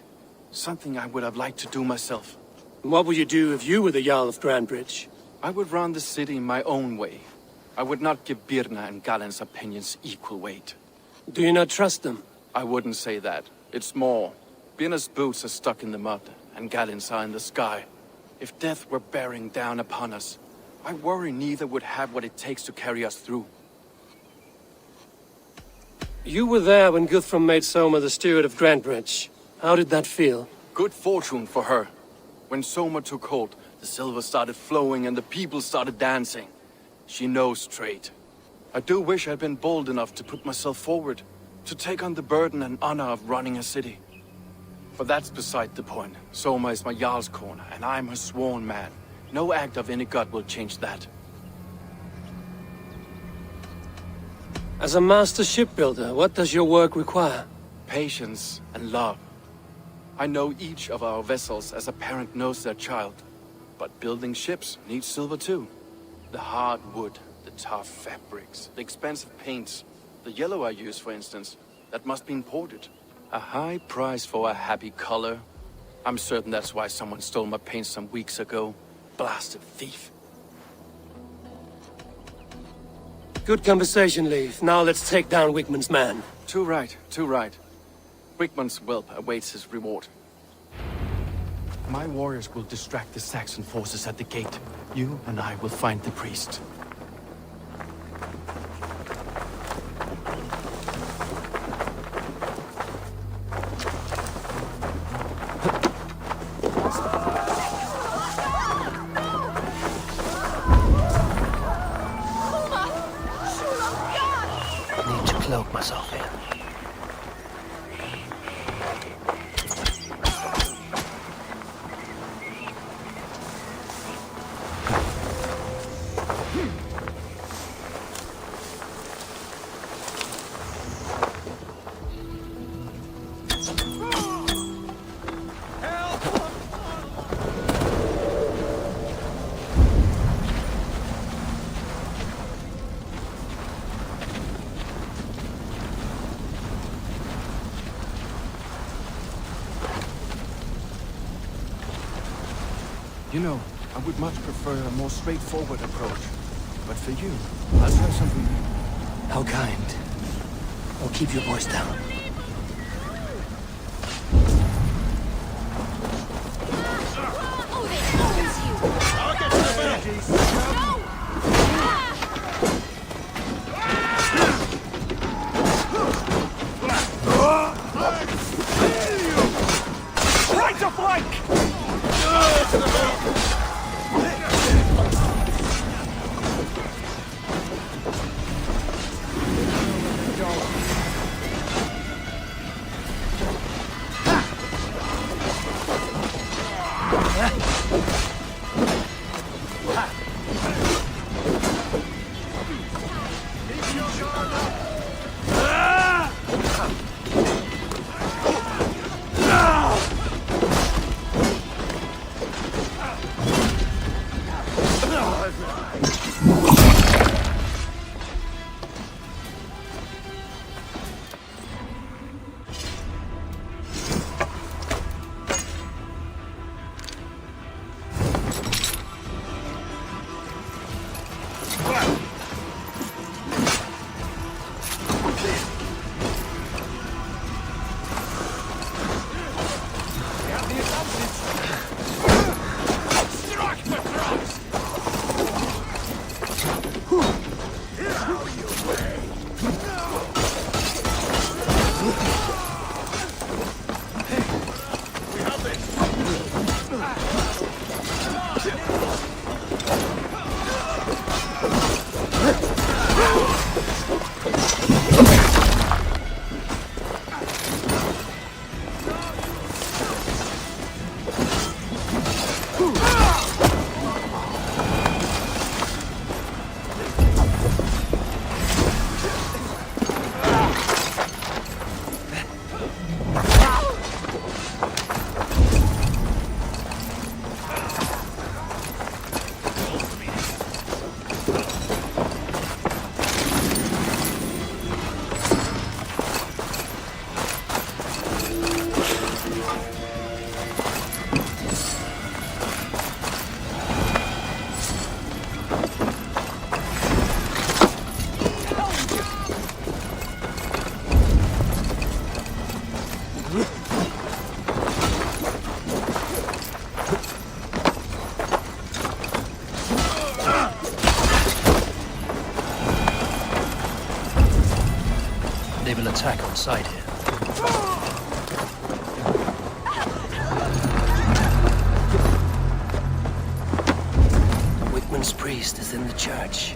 Something I would have liked to do myself. What would you do if you were the Jarl of Grandbridge? I would run the city my own way. I would not give Birna and Galen's opinions equal weight. Do you not trust them? I wouldn't say that. It's more. Birna's boots are stuck in the mud, and Galen's are in the sky. If death were bearing down upon us, I worry neither would have what it takes to carry us through. You were there when Guthrum made Soma the steward of Grandbridge. How did that feel? Good fortune for her. When Soma took hold, the silver started flowing and the people started dancing. She knows trade. I do wish I'd been bold enough to put myself forward, to take on the burden and honor of running a city. But that's beside the point. Soma is my Jarl's corner, and I'm her sworn man. No act of any god will change that. As a master shipbuilder, what does your work require? Patience and love. I know each of our vessels as a parent knows their child. But building ships needs silver too. The hard wood, the tough fabrics, the expensive paints. The yellow I use, for instance, that must be imported. A high price for a happy color. I'm certain that's why someone stole my paint some weeks ago. Blasted thief. Good conversation, Leif. Now let's take down Wigman's man. Too right, too right. Wigman's whelp awaits his reward. My warriors will distract the Saxon forces at the gate. You and I will find the priest. I need to cloak myself here. You know, I would much prefer a more straightforward approach. But for you, I'll try something new. How kind. I'll keep your voice down. Right to flank! attack on sight here. Wickman's priest is in the church.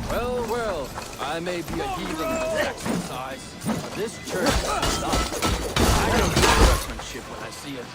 Well, well, I may be a heathen of Saxon size, but this church is not. I know good workmanship when I see it.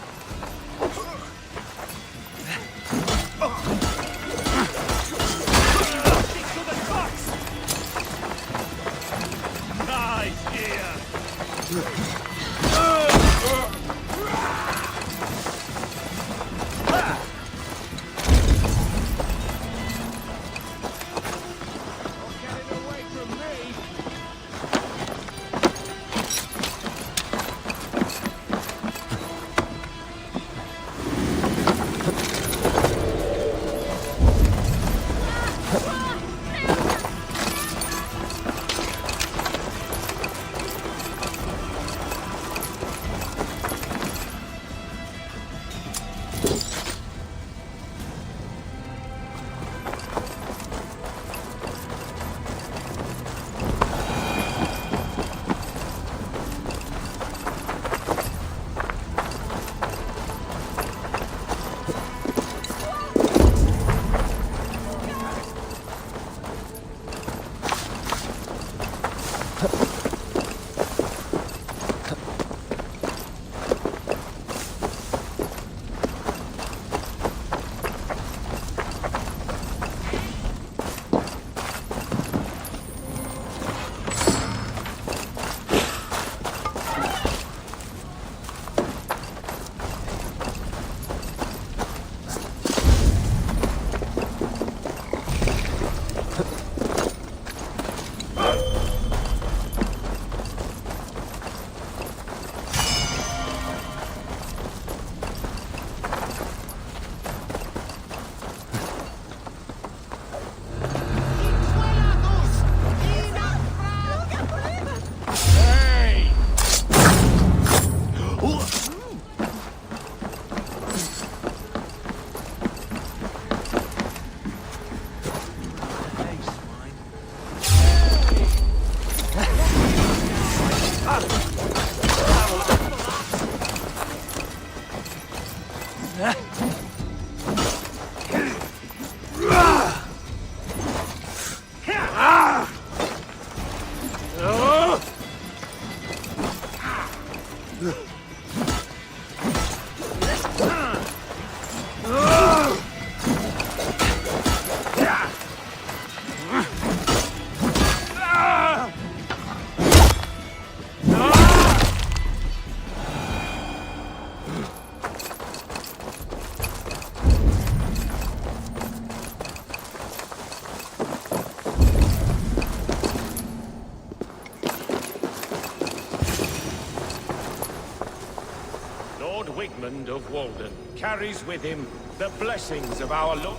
Wigmund of Walden carries with him the blessings of our Lord.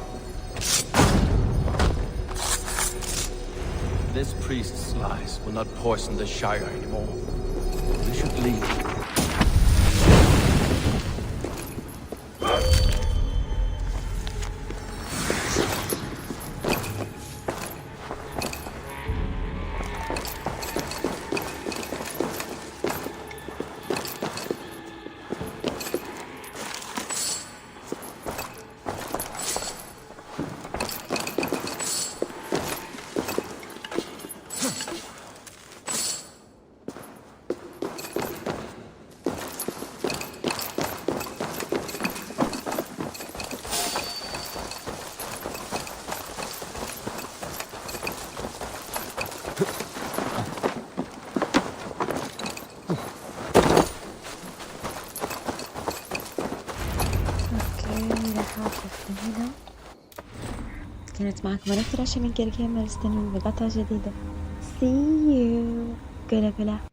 This priest's lies will not poison the Shire anymore. We should leave. كنت معكم أنا فراشة من كريد فالهالا. استنوا بقطعة جديدة. See you. Good luck.